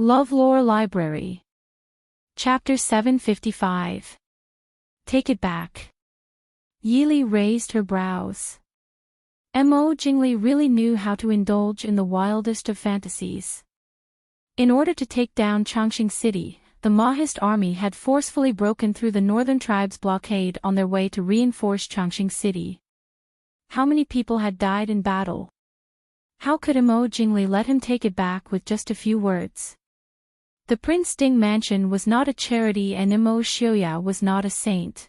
LoveLore Library. Chapter 755. Take it back. Yili raised her brows. Mo Jingli really knew how to indulge in the wildest of fantasies. In order to take down Changxing City, the Mahist army had forcefully broken through the northern tribes' blockade on their way to reinforce Changxing City. How many people had died in battle? How could Mo Jingli let him take it back with just a few words? The Prince Ding mansion was not a charity and Mo Xiaoyao was not a saint.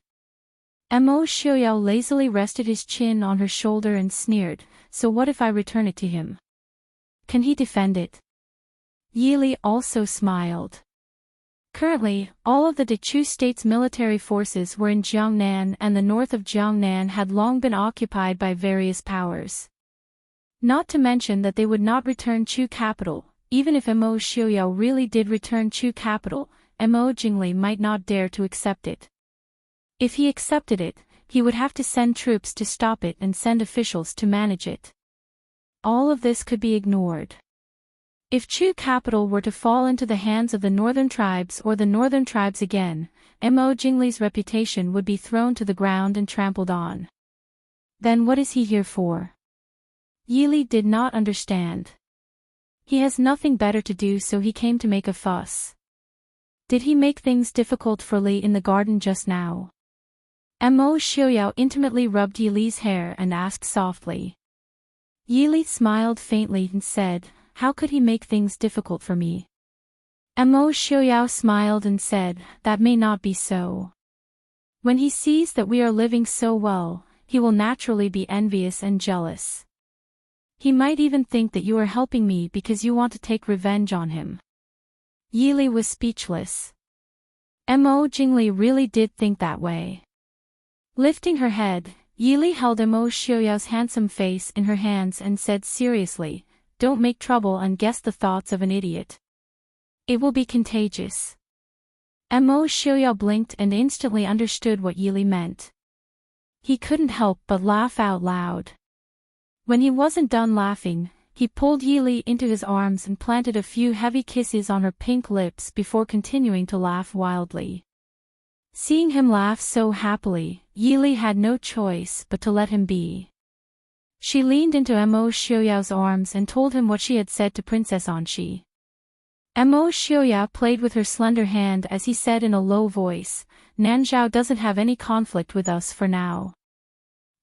Mo Xiaoyao lazily rested his chin on her shoulder and sneered, "So what if I return it to him? Can he defend it?" Yili also smiled. Currently, all of the Dechu state's military forces were in Jiangnan and the north of Jiangnan had long been occupied by various powers. Not to mention that they would not return Chu capital. Even if Mo Xiaoyao really did return Chu capital, Mo Jingli might not dare to accept it. If he accepted it, he would have to send troops to stop it and send officials to manage it. All of this could be ignored. If Chu capital were to fall into the hands of the northern tribes or the northern tribes again, Mo Jingli's reputation would be thrown to the ground and trampled on. Then what is he here for? Yili did not understand. He has nothing better to do, so he came to make a fuss. Did he make things difficult for Li in the garden just now? Mo Xiaoyao intimately rubbed Yili's hair and asked softly. Yili smiled faintly and said, "How could he make things difficult for me?" Mo Xiaoyao smiled and said, "That may not be so. When he sees that we are living so well, he will naturally be envious and jealous. He might even think that you are helping me because you want to take revenge on him." Yili was speechless. Mo Jingli really did think that way. Lifting her head, Yili held Mo Xiaoyao's handsome face in her hands and said seriously, "Don't make trouble and guess the thoughts of an idiot. It will be contagious." Mo Xiaoyao blinked and instantly understood what Yili meant. He couldn't help but laugh out loud. When he wasn't done laughing, he pulled Yili into his arms and planted a few heavy kisses on her pink lips before continuing to laugh wildly. Seeing him laugh so happily, Yili had no choice but to let him be. She leaned into Mo Xiaoyao's arms and told him what she had said to Princess Anxi. Mo Xiaoyao played with her slender hand as he said in a low voice, "Nanzhao doesn't have any conflict with us for now.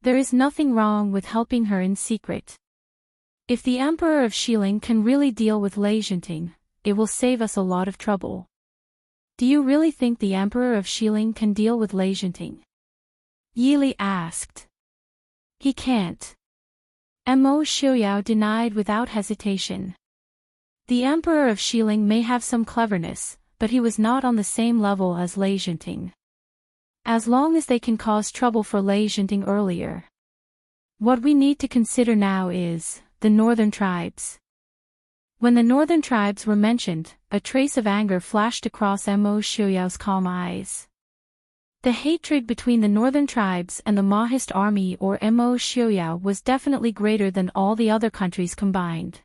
There is nothing wrong with helping her in secret. If the Emperor of Xiling can really deal with Enchanting, it will save us a lot of trouble." "Do you really think the Emperor of Xiling can deal with Enchanting?" Yili asked. "He can't." Mo Xiaoyao denied without hesitation. "The Emperor of Xiling may have some cleverness, but he was not on the same level as Enchanting. As long as they can cause trouble for Enchanting earlier. What we need to consider now is the northern tribes." When the northern tribes were mentioned, a trace of anger flashed across Mo Xiaoyao's calm eyes. The hatred between the northern tribes and the Mahist army or Mo Xiaoyao was definitely greater than all the other countries combined.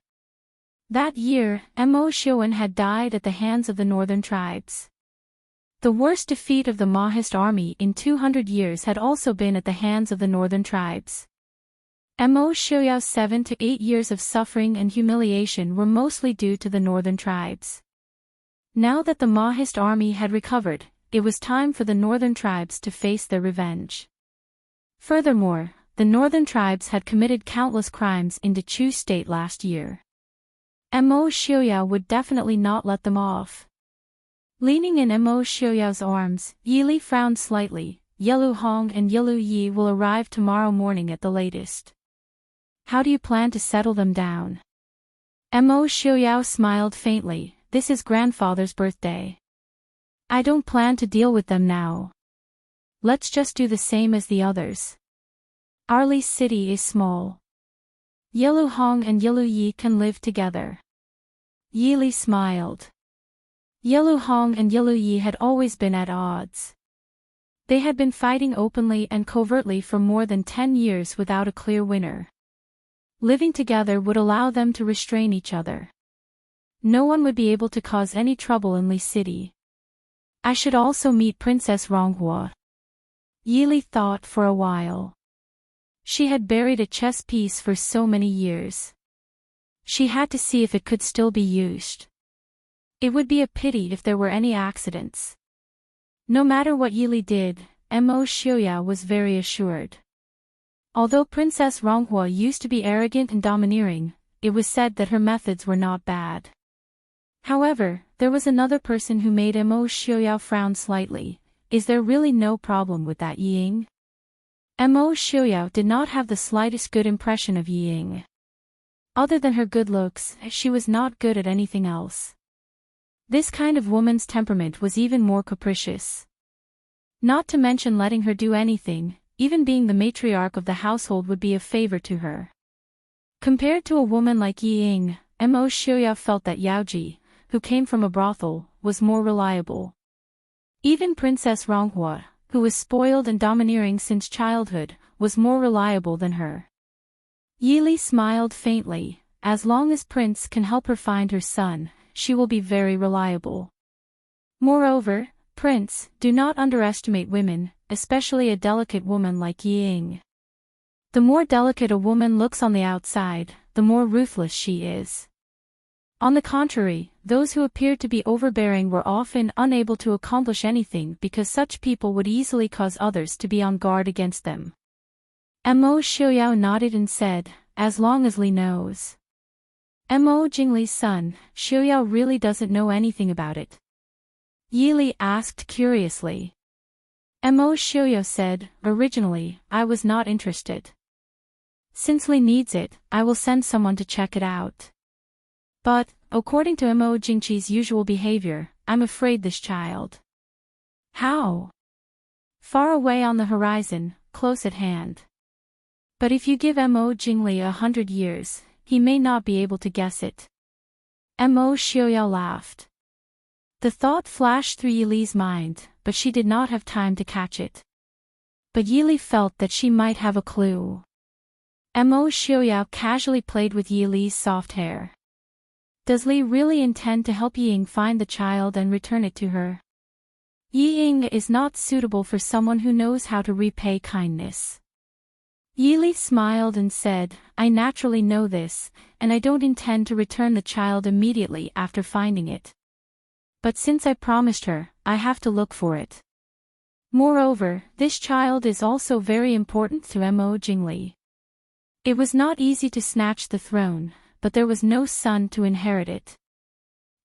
That year, Mo Xiaoyan had died at the hands of the northern tribes. The worst defeat of the Mahist army in 200 years had also been at the hands of the northern tribes. Mo Xiaoyao's 7 to 8 years of suffering and humiliation were mostly due to the northern tribes. Now that the Mahist army had recovered, it was time for the northern tribes to face their revenge. Furthermore, the northern tribes had committed countless crimes in Dechu state last year. Mo Xiaoyao would definitely not let them off. Leaning in Mo Xiaoyao's arms, Yili frowned slightly. "Yelu Hong and Yelu Yi will arrive tomorrow morning at the latest. How do you plan to settle them down?" Mo Xiaoyao smiled faintly. "This is grandfather's birthday. I don't plan to deal with them now. Let's just do the same as the others. Arli's city is small. Yelu Hong and Yelu Yi can live together." Yili smiled. Yelu Hong and Yelu Yi had always been at odds. They had been fighting openly and covertly for more than 10 years without a clear winner. Living together would allow them to restrain each other. No one would be able to cause any trouble in Li City. I should also meet Princess Ronghua. Yili thought for a while. She had buried a chess piece for so many years. She had to see if it could still be used. It would be a pity if there were any accidents. No matter what Yili did, Mo Xiuyao was very assured. Although Princess Ronghua used to be arrogant and domineering, it was said that her methods were not bad. However, there was another person who made Mo Xiuyao frown slightly. Is there really no problem with that Ying? Mo Xiuyao did not have the slightest good impression of Ying. Other than her good looks, she was not good at anything else. This kind of woman's temperament was even more capricious. Not to mention letting her do anything, even being the matriarch of the household would be a favor to her. Compared to a woman like Ying, Mo Xiuyao felt that Yaoji, who came from a brothel, was more reliable. Even Princess Ronghua, who was spoiled and domineering since childhood, was more reliable than her. Yili smiled faintly. As long as Prince can help her find her son, she will be very reliable. Moreover, Prince, do not underestimate women, especially a delicate woman like Ying. The more delicate a woman looks on the outside, the more ruthless she is. On the contrary, those who appeared to be overbearing were often unable to accomplish anything because such people would easily cause others to be on guard against them. Mo Xiuyao nodded and said, as long as Li knows. Mo Jingli's son, Xiuyao really doesn't know anything about it. Yili asked curiously. Mo Xiuyao said, originally, I was not interested. Since Li needs it, I will send someone to check it out. But, according to Mo Jingqi's usual behavior, I'm afraid this child. How? Far away on the horizon, close at hand. But if you give Mo Jingli 100 years, he may not be able to guess it. Mo Xiuyao laughed. The thought flashed through Yili's mind, but she did not have time to catch it. But Yili felt that she might have a clue. Mo Xiuyao casually played with Yili's soft hair. Does Li really intend to help Ying find the child and return it to her? Ying is not suitable for someone who knows how to repay kindness. Yili smiled and said, I naturally know this, and I don't intend to return the child immediately after finding it. But since I promised her, I have to look for it. Moreover, this child is also very important to Mo Jingli. It was not easy to snatch the throne, but there was no son to inherit it.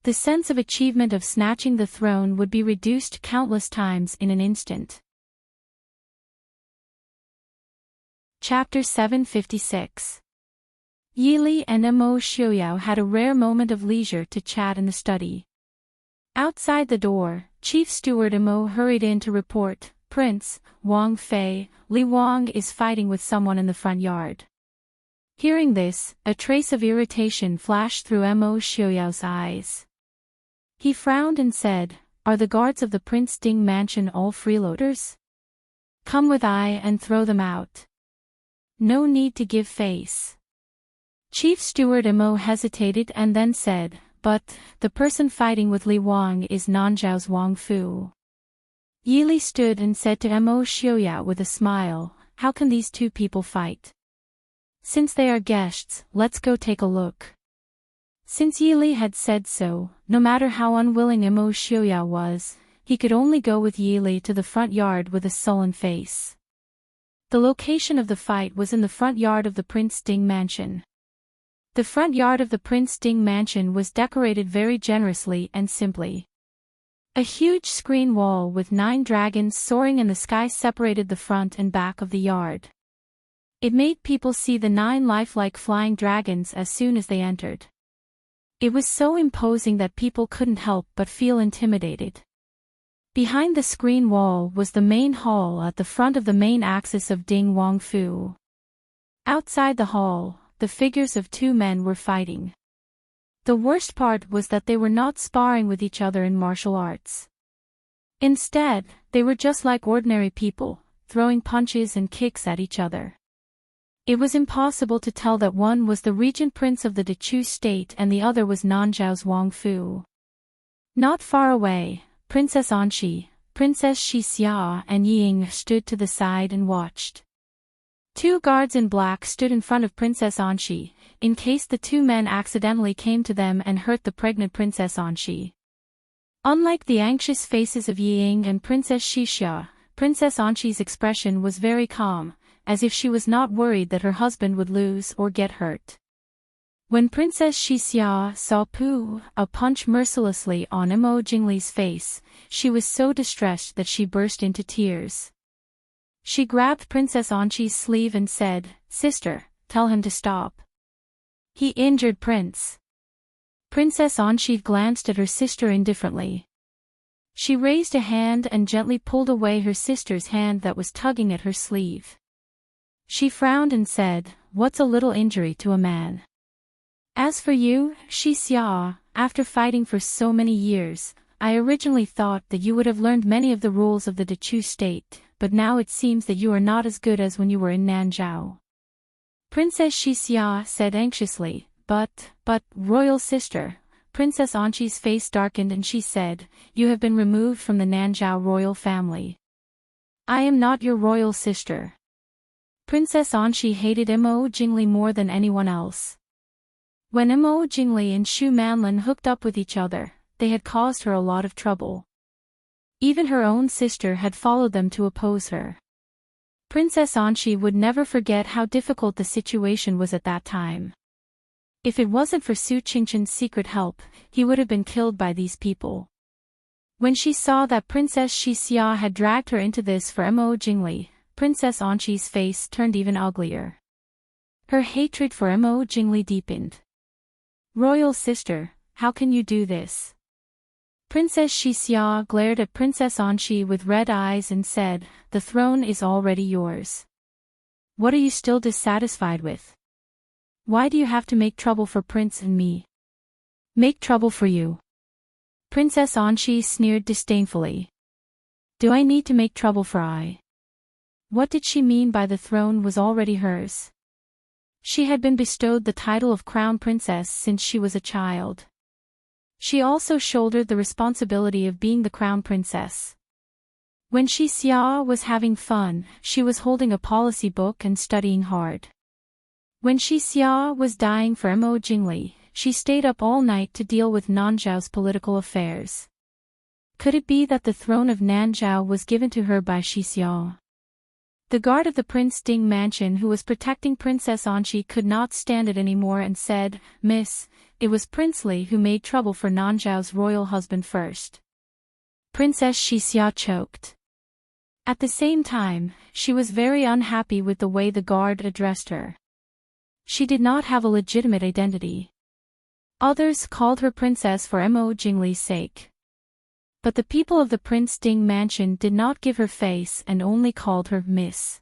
The sense of achievement of snatching the throne would be reduced countless times in an instant. Chapter 756. Yili and Mo Xiuyao had a rare moment of leisure to chat in the study. Outside the door, Chief Steward Mo hurried in to report, Prince, Wang Fei, Li Wang is fighting with someone in the front yard. Hearing this, a trace of irritation flashed through Mo Xiuyao's eyes. He frowned and said, are the guards of the Prince Ding mansion all freeloaders? Come with I and throw them out. No need to give face. Chief Steward Mo hesitated and then said, but, the person fighting with Li Wang is Nanzhao's Wang Fu. Yili stood and said to Mo Xiuyao with a smile, how can these two people fight? Since they are guests, let's go take a look. Since Yili had said so, no matter how unwilling Mo Xiuyao was, he could only go with Yili to the front yard with a sullen face. The location of the fight was in the front yard of the Prince Ding mansion. The front yard of the Prince Ding mansion was decorated very generously and simply. A huge screen wall with 9 dragons soaring in the sky separated the front and back of the yard. It made people see the 9 lifelike flying dragons as soon as they entered. It was so imposing that people couldn't help but feel intimidated. Behind the screen wall was the main hall at the front of the main axis of Ding Wang Fu. Outside the hall, the figures of 2 men were fighting. The worst part was that they were not sparring with each other in martial arts. Instead, they were just like ordinary people, throwing punches and kicks at each other. It was impossible to tell that one was the regent prince of the Dechu state and the other was Nanzhao's Wang Fu. Not far away, Princess Anqi, Princess Xixia and Ying stood to the side and watched. Two guards in black stood in front of Princess Anqi, in case the two men accidentally came to them and hurt the pregnant Princess Anqi. Unlike the anxious faces of Ying and Princess Xixia, Princess Anqi's expression was very calm, as if she was not worried that her husband would lose or get hurt. When Princess Xixia saw Pu punch mercilessly on Mo Jingli's face, she was so distressed that she burst into tears. She grabbed Princess Anqi's sleeve and said, "Sister, tell him to stop. He injured Prince." Princess Anqi glanced at her sister indifferently. She raised a hand and gently pulled away her sister's hand that was tugging at her sleeve. She frowned and said, "What's a little injury to a man? As for you, Xixia, after fighting for so many years, I originally thought that you would have learned many of the rules of the Dechu state, but now it seems that you are not as good as when you were in Nanzhao." Princess Xixia said anxiously, But, royal sister." Princess Anqi's face darkened and she said, "You have been removed from the Nanzhao royal family. I am not your royal sister." Princess Anqi hated Mo Jingli more than anyone else. When Mo Jingli and Xu Manlin hooked up with each other, they had caused her a lot of trouble. Even her own sister had followed them to oppose her. Princess Anqi would never forget how difficult the situation was at that time. If it wasn't for Su Qingqian's secret help, he would have been killed by these people. When she saw that Princess Xixia had dragged her into this for Mo Jingli, Princess Anqi's face turned even uglier. Her hatred for Mo Jingli deepened. "Royal sister, how can you do this?" Princess Xixia glared at Princess Anqi with red eyes and said, "The throne is already yours. What are you still dissatisfied with? Why do you have to make trouble for Prince and me?" "Make trouble for you?" Princess Anqi sneered disdainfully. "Do I need to make trouble for I?" What did she mean by the throne was already hers? She had been bestowed the title of crown princess since she was a child. She also shouldered the responsibility of being the crown princess. When Xixia was having fun, she was holding a policy book and studying hard. When Xixia was dying for Mo Jingli, she stayed up all night to deal with Nanzhao's political affairs. Could it be that the throne of Nanzhao was given to her by Xixia? The guard of the Prince Ding mansion who was protecting Princess Anqi could not stand it anymore and said, "Miss, it was Prince Li who made trouble for Nanzhao's royal husband first." Princess Xixia choked. At the same time, she was very unhappy with the way the guard addressed her. She did not have a legitimate identity. Others called her princess for Mo Jingli's sake. But the people of the Prince Ding mansion did not give her face and only called her Miss.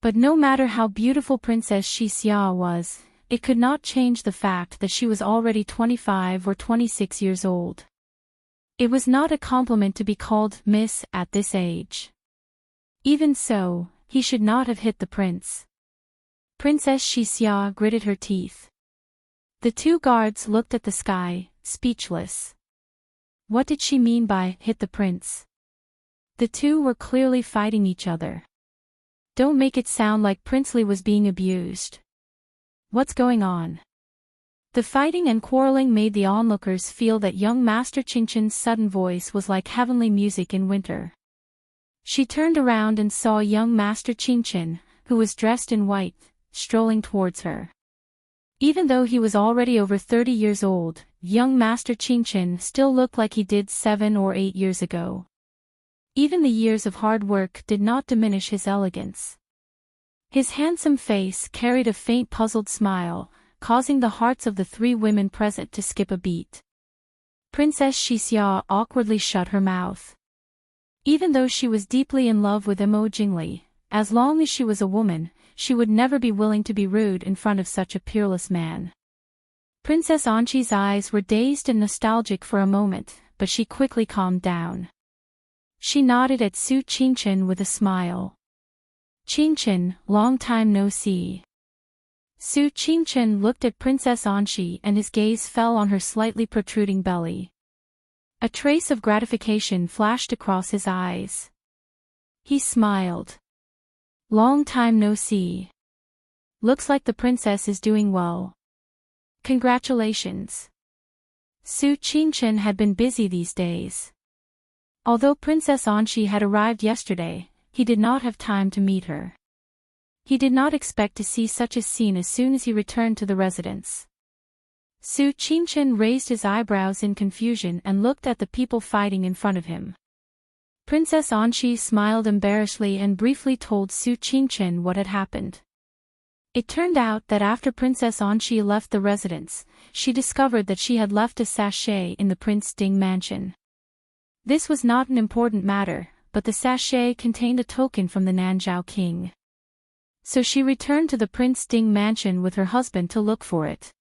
But no matter how beautiful Princess Xixia was, it could not change the fact that she was already 25 or 26 years old. It was not a compliment to be called Miss at this age. Even so, he should not have hit the prince. Princess Xixia gritted her teeth. The two guards looked at the sky, speechless. What did she mean by hit the prince? The two were clearly fighting each other. Don't make it sound like Prince Li was being abused. What's going on? The fighting and quarreling made the onlookers feel that young Master Qingqian's sudden voice was like heavenly music in winter. She turned around and saw young Master Qingqian, who was dressed in white, strolling towards her. Even though he was already over 30 years old, young Master Qingqian still looked like he did 7 or 8 years ago. Even the years of hard work did not diminish his elegance. His handsome face carried a faint puzzled smile, causing the hearts of the 3 women present to skip a beat. Princess Xixia awkwardly shut her mouth. Even though she was deeply in love with Mo Jingli, as long as she was a woman, she would never be willing to be rude in front of such a peerless man. Princess Anqi's eyes were dazed and nostalgic for a moment, but she quickly calmed down. She nodded at Su Qingqian with a smile. "Qingqian, long time no see." Su Qingchen looked at Princess Anxi and his gaze fell on her slightly protruding belly. A trace of gratification flashed across his eyes. He smiled. Long time no see. Looks like the princess is doing well. Congratulations. Su Qingchen had been busy these days. Although Princess Anxi had arrived yesterday, he did not have time to meet her. He did not expect to see such a scene as soon as he returned to the residence. Su Qingchen raised his eyebrows in confusion and looked at the people fighting in front of him. Princess Anxi smiled embarrassedly and briefly told Su Qingchen what had happened. It turned out that after Princess Anxi left the residence, she discovered that she had left a sachet in the Prince Ding mansion. This was not an important matter, but the sachet contained a token from the Nanzhao king. So she returned to the Prince Ding mansion with her husband to look for it.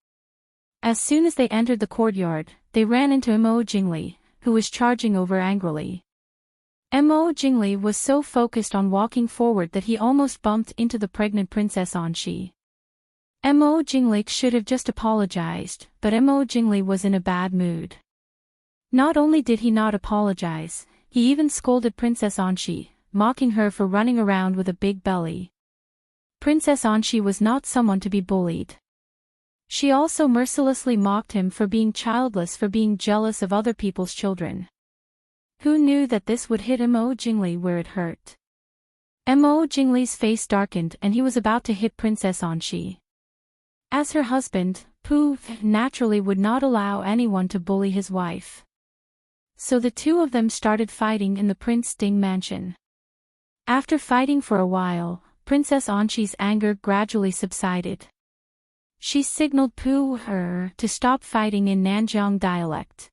As soon as they entered the courtyard, they ran into Mo Jingli, who was charging over angrily. Mo Jingli was so focused on walking forward that he almost bumped into the pregnant Princess Anxi. Mo Jingli should have just apologized, but Mo Jingli was in a bad mood. Not only did he not apologize, he even scolded Princess Anxi, mocking her for running around with a big belly. Princess Anxi was not someone to be bullied. She also mercilessly mocked him for being childless, for being jealous of other people's children. Who knew that this would hit Mo Jingli where it hurt? Mo Jingli's face darkened and he was about to hit Princess Anxi. As her husband, Pu naturally would not allow anyone to bully his wife. So the two of them started fighting in the Prince Ding mansion. After fighting for a while, Princess Anxi's anger gradually subsided. She signaled Pu to stop fighting in Nanjiang dialect.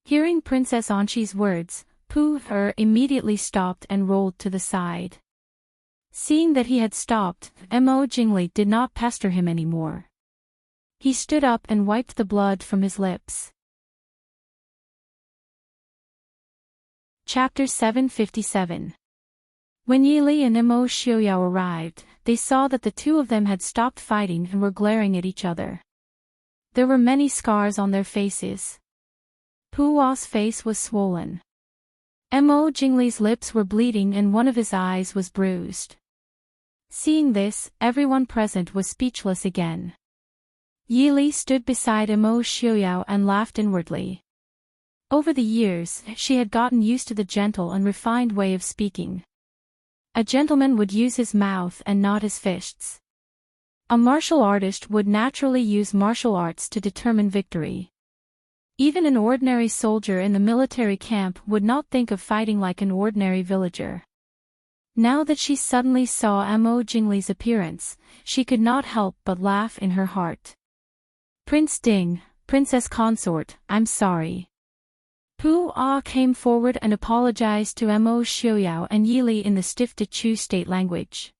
Hearing Princess Anxi's words, Pu immediately stopped and rolled to the side. Seeing that he had stopped, Mo Jingli did not pester him anymore. He stood up and wiped the blood from his lips. Chapter 757. When Yili and Mo Xiaoyao arrived, they saw that the two of them had stopped fighting and were glaring at each other. There were many scars on their faces. Pu Wa's face was swollen. Mo Jingli's lips were bleeding and one of his eyes was bruised. Seeing this, everyone present was speechless again. Yili stood beside Mo Xiaoyao and laughed inwardly. Over the years, she had gotten used to the gentle and refined way of speaking. A gentleman would use his mouth and not his fists. A martial artist would naturally use martial arts to determine victory. Even an ordinary soldier in the military camp would not think of fighting like an ordinary villager. Now that she suddenly saw Mo Jingli's appearance, she could not help but laugh in her heart. Prince Ding, Princess Consort, I'm sorry. Pu Ah came forward and apologized to Mo Xiaoyao and Yili in the stiff Dechu state language.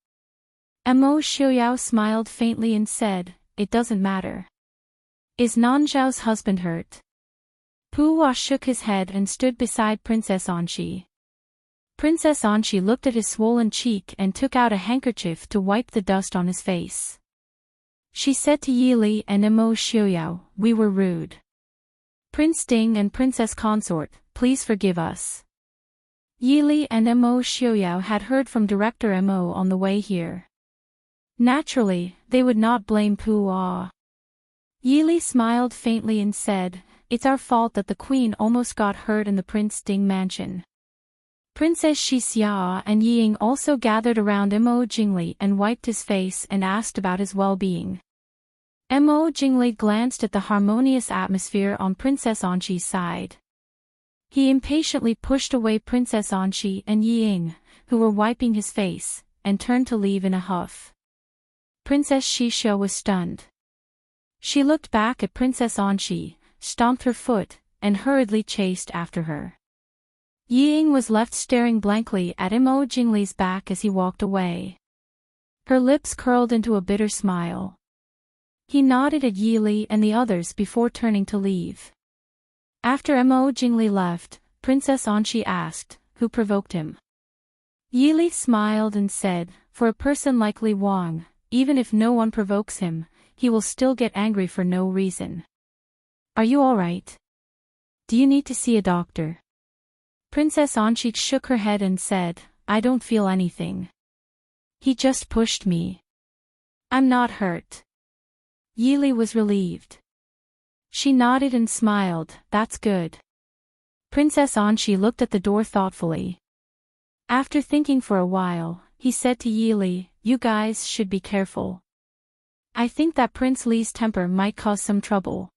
Mo Xiaoyao smiled faintly and said, "It doesn't matter. Is Nanzhao's husband hurt?" Pu Ah shook his head and stood beside Princess Anxi. Princess Anxi looked at his swollen cheek and took out a handkerchief to wipe the dust on his face. She said to Yili and Mo Xiaoyao, "We were rude. Prince Ding and Princess Consort, please forgive us." Yili and Mo Xiaoyao had heard from Director Mo on the way here. Naturally, they would not blame Pu Ah. Yili smiled faintly and said, "It's our fault that the queen almost got hurt in the Prince Ding mansion." Princess Xixia and Ying also gathered around Mo Jingli and wiped his face and asked about his well-being. Mo Jingli glanced at the harmonious atmosphere on Princess Anxi's side. He impatiently pushed away Princess Anxi and Ying, who were wiping his face, and turned to leave in a huff. Princess Xixia was stunned. She looked back at Princess Anxi, stomped her foot, and hurriedly chased after her. Ying was left staring blankly at Mo Jingli's back as he walked away. Her lips curled into a bitter smile. He nodded at Yili and the others before turning to leave. After Mo Jingli left, Princess Anxi asked, "Who provoked him?" Yili smiled and said, "For a person like Li Wang, even if no one provokes him, he will still get angry for no reason. Are you alright? Do you need to see a doctor? Princess Anchi shook her head and said, I don't feel anything. He just pushed me. I'm not hurt. Yili was relieved. She nodded and smiled, that's good. Princess Anchi looked at the door thoughtfully. After thinking for a while, he said to Yili, you guys should be careful. I think that Prince Li's temper might cause some trouble.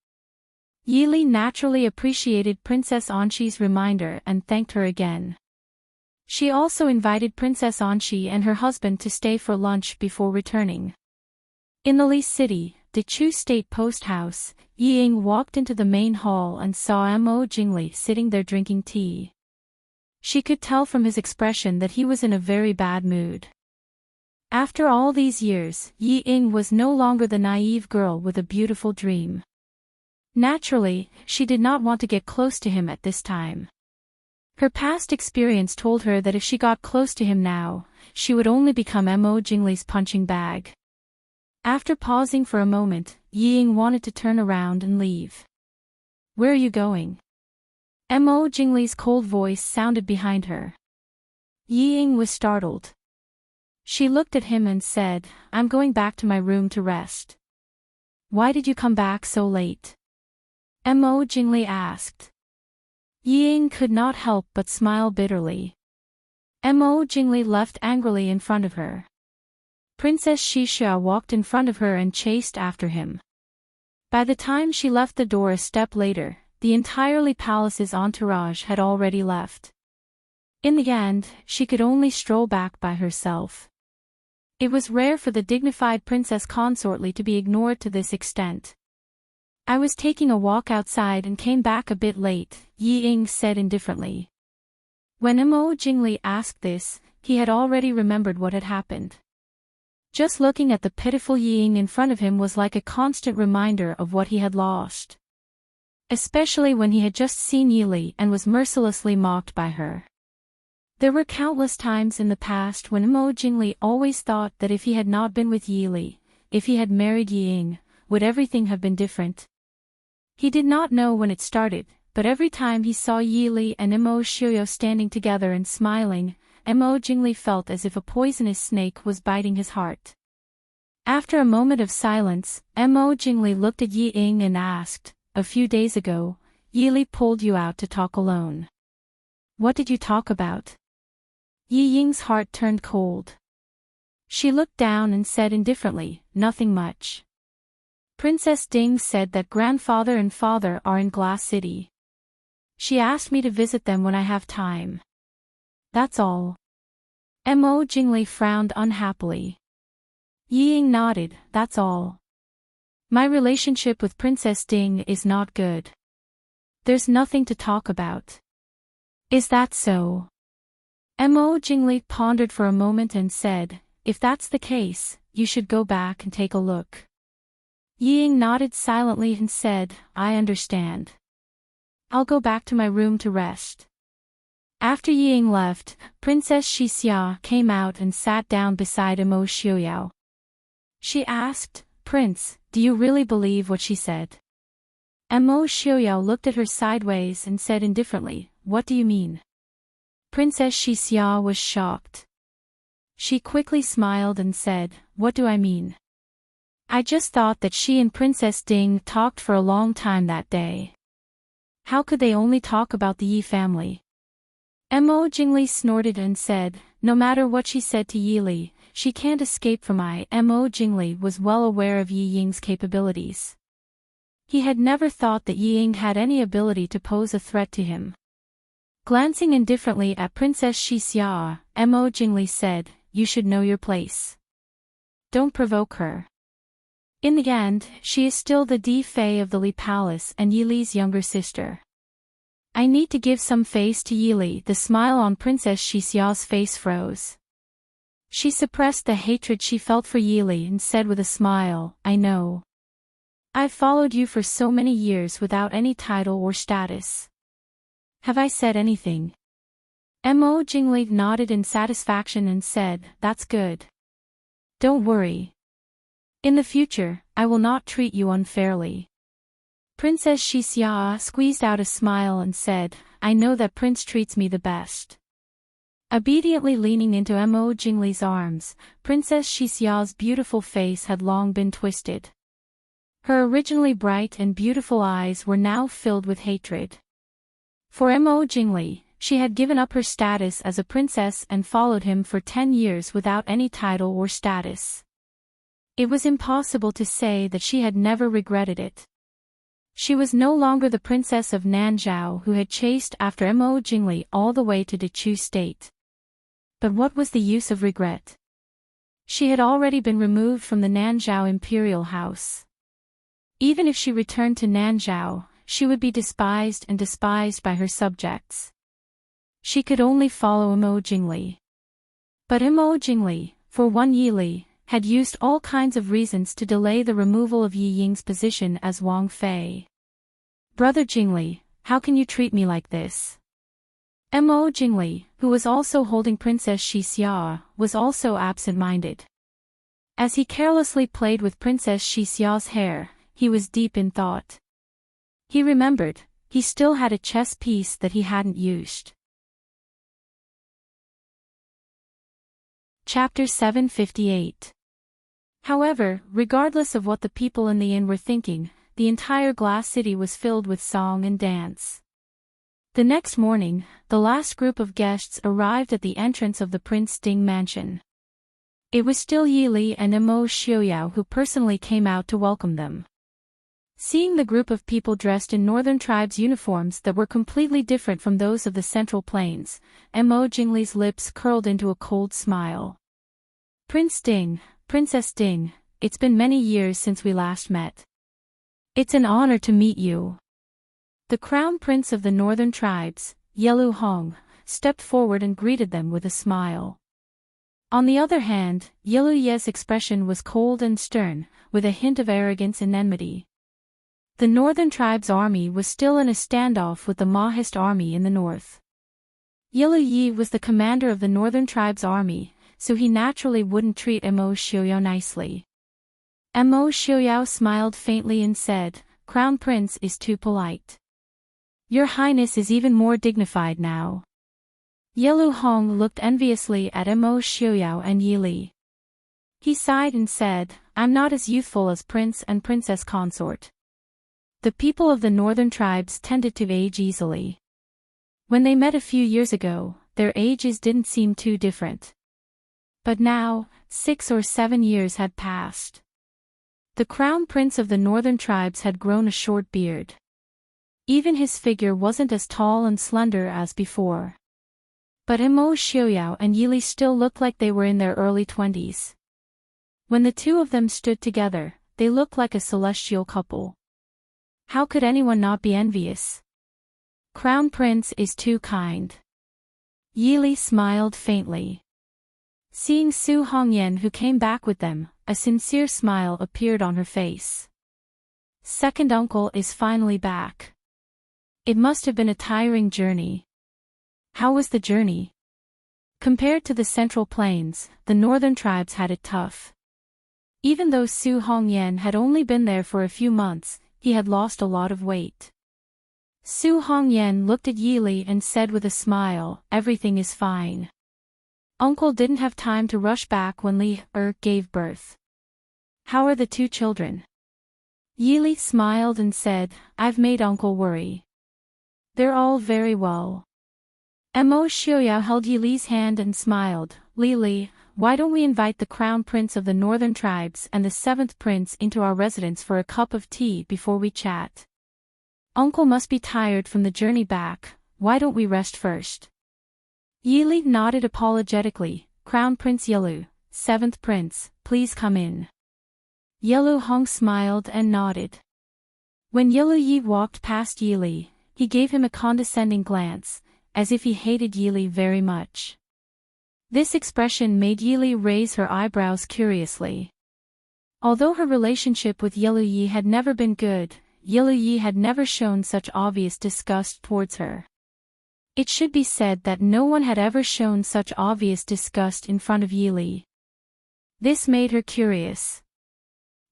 Yili naturally appreciated Princess Anchi's reminder and thanked her again. She also invited Princess Anchi and her husband to stay for lunch before returning. In the Li city, the Chu State Post House, Yi Ying walked into the main hall and saw Mo Jingli sitting there drinking tea. She could tell from his expression that he was in a very bad mood. After all these years, Yi Ying was no longer the naive girl with a beautiful dream. Naturally, she did not want to get close to him at this time. Her past experience told her that if she got close to him now, she would only become Mo Jingli's punching bag. After pausing for a moment, Yi Ying wanted to turn around and leave. Where are you going? Mo Jingli's cold voice sounded behind her. Yi Ying was startled. She looked at him and said, I'm going back to my room to rest. Why did you come back so late? Mo Jingli asked. Yi Ying could not help but smile bitterly. Mo Jingli left angrily in front of her. Princess Xixia walked in front of her and chased after him. By the time she left the door a step later, the entirely palace's entourage had already left. In the end, she could only stroll back by herself. It was rare for the dignified princess consortly to be ignored to this extent. I was taking a walk outside and came back a bit late, Yi Ying said indifferently. When Mo Jingli asked this, he had already remembered what had happened. Just looking at the pitiful Yi Ying in front of him was like a constant reminder of what he had lost. Especially when he had just seen Yili and was mercilessly mocked by her. There were countless times in the past when Mo Jingli always thought that if he had not been with Yili, if he had married Yi Ying, would everything have been different? He did not know when it started, but every time he saw Yili and Mo Xiuyo standing together and smiling, Mo Jingli felt as if a poisonous snake was biting his heart. After a moment of silence, Mo Jingli looked at Yi Ying and asked, a few days ago, Yili pulled you out to talk alone. What did you talk about? Yi Ying's heart turned cold. She looked down and said indifferently, nothing much. Princess Ding said that grandfather and father are in Glass City. She asked me to visit them when I have time. That's all. Mo Jingli frowned unhappily. Yi Ying nodded, that's all. My relationship with Princess Ding is not good. There's nothing to talk about. Is that so? Mo Jingli pondered for a moment and said, if that's the case, you should go back and take a look. Yi Ying nodded silently and said, I understand. I'll go back to my room to rest. After Yi Ying left, Princess Xixia came out and sat down beside Mo Xiuyao. She asked, Prince, do you really believe what she said? Mo Xiuyao looked at her sideways and said indifferently, what do you mean? Princess Xixia was shocked. She quickly smiled and said, what do I mean? I just thought that she and Princess Ding talked for a long time that day. How could they only talk about the Yi family? Mo Jingli snorted and said, no matter what she said to Yili, she can't escape from Mo Jingli was well aware of Yi Ying's capabilities. He had never thought that Yi Ying had any ability to pose a threat to him. Glancing indifferently at Princess Xixia, Mo Jingli said, you should know your place. Don't provoke her. In the end, she is still the Di Fei of the Li Palace and Yili's younger sister. I need to give some face to Yili. The smile on Princess Xixia's face froze. She suppressed the hatred she felt for Yili and said with a smile, I know. I've followed you for so many years without any title or status. Have I said anything? Mo Jingli nodded in satisfaction and said, that's good. Don't worry. In the future, I will not treat you unfairly. Princess Xixia squeezed out a smile and said, I know that Prince treats me the best. Obediently leaning into Mo Jingli's arms, Princess Xixia's beautiful face had long been twisted. Her originally bright and beautiful eyes were now filled with hatred. For Mo Jingli, she had given up her status as a princess and followed him for 10 years without any title or status. It was impossible to say that she had never regretted it. She was no longer the princess of Nanzhao who had chased after Mo Jingli all the way to Dechu State. But what was the use of regret? She had already been removed from the Nanzhao imperial house. Even if she returned to Nanzhao, she would be despised by her subjects. She could only follow Mo Jingli. But Mo Jingli, for one Yili, had used all kinds of reasons to delay the removal of Yi Ying's position as Wang Fei. Brother Jingli, how can you treat me like this? Mo Jingli, who was also holding Princess Xixia, was also absent-minded. As he carelessly played with Princess Xixia's hair, he was deep in thought. He remembered, he still had a chess piece that he hadn't used. Chapter 758. However, regardless of what the people in the inn were thinking, the entire glass city was filled with song and dance. The next morning, the last group of guests arrived at the entrance of the Prince Ding mansion. It was still Yi Li and Mo Xiuyao who personally came out to welcome them. Seeing the group of people dressed in northern tribes' uniforms that were completely different from those of the Central Plains, Mo Jingli's lips curled into a cold smile. Prince Ding, Princess Ding, it's been many years since we last met. It's an honor to meet you. The crown prince of the northern tribes, Yelu Hong, stepped forward and greeted them with a smile. On the other hand, Yelu Ye's expression was cold and stern, with a hint of arrogance and enmity. The northern tribes' army was still in a standoff with the Mahist army in the north. Yelu Yi was the commander of the northern tribes' army, so he naturally wouldn't treat Mo Xiuyao nicely. Mo Xiuyao smiled faintly and said, Crown Prince is too polite. Your Highness is even more dignified now. Yelu Hong looked enviously at Mo Xiuyao and Yi Li. He sighed and said, I'm not as youthful as Prince and Princess Consort. The people of the northern tribes tended to age easily. When they met a few years ago, their ages didn't seem too different. But now, 6 or 7 years had passed. The crown prince of the northern tribes had grown a short beard. Even his figure wasn't as tall and slender as before. But Mo Xiuyao and Yi Li still looked like they were in their early 20s. When the two of them stood together, they looked like a celestial couple. How could anyone not be envious? Crown Prince is too kind. Yi Li smiled faintly. Seeing Su Hongyan who came back with them, a sincere smile appeared on her face. Second uncle is finally back. It must have been a tiring journey. How was the journey? Compared to the Central Plains, the northern tribes had it tough. Even though Su Hongyan had only been there for a few months, he had lost a lot of weight. Su Hongyan looked at Yi Li and said with a smile, everything is fine. Uncle didn't have time to rush back when Li gave birth. How are the two children? Yi Li smiled and said, I've made Uncle worry. They're all very well. Mo Xiuyao held Yi Li's hand and smiled, Li, why don't we invite the crown prince of the northern tribes and the 7th prince into our residence for a cup of tea before we chat? Uncle must be tired from the journey back, why don't we rest first? Yi Li nodded apologetically, Crown Prince Yelu, 7th prince, please come in. Yelu Hong smiled and nodded. When Yelu Yi walked past Yi Li, he gave him a condescending glance, as if he hated Yi Li very much. This expression made Yi Li raise her eyebrows curiously. Although her relationship with Yelu Yi had never been good, Yelu Yi had never shown such obvious disgust towards her. It should be said that no one had ever shown such obvious disgust in front of Yi Li. This made her curious.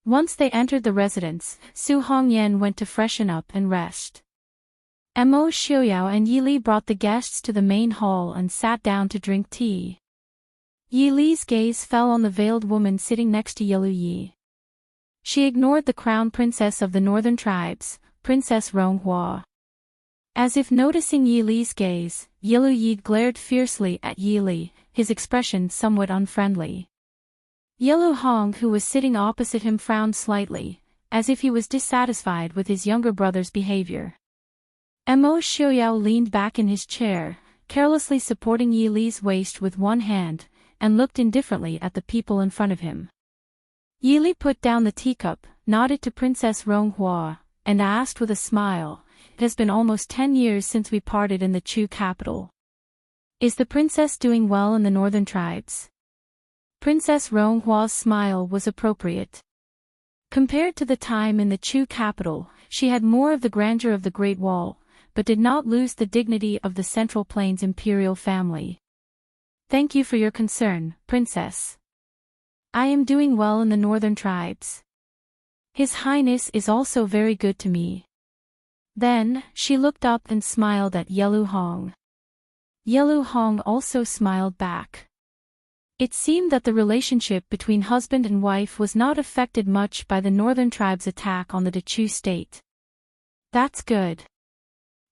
Once they entered the residence, Su Hongyan went to freshen up and rest. Mo Xiaoyao and Yi Li brought the guests to the main hall and sat down to drink tea. Yi Li's gaze fell on the veiled woman sitting next to Yilu Yi. She ignored the crown princess of the northern tribes, Princess Ronghua. As if noticing Yi Li's gaze, Yilu Yi glared fiercely at Yi Li, his expression somewhat unfriendly. Yilu Hong, who was sitting opposite him, frowned slightly, as if he was dissatisfied with his younger brother's behavior. Mo Xiaoyao leaned back in his chair, carelessly supporting Yi Li's waist with one hand, and looked indifferently at the people in front of him. Yi Li put down the teacup, nodded to Princess Ronghua, and asked with a smile, "It has been almost 10 years since we parted in the Chu capital. Is the princess doing well in the northern tribes?" Princess Ronghua's smile was appropriate. Compared to the time in the Chu capital, she had more of the grandeur of the Great Wall, but did not lose the dignity of the Central Plains imperial family. "Thank you for your concern, Princess. I am doing well in the northern tribes. His Highness is also very good to me." Then, she looked up and smiled at Yilu Hong. Yilu Hong also smiled back. It seemed that the relationship between husband and wife was not affected much by the northern tribe's attack on the Dechu state. "That's good."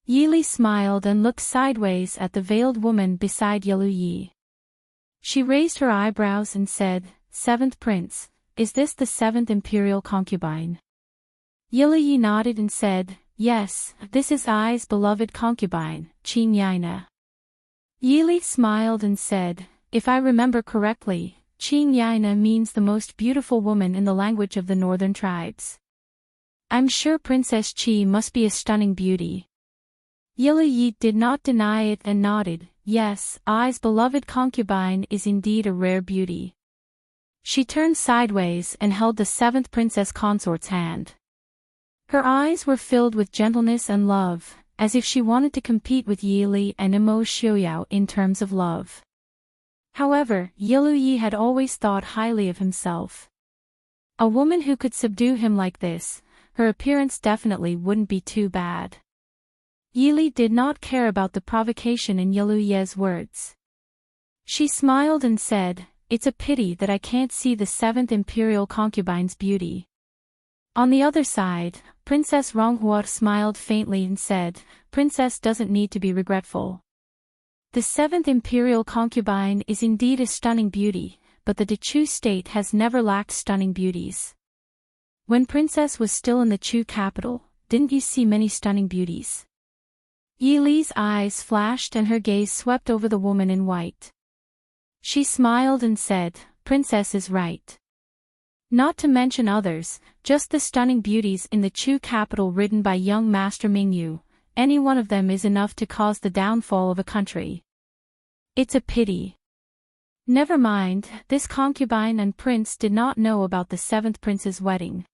Yi Li smiled and looked sideways at the veiled woman beside Yilu Yi. She raised her eyebrows and said, "Seventh Prince, is this the 7th imperial concubine?" Yilu Yi nodded and said, "Yes, this is Ai's beloved concubine, Qin Yaina." Yi Li smiled and said, "If I remember correctly, Qin Yaina means the most beautiful woman in the language of the northern tribes. I'm sure Princess Qi must be a stunning beauty." Yilu Yi did not deny it and nodded, "Yes, Ai's beloved concubine is indeed a rare beauty." She turned sideways and held the 7th princess consort's hand. Her eyes were filled with gentleness and love, as if she wanted to compete with Yi Li and Mo Xiaoyao in terms of love. However, Yilu Yi had always thought highly of himself. A woman who could subdue him like this, her appearance definitely wouldn't be too bad. Yi Li did not care about the provocation in Yilu Ye's words. She smiled and said, "It's a pity that I can't see the 7th imperial concubine's beauty." On the other side, Princess Ronghua smiled faintly and said, "Princess doesn't need to be regretful. The 7th imperial concubine is indeed a stunning beauty, but the Dechu state has never lacked stunning beauties. When Princess was still in the Chu capital, didn't you see many stunning beauties?" Yi Li's eyes flashed and her gaze swept over the woman in white. She smiled and said, "Princess is right. Not to mention others, just the stunning beauties in the Chu capital ridden by young Master Mingyu, any one of them is enough to cause the downfall of a country. It's a pity." Never mind, this concubine and prince did not know about the 7th prince's wedding.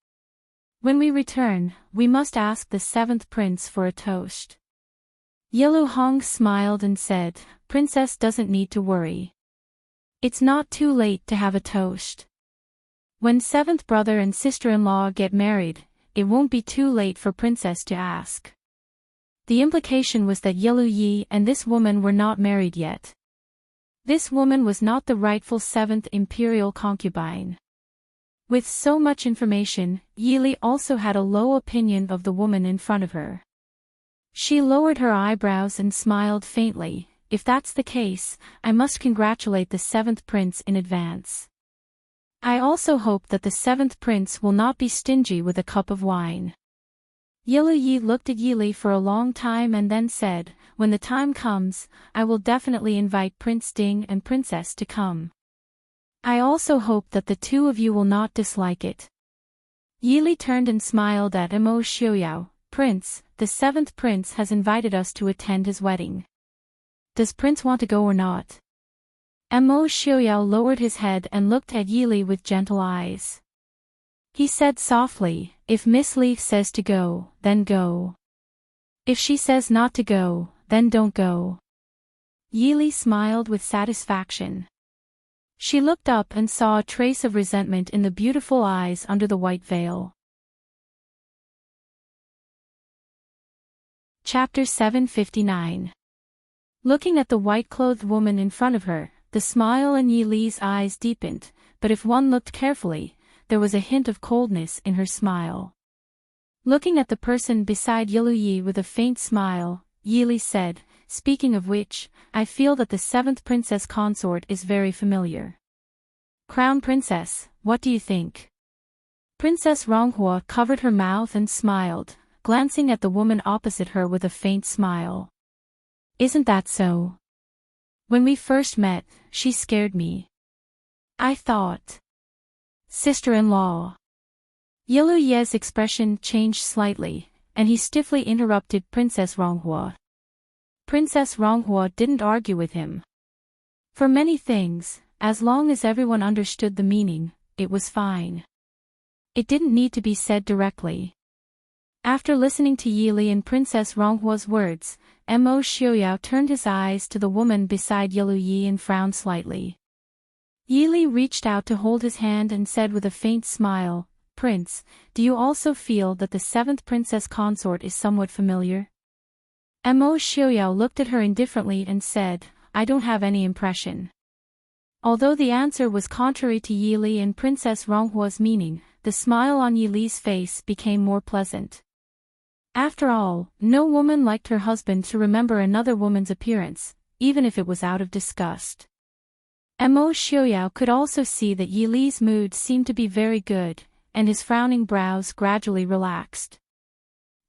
"When we return, we must ask the 7th prince for a toast." Yilu Hong smiled and said, "Princess doesn't need to worry. It's not too late to have a toast. When 7th brother and sister-in-law get married, it won't be too late for Princess to ask." The implication was that Yilu Yi and this woman were not married yet. This woman was not the rightful 7th imperial concubine. With so much information, Yi Li also had a low opinion of the woman in front of her. She lowered her eyebrows and smiled faintly. "If that's the case, I must congratulate the 7th prince in advance. I also hope that the 7th prince will not be stingy with a cup of wine." Yilu Yi looked at Yi Li for a long time and then said, "When the time comes, I will definitely invite Prince Ding and Princess to come. I also hope that the two of you will not dislike it." Yi Li turned and smiled at Mo Xiaoyao. "Prince, the 7th prince has invited us to attend his wedding. Does Prince want to go or not?" Mo Xiaoyao lowered his head and looked at Yi Li with gentle eyes. He said softly, "If Miss Li says to go, then go. If she says not to go, then don't go." Yi Li smiled with satisfaction. She looked up and saw a trace of resentment in the beautiful eyes under the white veil. Chapter 759. Looking at the white-clothed woman in front of her, the smile in Yi Li's eyes deepened, but if one looked carefully, there was a hint of coldness in her smile. Looking at the person beside Yi with a faint smile, Yi Li said, "Speaking of which, I feel that the 7th princess consort is very familiar." "Crown Princess, what do you think?" Princess Ronghua covered her mouth and smiled, glancing at the woman opposite her with a faint smile. "Isn't that so? When we first met, she scared me. I thought. Sister-in-law." Ye's expression changed slightly, and he stiffly interrupted Princess Ronghua. Princess Ronghua didn't argue with him. For many things, as long as everyone understood the meaning, it was fine. It didn't need to be said directly. After listening to Yi Li and Princess Ronghua's words, Mo Xiaoyao turned his eyes to the woman beside Yi and frowned slightly. Yi Li reached out to hold his hand and said with a faint smile, "Prince, do you also feel that the 7th princess consort is somewhat familiar?" Mo Xiaoyao looked at her indifferently and said, "I don't have any impression." Although the answer was contrary to Yi Li and Princess Ronghua's meaning, the smile on Yi Li's face became more pleasant. After all, no woman liked her husband to remember another woman's appearance, even if it was out of disgust. Mo Xiaoyao could also see that Yi Li's mood seemed to be very good, and his frowning brows gradually relaxed.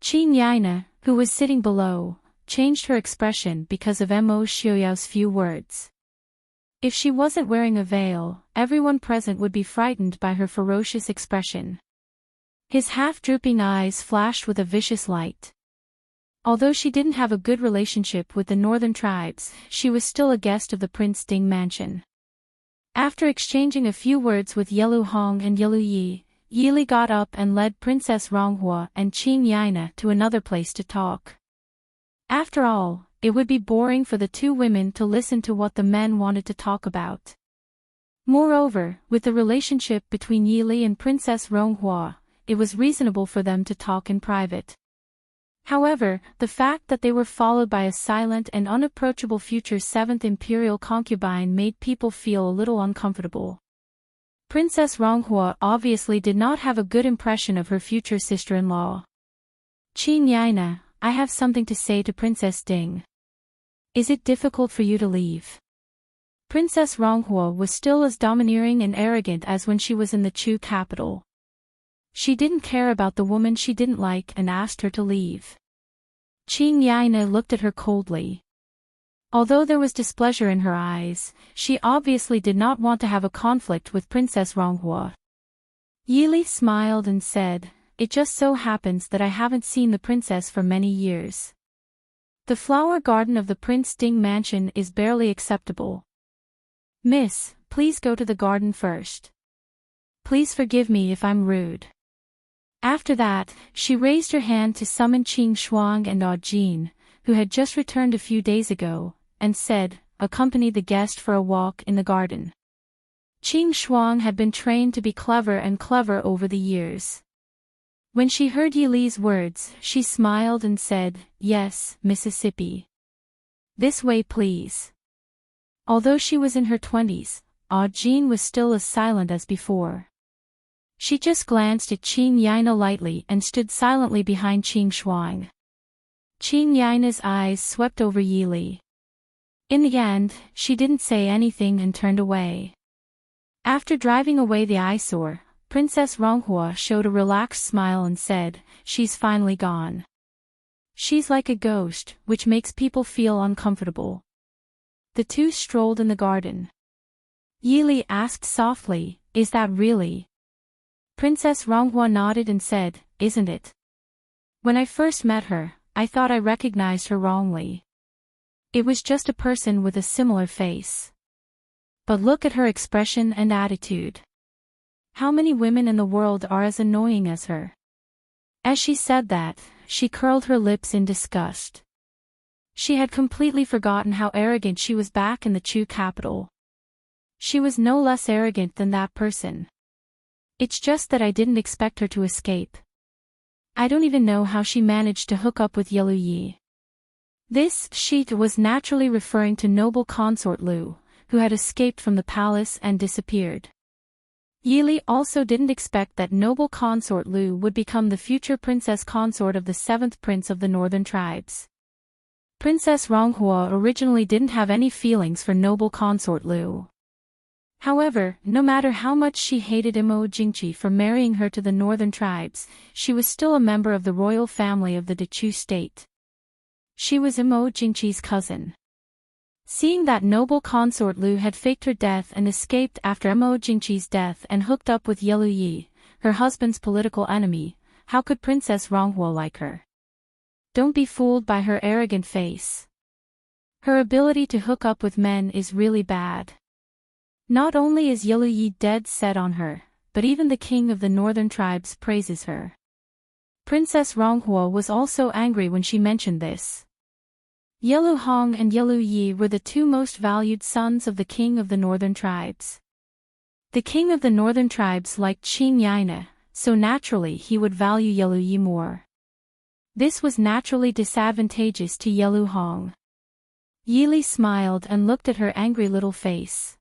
Qin Yaina, who was sitting below, changed her expression because of Mo Xiaoyao's few words. If she wasn't wearing a veil, everyone present would be frightened by her ferocious expression. His half-drooping eyes flashed with a vicious light. Although she didn't have a good relationship with the northern tribes, she was still a guest of the Prince Ding mansion. After exchanging a few words with Yelu Hong and Yelu Yi, Yi Li got up and led Princess Ronghua and Qin Yaina to another place to talk. After all, it would be boring for the two women to listen to what the men wanted to talk about. Moreover, with the relationship between Yi Li and Princess Ronghua, it was reasonable for them to talk in private. However, the fact that they were followed by a silent and unapproachable future 7th imperial concubine made people feel a little uncomfortable. Princess Ronghua obviously did not have a good impression of her future sister-in-law. "Qin Yaina, I have something to say to Princess Ding. Is it difficult for you to leave?" Princess Ronghua was still as domineering and arrogant as when she was in the Chu capital. She didn't care about the woman she didn't like and asked her to leave. Qin Yaina looked at her coldly. Although there was displeasure in her eyes, she obviously did not want to have a conflict with Princess Ronghua. Yi Li smiled and said, "It just so happens that I haven't seen the princess for many years. The flower garden of the Prince Ding mansion is barely acceptable. Miss, please go to the garden first. Please forgive me if I'm rude." After that, she raised her hand to summon Qing Shuang and Jin, who had just returned a few days ago, and said, "Accompany the guest for a walk in the garden." Qing Shuang had been trained to be clever and clever over the years. When she heard Yi Li's words, she smiled and said, "Yes, Mississippi. This way please." Although she was in her 20s, Jin was still as silent as before. She just glanced at Qin Yaina lightly and stood silently behind Qing Shuang. Qin Yaina's eyes swept over Yi Li. In the end, she didn't say anything and turned away. After driving away the eyesore, Princess Ronghua showed a relaxed smile and said, "She's finally gone. She's like a ghost, which makes people feel uncomfortable." The two strolled in the garden. Yi Li asked softly, "Is that really?" Princess Ronghua nodded and said, "Isn't it? When I first met her, I thought I recognized her wrongly. It was just a person with a similar face. But look at her expression and attitude. How many women in the world are as annoying as her?" As she said that, she curled her lips in disgust. She had completely forgotten how arrogant she was back in the Chu capital. She was no less arrogant than that person. It's just that I didn't expect her to escape. I don't even know how she managed to hook up with Yellow Yi. This sheet was naturally referring to noble consort Lu, who had escaped from the palace and disappeared. Yili also didn't expect that noble consort Lu would become the future princess consort of the 7th prince of the northern tribes. Princess Ronghua originally didn't have any feelings for noble consort Lu. However, no matter how much she hated Imo Jingqi for marrying her to the northern tribes, she was still a member of the royal family of the Dechu state. She was Imo Jingqi's cousin. Seeing that noble consort Lu had faked her death and escaped after Imo Jingqi's death and hooked up with Yellow Yi, her husband's political enemy, how could Princess Ronghua like her? Don't be fooled by her arrogant face. Her ability to hook up with men is really bad. Not only is Yellow Yi dead set on her, but even the king of the northern tribes praises her. Princess Ronghua was also angry when she mentioned this. Yellow Hong and Yellow Yi were the 2 most valued sons of the king of the northern tribes. The king of the northern tribes liked Qing Yaina, so naturally he would value Yellow Yi more. This was naturally disadvantageous to Yellow Hong. Yili smiled and looked at her angry little face.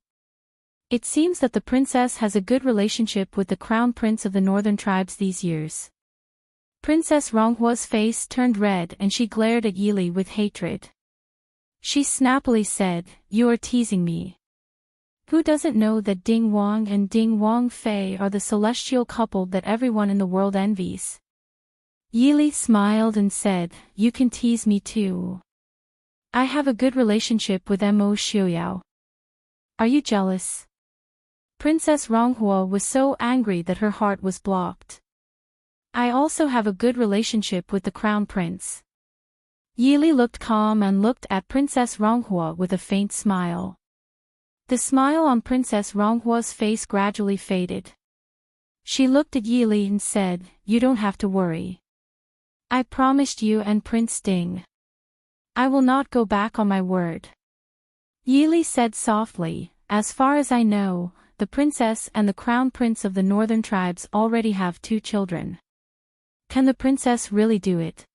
It seems that the princess has a good relationship with the crown prince of the northern tribes these years. Princess Ronghua's face turned red and she glared at Yili with hatred. She snappily said, "You are teasing me. Who doesn't know that Ding Wang and Ding Wang Fei are the celestial couple that everyone in the world envies?" Yili smiled and said, "You can tease me too. I have a good relationship with Mo Xiuyao. Are you jealous?" Princess Ronghua was so angry that her heart was blocked. "I also have a good relationship with the crown prince." Yili looked calm and looked at Princess Ronghua with a faint smile. The smile on Princess Ronghua's face gradually faded. She looked at Yili and said, "You don't have to worry. I promised you and Prince Ding. I will not go back on my word." Yili said softly, "As far as I know, the princess and the crown prince of the northern tribes already have 2 children. Can the princess really do it?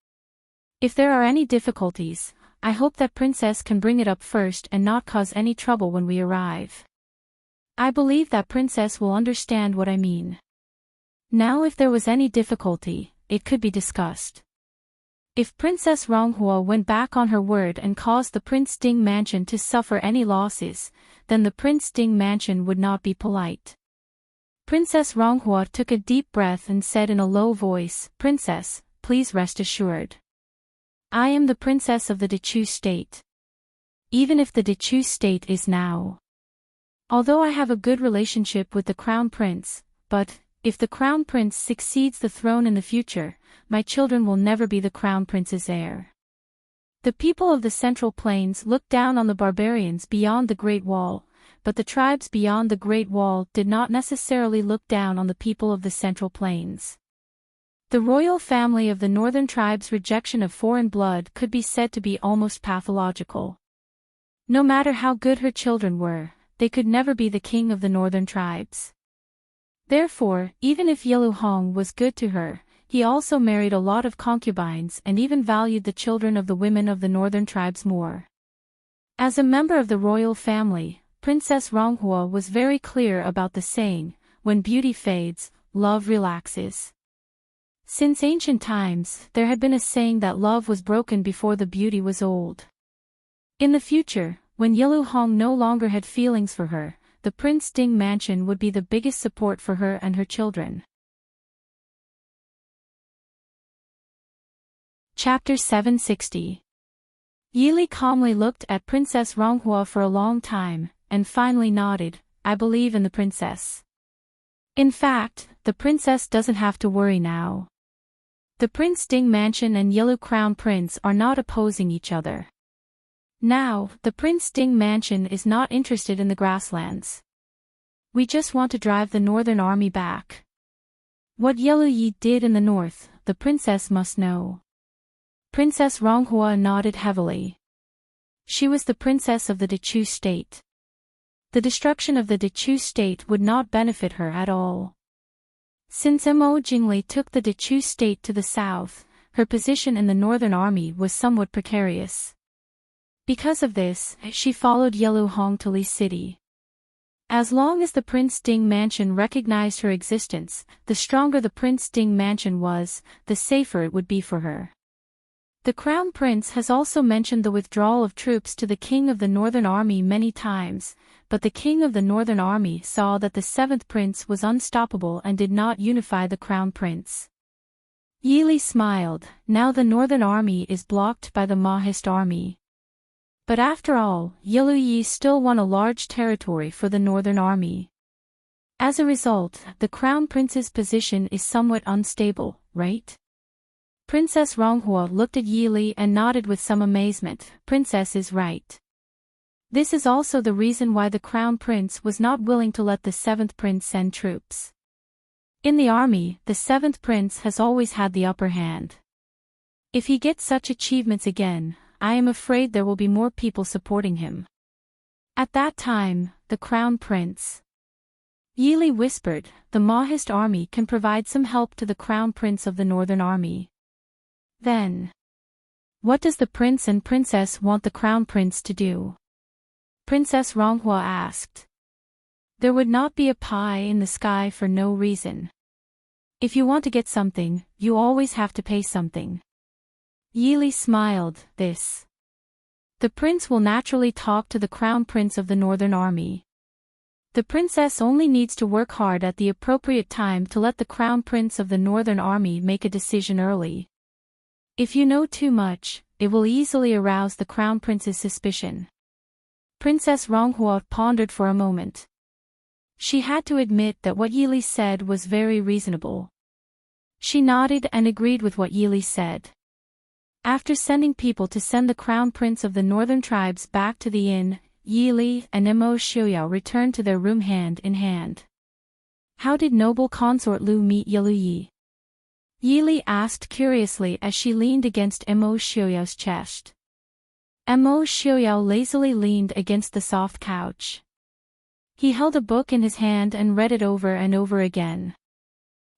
If there are any difficulties, I hope that princess can bring it up first and not cause any trouble when we arrive. I believe that princess will understand what I mean. Now if there was any difficulty, it could be discussed. If Princess Ronghua went back on her word and caused the Prince Ding mansion to suffer any losses, then the Prince Ding mansion would not be polite." Princess Ronghua took a deep breath and said in a low voice, "Princess, please rest assured. I am the princess of the Dechu state. Even if the Dechu state is now. Although I have a good relationship with the crown prince, but, if the crown prince succeeds the throne in the future, my children will never be the crown prince's heir." The people of the Central Plains looked down on the barbarians beyond the Great Wall, but the tribes beyond the Great Wall did not necessarily look down on the people of the Central Plains. The royal family of the northern tribes' rejection of foreign blood could be said to be almost pathological. No matter how good her children were, they could never be the king of the northern tribes. Therefore, even if Yellow Hong was good to her, he also married a lot of concubines and even valued the children of the women of the northern tribes more. As a member of the royal family, Princess Ronghua was very clear about the saying, "When beauty fades, love relaxes." Since ancient times, there had been a saying that love was broken before the beauty was old. In the future, when Yellow Hong no longer had feelings for her, the Prince Ding mansion would be the biggest support for her and her children. Chapter 760. Yili calmly looked at Princess Ronghua for a long time, and finally nodded, "I believe in the princess. In fact, the princess doesn't have to worry now. The Prince Ding mansion and Yellow Crown Prince are not opposing each other. Now, the Prince Ding mansion is not interested in the grasslands. We just want to drive the northern army back. What Yellow Yi did in the north, the princess must know." Princess Ronghua nodded heavily. She was the princess of the Dechu state. The destruction of the Dechu state would not benefit her at all. Since Mo Jingli took the Dechu state to the south, her position in the northern army was somewhat precarious. Because of this, she followed Yelu Hong to Li City. As long as the Prince Ding mansion recognized her existence, the stronger the Prince Ding mansion was, the safer it would be for her. The Crown Prince has also mentioned the withdrawal of troops to the King of the Northern Army many times, but the King of the Northern Army saw that the 7th Prince was unstoppable and did not unify the Crown Prince. Yi Li smiled. Now the Northern Army is blocked by the Mahist Army. But after all, Yelu Yi still won a large territory for the Northern Army. As a result, the Crown Prince's position is somewhat unstable, right? Princess Ronghua looked at Yi Li and nodded with some amazement. Princess is right. This is also the reason why the Crown Prince was not willing to let the 7th Prince send troops. In the army, the 7th Prince has always had the upper hand. If he gets such achievements again, I am afraid there will be more people supporting him. At that time, the Crown Prince. Yi Li whispered, the Mahist army can provide some help to the Crown Prince of the Northern Army. Then, what does the Prince and Princess want the Crown Prince to do? Princess Ronghua asked. There would not be a pie in the sky for no reason. If you want to get something, you always have to pay something. Yi Li smiled. The prince will naturally talk to the Crown Prince of the Northern Army. The princess only needs to work hard at the appropriate time to let the Crown Prince of the Northern Army make a decision early. If you know too much, it will easily arouse the Crown Prince's suspicion. Princess Ronghua pondered for a moment. She had to admit that what Yi Li said was very reasonable. She nodded and agreed with what Yi Li said. After sending people to send the Crown Prince of the Northern Tribes back to the inn, Yi Li and Mo Xiuyao returned to their room hand in hand. How did noble consort Lu meet Yelu Yi? Yi Li asked curiously as she leaned against Mo Xiuyao's chest. Mo Xiuyao lazily leaned against the soft couch. He held a book in his hand and read it over and over again.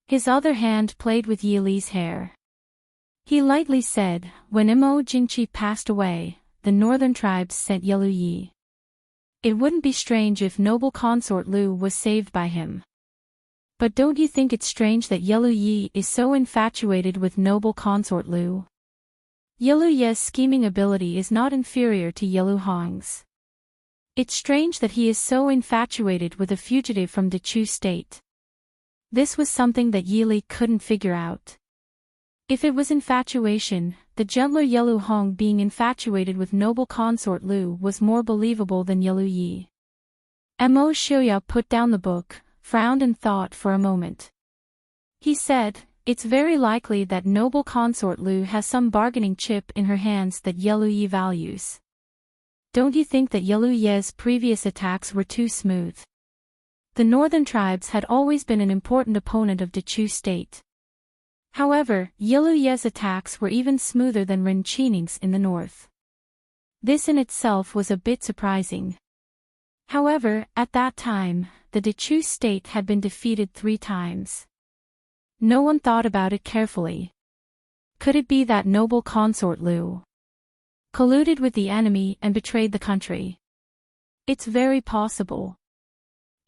His other hand played with Yi Li's hair. He lightly said, when Mo Jingqi passed away, the northern tribes sent Yelu Yi. It wouldn't be strange if noble consort Lu was saved by him. But don't you think it's strange that Yelu Yi is so infatuated with noble consort Lu? Yelu Yi's scheming ability is not inferior to Yelu Hong's. It's strange that he is so infatuated with a fugitive from Dechu state. This was something that Yi Li couldn't figure out. If it was infatuation, the gentler Yelu Hong being infatuated with noble consort Lu was more believable than Yelu Yi. Mo Xiuyao put down the book, frowned and thought for a moment. He said, it's very likely that noble consort Lu has some bargaining chip in her hands that Yelu Yi values. Don't you think that Yelu Yi's previous attacks were too smooth? The northern tribes had always been an important opponent of Dechu state. However, Yelu Yi's attacks were even smoother than Ren Qining's in the north. This in itself was a bit surprising. However, at that time, the Dechu state had been defeated 3 times. No one thought about it carefully. Could it be that noble consort Lu colluded with the enemy and betrayed the country? It's very possible.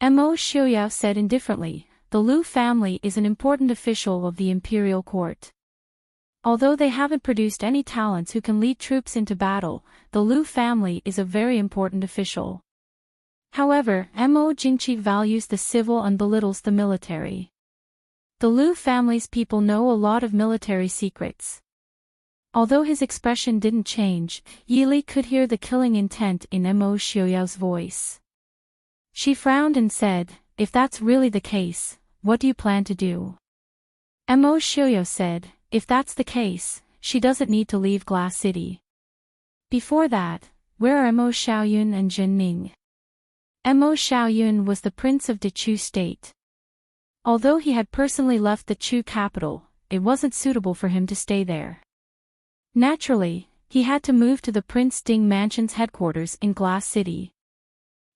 Mo Xiuyao said indifferently, the Lu family is an important official of the imperial court. Although they haven't produced any talents who can lead troops into battle, the Lu family is a very important official. However, Mo Jingqi values the civil and belittles the military. The Lu family's people know a lot of military secrets. Although his expression didn't change, Yi Li could hear the killing intent in Mo Xiuyao's voice. She frowned and said, if that's really the case, what do you plan to do? Mo Xiuyao said, if that's the case, she doesn't need to leave Glass City. Before that, where are Mo Xiaoyun and Jin Ning? Mo Xiaoyun was the prince of Dechu state. Although he had personally left the Chu capital, it wasn't suitable for him to stay there. Naturally, he had to move to the Prince Ding Mansion's headquarters in Glass City.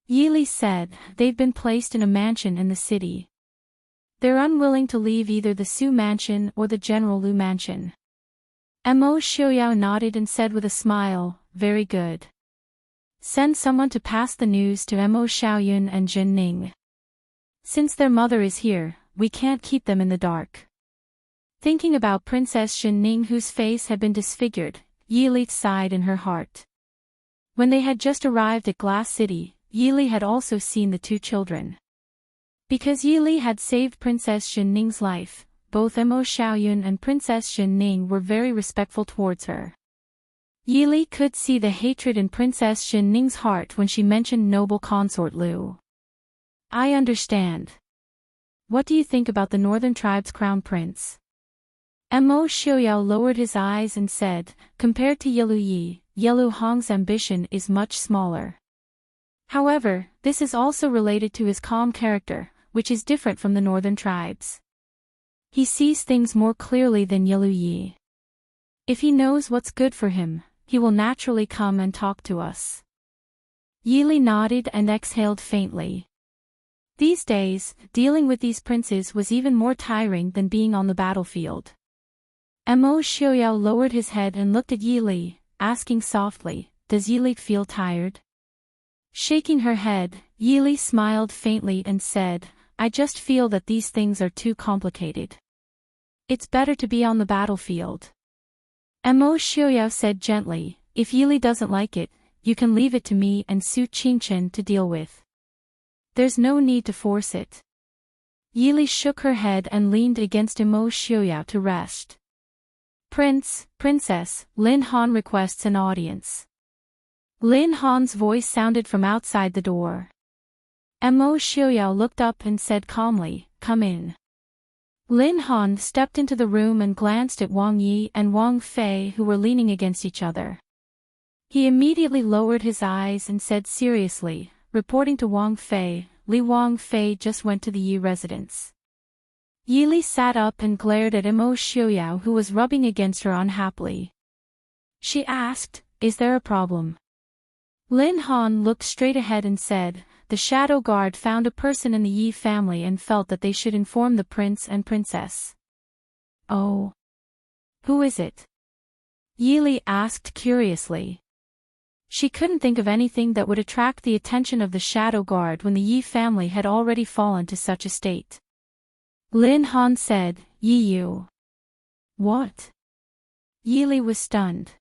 Yili said, they've been placed in a mansion in the city. They're unwilling to leave either the Su mansion or the General Lu mansion. Mo Xiaoyao nodded and said with a smile, very good. Send someone to pass the news to Mo Xiaoyun and Jin Ning. Since their mother is here, we can't keep them in the dark. Thinking about Princess Jin Ning, whose face had been disfigured, Yili sighed in her heart. When they had just arrived at Glass City, Yili had also seen the two children. Because Yili had saved Princess Jin Ning's life, both Mo Xiaoyun and Princess Jin Ning were very respectful towards her. Yili could see the hatred in Princess Jin Ning's heart when she mentioned noble consort Lu. I understand. What do you think about the Northern Tribe's crown prince? Mo Xiaoyao lowered his eyes and said, compared to Yelu Yi, Yelu Hong's ambition is much smaller. However, this is also related to his calm character, which is different from the Northern Tribes. He sees things more clearly than Yelu Yi. If he knows what's good for him, he will naturally come and talk to us. Yili nodded and exhaled faintly. These days, dealing with these princes was even more tiring than being on the battlefield. Mo Xiaoyao lowered his head and looked at Yili, asking softly, does Yili feel tired? Shaking her head, Yili smiled faintly and said, I just feel that these things are too complicated. It's better to be on the battlefield. Mo Xiaoyao said gently, if Yili doesn't like it, you can leave it to me and Su Qingchen to deal with. There's no need to force it. Yili shook her head and leaned against Mo Xiaoyao to rest. Princess, Lin Han requests an audience. Lin Han's voice sounded from outside the door. Mo Xiaoyao looked up and said calmly, come in. Lin Han stepped into the room and glanced at Wang Yi and Wang Fei, who were leaning against each other. He immediately lowered his eyes and said seriously, reporting to Wang Fei, Wang Fei just went to the Yi residence. Yili sat up and glared at Mo Xiaoyao, who was rubbing against her unhappily. She asked, is there a problem? Lin Han looked straight ahead and said, the Shadow Guard found a person in the Yi family and felt that they should inform the prince and princess. Oh. Who is it? Yili asked curiously. She couldn't think of anything that would attract the attention of the Shadow Guard when the Yi family had already fallen to such a state. Lin Han said, Yi Yu. What? Yili was stunned.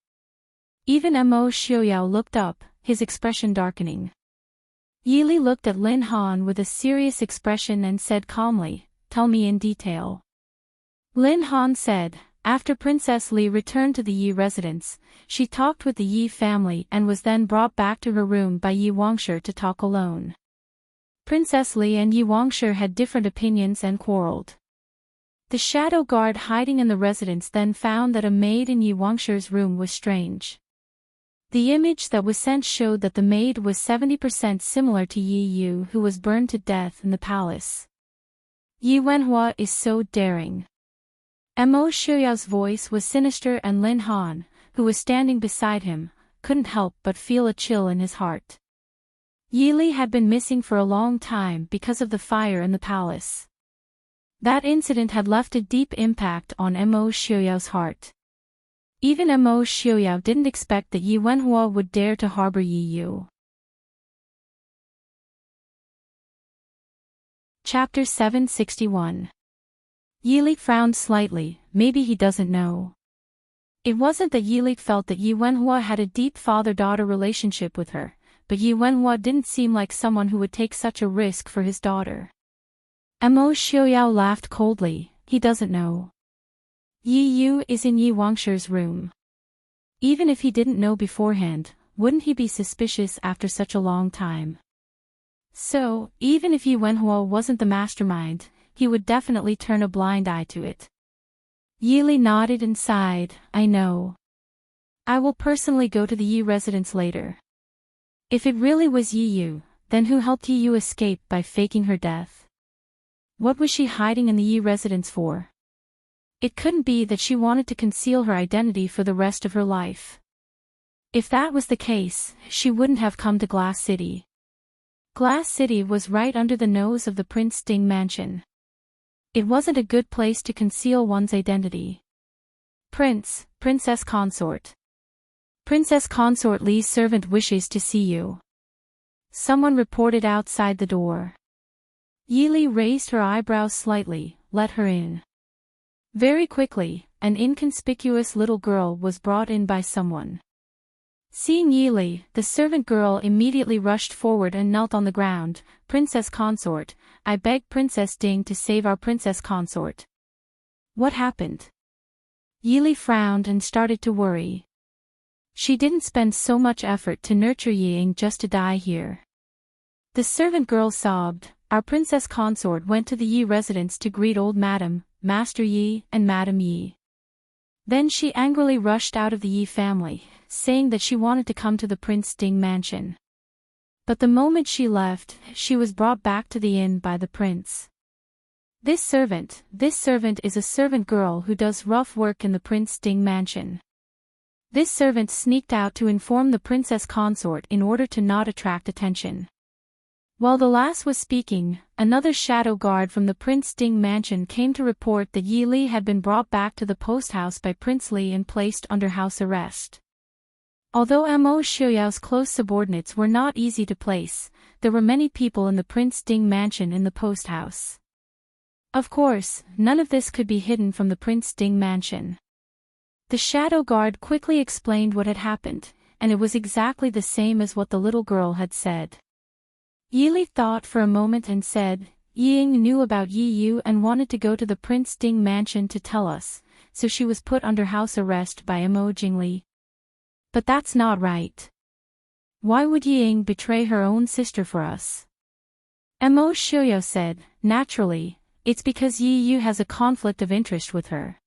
Even Mo Xiaoyao looked up, his expression darkening. Yili looked at Lin Han with a serious expression and said calmly, tell me in detail. Lin Han said, after Princess Li returned to the Yi residence, she talked with the Yi family and was then brought back to her room by Yi Wangshi to talk alone. Princess Li and Yi Wangshi had different opinions and quarreled. The Shadow Guard hiding in the residence then found that a maid in Yi Wangshi's room was strange. The image that was sent showed that the maid was 70% similar to Yi Yu, who was burned to death in the palace. Yi Wenhua is so daring. Mo Xiaoyao's voice was sinister and Lin Han, who was standing beside him, couldn't help but feel a chill in his heart. Yili had been missing for a long time because of the fire in the palace. That incident had left a deep impact on Mo Xiaoyao's heart. Even Mo Xiaoyao didn't expect that Yi Wenhua would dare to harbor Yi Yu. Chapter 761. Yili frowned slightly, maybe he doesn't know. It wasn't that Yili felt that Yi Wenhua had a deep father-daughter relationship with her, but Yi Wenhua didn't seem like someone who would take such a risk for his daughter. Mo Xiaoyao laughed coldly, he doesn't know. Yi Yu is in Yi Wangshi's room. Even if he didn't know beforehand, wouldn't he be suspicious after such a long time? So, even if Yi Wenhua wasn't the mastermind, he would definitely turn a blind eye to it. Yili nodded and sighed, I know. I will personally go to the Yi residence later. If it really was Yi Yu, then who helped Yi Yu escape by faking her death? What was she hiding in the Yi residence for? It couldn't be that she wanted to conceal her identity for the rest of her life. If that was the case, she wouldn't have come to Glass City. Glass City was right under the nose of the Prince Ding mansion. It wasn't a good place to conceal one's identity. Princess Consort. Princess Consort Li's servant wishes to see you. Someone reported outside the door. Yi raised her eyebrows slightly. Let her in. Very quickly, an inconspicuous little girl was brought in by someone. Seeing Yi, the servant girl immediately rushed forward and knelt on the ground. Princess Consort, I beg Princess Ding to save our Princess Consort. What happened? Yi frowned and started to worry. She didn't spend so much effort to nurture Ying just to die here. The servant girl sobbed. Our Princess Consort went to the Yi residence to greet old Madam, Master Yi, and Madam Yi. Then she angrily rushed out of the Yi family, saying that she wanted to come to the Prince Ding mansion. But the moment she left, she was brought back to the inn by the prince. This servant is a servant girl who does rough work in the Prince Ding mansion. This servant sneaked out to inform the Princess Consort in order to not attract attention. While the lass was speaking, another shadow guard from the Prince Ding mansion came to report that Yi Li had been brought back to the post house by Prince Li and placed under house arrest. Although Mo Xiuyao's close subordinates were not easy to place, there were many people in the Prince Ding mansion in the post house. Of course, none of this could be hidden from the Prince Ding mansion. The shadow guard quickly explained what had happened, and it was exactly the same as what the little girl had said. Yi Li thought for a moment and said, Ying knew about Yi Yu and wanted to go to the Prince Ding mansion to tell us, so she was put under house arrest by Mo Jingli. But that's not right. Why would Ying betray her own sister for us? Mo Xiuyao said, naturally, it's because Yi Yu has a conflict of interest with her.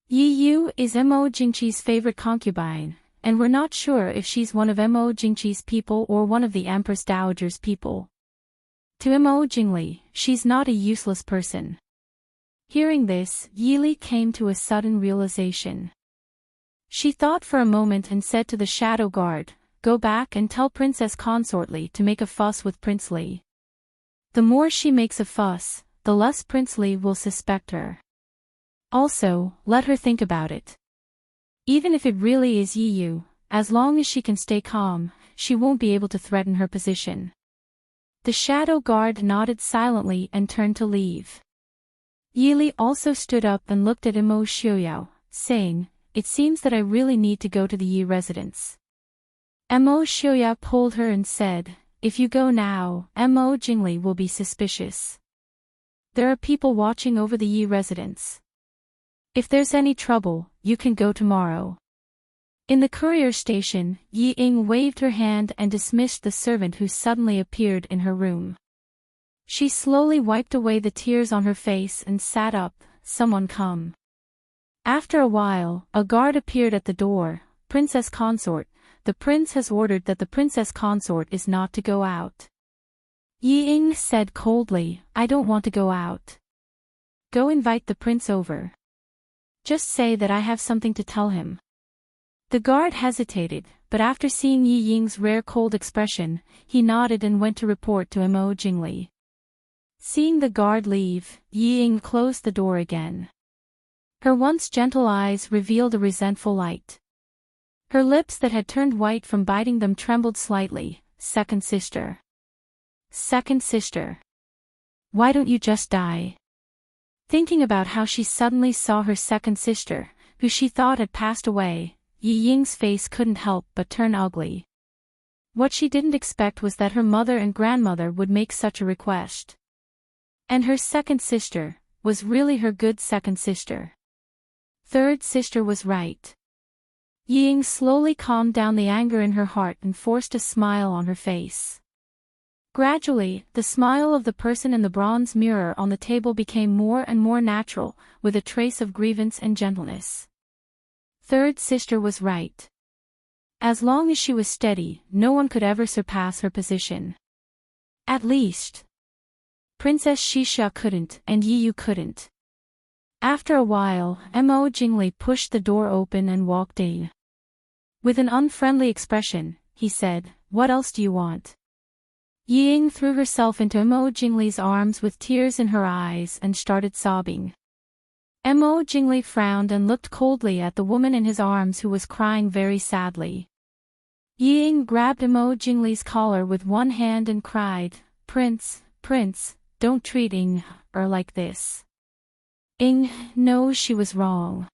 Yi Yu is Mo Jingqi's favorite concubine, and we're not sure if she's one of Mo Jingqi's people or one of the Empress Dowager's people. To Mo Jingli, she's not a useless person. Hearing this, Yi Li came to a sudden realization. She thought for a moment and said to the shadow guard, go back and tell Princess Consort Li to make a fuss with Prince Li. The more she makes a fuss, the less Prince Li will suspect her. Also, let her think about it. Even if it really is Yi Yu, as long as she can stay calm, she won't be able to threaten her position. The shadow guard nodded silently and turned to leave. Yi Li also stood up and looked at Mo Xiuyao, saying, it seems that I really need to go to the Yi residence. Mo Xiuyao pulled her and said, if you go now, Mo Jingli will be suspicious. There are people watching over the Yi residence. If there's any trouble, you can go tomorrow. In the courier station, Yi Ying waved her hand and dismissed the servant who suddenly appeared in her room. She slowly wiped away the tears on her face and sat up. Someone come. After a while, a guard appeared at the door. Princess Consort, the prince has ordered that the Princess Consort is not to go out. Yi Ying said coldly, I don't want to go out. Go invite the prince over. Just say that I have something to tell him. The guard hesitated, but after seeing Yi Ying's rare cold expression, he nodded and went to report to Mo Jingli. Seeing the guard leave, Yi Ying closed the door again. Her once gentle eyes revealed a resentful light. Her lips that had turned white from biting them trembled slightly. Second sister. Second sister. Why don't you just die? Thinking about how she suddenly saw her second sister, who she thought had passed away, Yi Ying's face couldn't help but turn ugly. What she didn't expect was that her mother and grandmother would make such a request. And her second sister was really her good second sister. Third sister was right. Yi Ying slowly calmed down the anger in her heart and forced a smile on her face. Gradually, the smile of the person in the bronze mirror on the table became more and more natural, with a trace of grievance and gentleness. Third sister was right. As long as she was steady, no one could ever surpass her position. At least, Princess Xixia couldn't, and Yi Yu couldn't. After a while, Mo Jingli pushed the door open and walked in. With an unfriendly expression, he said, what else do you want? Ying threw herself into Mo Jingli's arms with tears in her eyes and started sobbing. Mo Jingli frowned and looked coldly at the woman in his arms who was crying very sadly. Ying grabbed Mo Jingli's collar with one hand and cried, "Prince, Prince, don't treat her like this." Ing knows she was wrong.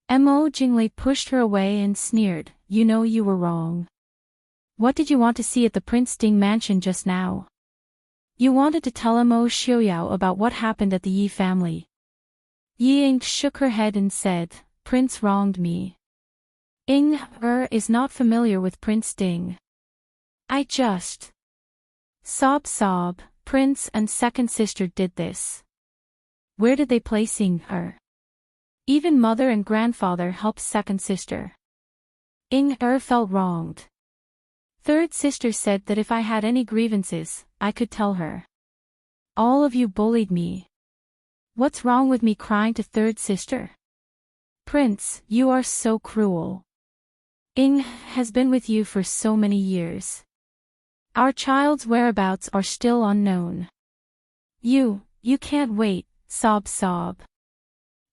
Mo Jingli pushed her away and sneered, "You know you were wrong. What did you want to see at the Prince Ding mansion just now? You wanted to tell Mo Xiaoyao about what happened at the Yi family." Ying shook her head and said, "Prince wronged me. Is not familiar with Prince Ding. I just..." Sob, Prince and second sister did this. Where did they place her? Even mother and grandfather helped second sister. Felt wronged. Third sister said that if I had any grievances, I could tell her. All of you bullied me. What's wrong with me crying to third sister? Prince, you are so cruel. Has been with you for so many years. Our child's whereabouts are still unknown. You can't wait, sob.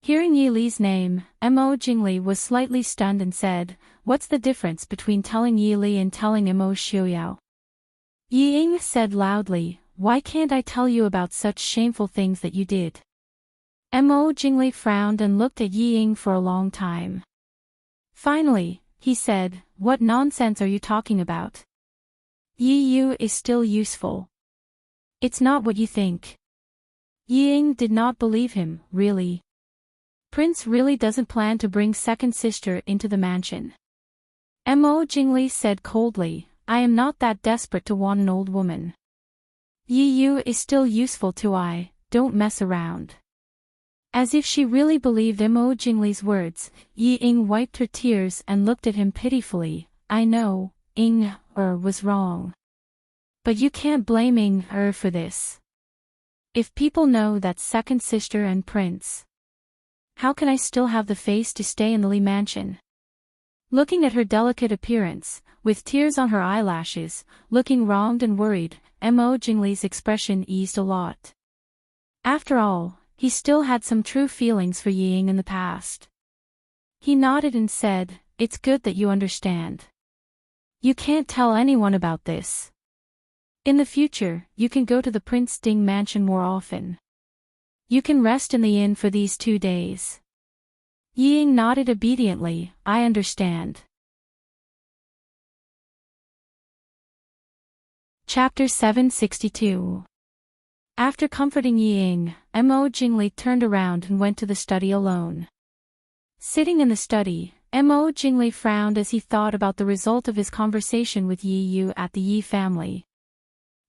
Hearing Yi Li's name, Mo Jingli was slightly stunned and said, "What's the difference between telling Yi Li and telling Mo Xiaoyao?" Ying said loudly, "Why can't I tell you about such shameful things that you did?" Mo Jingli frowned and looked at Ying for a long time. Finally, he said, "What nonsense are you talking about? Yi is still useful. It's not what you think." Ying did not believe him, really. Prince really doesn't plan to bring second sister into the mansion. Mo Jingli said coldly, "I am not that desperate to want an old woman. Yi is still useful to I, don't mess around." As if she really believed Mo Jingli's words, Ying wiped her tears and looked at him pitifully. "I know, was wrong. But you can't blame her for this. If people know that second sister and Prince, how can I still have the face to stay in the Li mansion?" Looking at her delicate appearance, with tears on her eyelashes, looking wronged and worried, Mo Jingli's expression eased a lot. After all, he still had some true feelings for Ying in the past. He nodded and said, "It's good that you understand. You can't tell anyone about this. In the future, you can go to the Prince Ding mansion more often. You can rest in the inn for these 2 days." Ying nodded obediently, "I understand." Chapter 762. After comforting Ying, Mo Jingli turned around and went to the study alone. Sitting in the study, Mo Jingli frowned as he thought about the result of his conversation with Yi at the Yi family.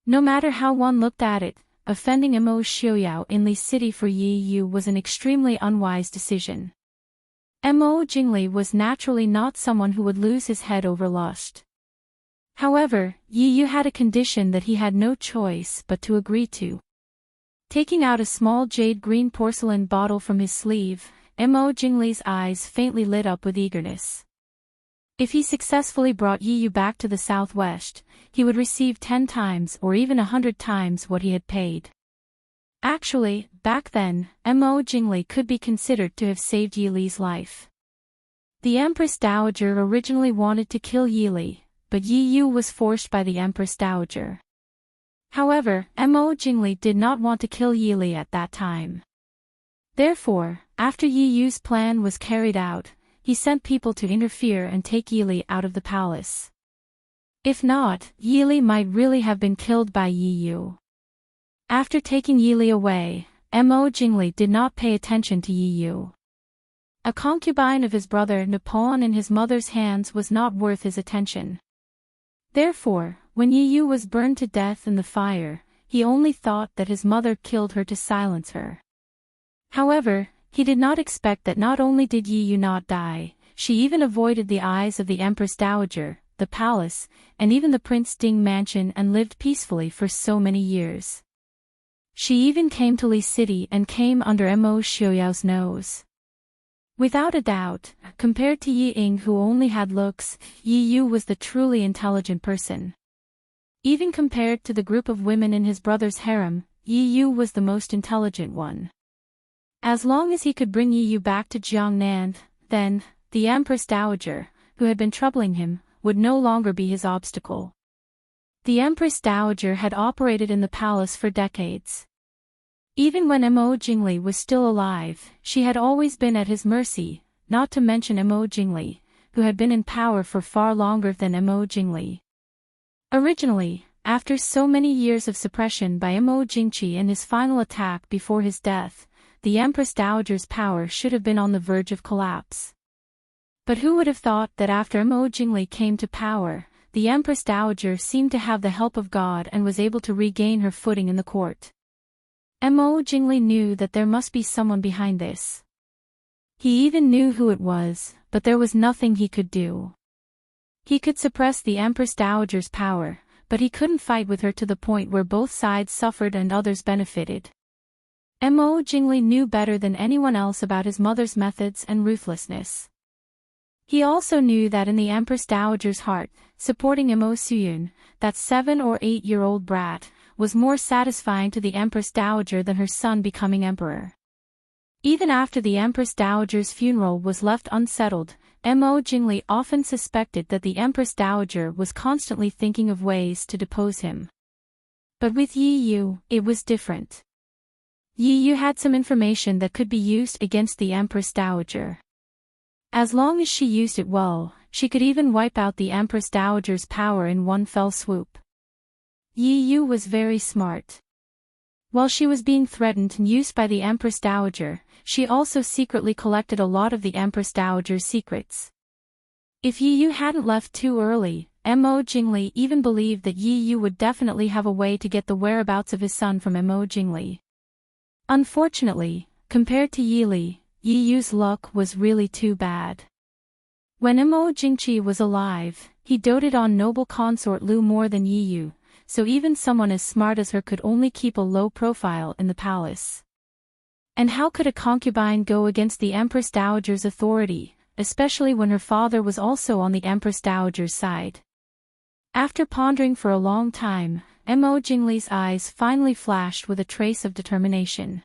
No matter how one looked at it, offending Mo Xiaoyao in Li City for Yi was an extremely unwise decision. Mo Jingli was naturally not someone who would lose his head over lust. However, Yi had a condition that he had no choice but to agree to. Taking out a small jade green porcelain bottle from his sleeve, Mo Jingli's eyes faintly lit up with eagerness. If he successfully brought Yi back to the southwest, he would receive 10 times or even 100 times what he had paid. Actually, back then, Mo Jingli could be considered to have saved Yi Li's life. The Empress Dowager originally wanted to kill Yi Li, but Yi was forced by the Empress Dowager. However, Mo Jingli did not want to kill Yi Li at that time. Therefore, after Yi's plan was carried out, he sent people to interfere and take Yi Li out of the palace. If not, Yi Li might really have been killed by Yi. After taking Yi Li away, Mo Jingli did not pay attention to Yi. A concubine of his brother Napoleon in his mother's hands was not worth his attention. Therefore, when Yi was burned to death in the fire, he only thought that his mother killed her to silence her. However, he did not expect that not only did Yi not die, she even avoided the eyes of the Empress Dowager, the palace, and even the Prince Ding mansion and lived peacefully for so many years. She even came to Li City and came under Mo Xiaoyao's nose. Without a doubt, compared to Yi who only had looks, Yi was the truly intelligent person. Even compared to the group of women in his brother's harem, Yi Yu was the most intelligent one. As long as he could bring Yi Yu back to Jiangnan, then, the Empress Dowager, who had been troubling him, would no longer be his obstacle. The Empress Dowager had operated in the palace for decades. Even when Mo Jingli was still alive, she had always been at his mercy, not to mention Mo Jingli, who had been in power for far longer than Mo Jingli. Originally, after so many years of suppression by Mo Jingqi and his final attack before his death, the Empress Dowager's power should have been on the verge of collapse. But who would have thought that after Mo Jingli came to power, the Empress Dowager seemed to have the help of God and was able to regain her footing in the court. Mo Jingli knew that there must be someone behind this. He even knew who it was, but there was nothing he could do. He could suppress the Empress Dowager's power, but he couldn't fight with her to the point where both sides suffered and others benefited. Mo Jingli knew better than anyone else about his mother's methods and ruthlessness. He also knew that in the Empress Dowager's heart, supporting Mo Suyun, that 7 or 8-year-old brat, was more satisfying to the Empress Dowager than her son becoming emperor. Even after the Empress Dowager's funeral was left unsettled, Mo Jingli often suspected that the Empress Dowager was constantly thinking of ways to depose him. But with Yi Yu, it was different. Yi Yu had some information that could be used against the Empress Dowager. As long as she used it well, she could even wipe out the Empress Dowager's power in one fell swoop. Yi Yu was very smart. While she was being threatened and used by the Empress Dowager, she also secretly collected a lot of the Empress Dowager's secrets. If Yi Yu hadn't left too early, Mo Jingli even believed that Yi Yu would definitely have a way to get the whereabouts of his son from Mo Jingli. Unfortunately, compared to Yi Li, Yi Yu's luck was really too bad. When Mo Jingqi was alive, he doted on noble consort Lu more than Yi Yu, so even someone as smart as her could only keep a low profile in the palace. And how could a concubine go against the Empress Dowager's authority, especially when her father was also on the Empress Dowager's side? After pondering for a long time, Mo Jingli's eyes finally flashed with a trace of determination.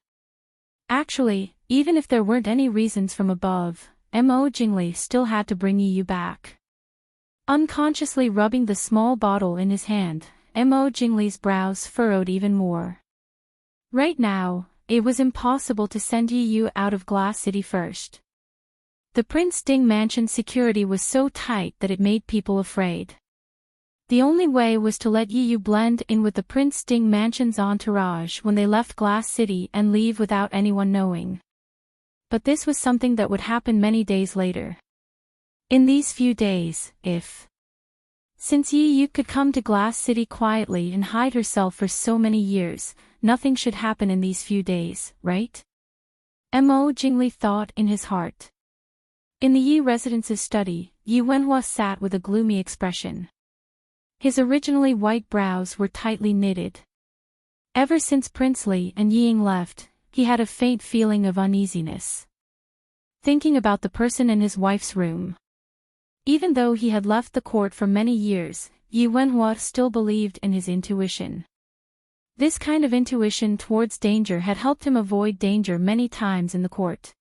Actually, even if there weren't any reasons from above, Mo Jingli still had to bring Yi Yu back. Unconsciously rubbing the small bottle in his hand, Mo Jingli's brows furrowed even more. Right now, it was impossible to send Yi Yu out of Glass City first. The Prince Ding Mansion's security was so tight that it made people afraid. The only way was to let Yi Yu blend in with the Prince Ding Mansion's entourage when they left Glass City and leave without anyone knowing. But this was something that would happen many days later. In these few days, since Yi Yu could come to Glass City quietly and hide herself for so many years, nothing should happen in these few days, right? Mo Jingli thought in his heart. In the Yi residence's study, Yi Wenhua sat with a gloomy expression. His originally white brows were tightly knitted. Ever since Prince Li and Ying left, he had a faint feeling of uneasiness. Thinking about the person in his wife's room. Even though he had left the court for many years, Yi Wenhua still believed in his intuition. This kind of intuition towards danger had helped him avoid danger many times in the court.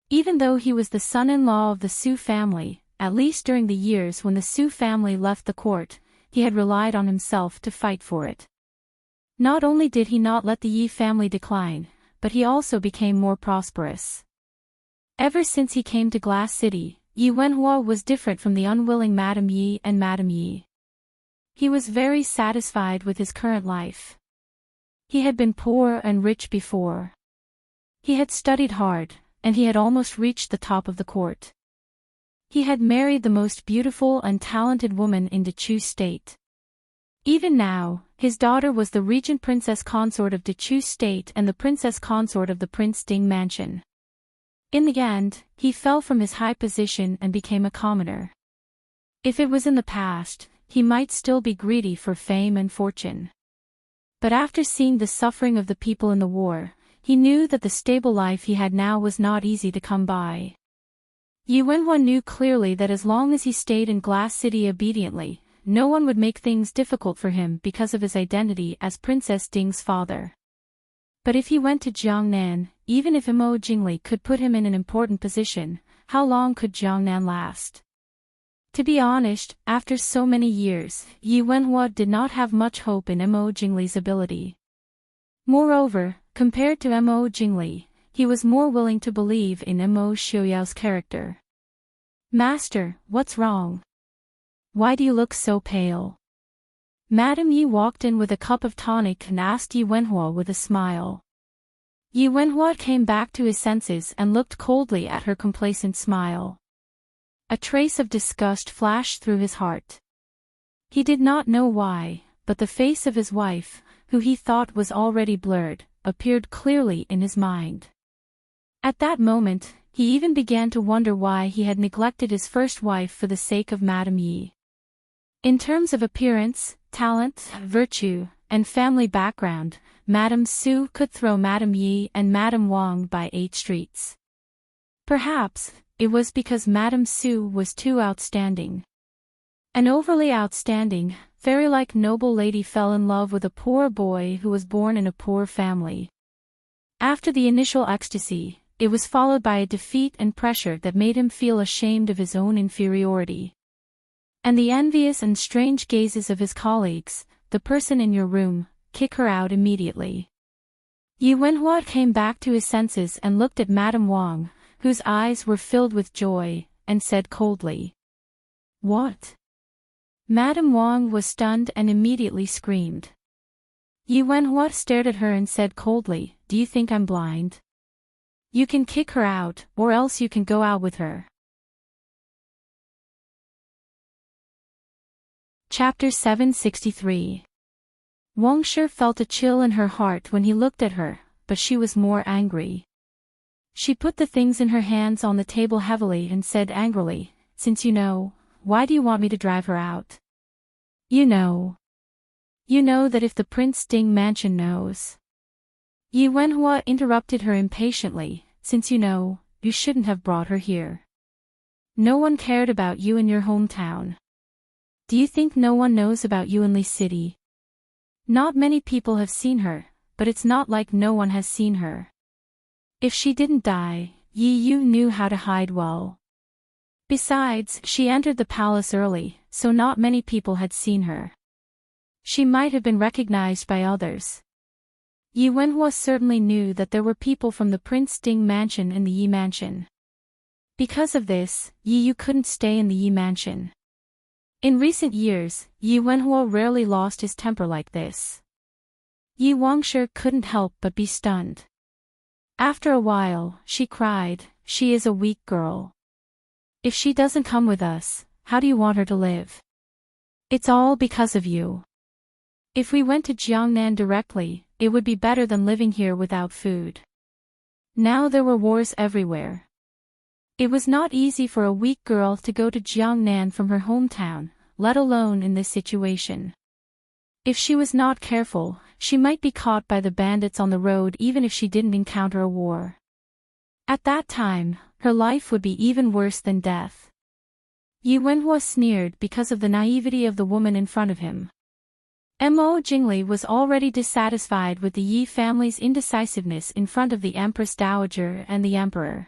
Even though he was the son-in-law of the Su family, at least during the years when the Su family left the court, he had relied on himself to fight for it. Not only did he not let the Yi family decline, but he also became more prosperous. Ever since he came to Glass City, Yi Wenhua was different from the unwilling Madame Yi and Madame Yi. He was very satisfied with his current life. He had been poor and rich before. He had studied hard, and he had almost reached the top of the court. He had married the most beautiful and talented woman in Dechu State. Even now, his daughter was the regent princess consort of Dechu State and the princess consort of the Prince Ding Mansion. In the end, he fell from his high position and became a commoner. If it was in the past, he might still be greedy for fame and fortune. But after seeing the suffering of the people in the war, he knew that the stable life he had now was not easy to come by. Yi Wenhua knew clearly that as long as he stayed in Glass City obediently, no one would make things difficult for him because of his identity as Princess Ding's father. But if he went to Jiangnan, even if Mo Jingli could put him in an important position, how long could Jiangnan last? To be honest, after so many years, Yi Wenhua did not have much hope in Mo Jingli's ability. Moreover, compared to Mo Jingli, he was more willing to believe in Mo Xiuyao's character. "Master, what's wrong? Why do you look so pale?" Madame Yi walked in with a cup of tonic and asked Yi Wenhua with a smile. Yi Wenhua came back to his senses and looked coldly at her complacent smile. A trace of disgust flashed through his heart. He did not know why, but the face of his wife, who he thought was already blurred, appeared clearly in his mind. At that moment, he even began to wonder why he had neglected his first wife for the sake of Madame Yi. In terms of appearance, talent, virtue, and family background, Madame Su could throw Madame Yi and Madame Wang by 8 streets. Perhaps, it was because Madame Su was too outstanding. An overly outstanding, fairy-like noble lady fell in love with a poor boy who was born in a poor family. After the initial ecstasy, it was followed by a defeat and pressure that made him feel ashamed of his own inferiority. And the envious and strange gazes of his colleagues, "The person in your room, kick her out immediately." Yi Wenhua came back to his senses and looked at Madame Wang, whose eyes were filled with joy, and said coldly, "What?" Madame Wang was stunned and immediately screamed. Yi Wenhua stared at her and said coldly, "Do you think I'm blind? You can kick her out, or else you can go out with her." Chapter 763. Wang Shi felt a chill in her heart when he looked at her, but she was more angry. She put the things in her hands on the table heavily and said angrily, "Since you know, why do you want me to drive her out? You know that if the Prince Ding mansion knows." Yi Wenhua interrupted her impatiently, "Since you know, you shouldn't have brought her here. No one cared about you in your hometown. Do you think no one knows about you in Li City? Not many people have seen her, but it's not like no one has seen her. If she didn't die, Yu knew how to hide well. Besides, she entered the palace early, so not many people had seen her. She might have been recognized by others." Yi Wenhua certainly knew that there were people from the Prince Ding mansion in the Yi mansion. Because of this, Yi couldn't stay in the Yi mansion. In recent years, Yi Wenhua rarely lost his temper like this. Yi Wangshi couldn't help but be stunned. After a while, she cried, "She is a weak girl. If she doesn't come with us, how do you want her to live? It's all because of you. If we went to Jiangnan directly, it would be better than living here without food." Now there were wars everywhere. It was not easy for a weak girl to go to Jiangnan from her hometown, let alone in this situation. If she was not careful, she might be caught by the bandits on the road even if she didn't encounter a war. At that time, her life would be even worse than death. Yi Wenhua sneered because of the naivety of the woman in front of him. Mo Jingli was already dissatisfied with the Yi family's indecisiveness in front of the Empress Dowager and the Emperor.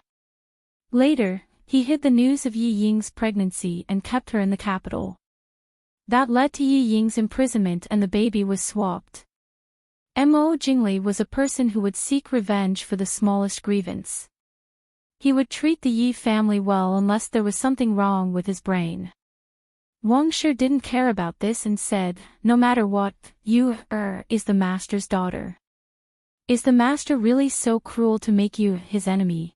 Later, he hid the news of Yi Ying's pregnancy and kept her in the capital. That led to Yi Ying's imprisonment and the baby was swapped. Mo Jingli was a person who would seek revenge for the smallest grievance. He would treat the Yi family well unless there was something wrong with his brain. Wang Shi didn't care about this and said, "No matter what, you is the master's daughter. Is the master really so cruel to make you his enemy?"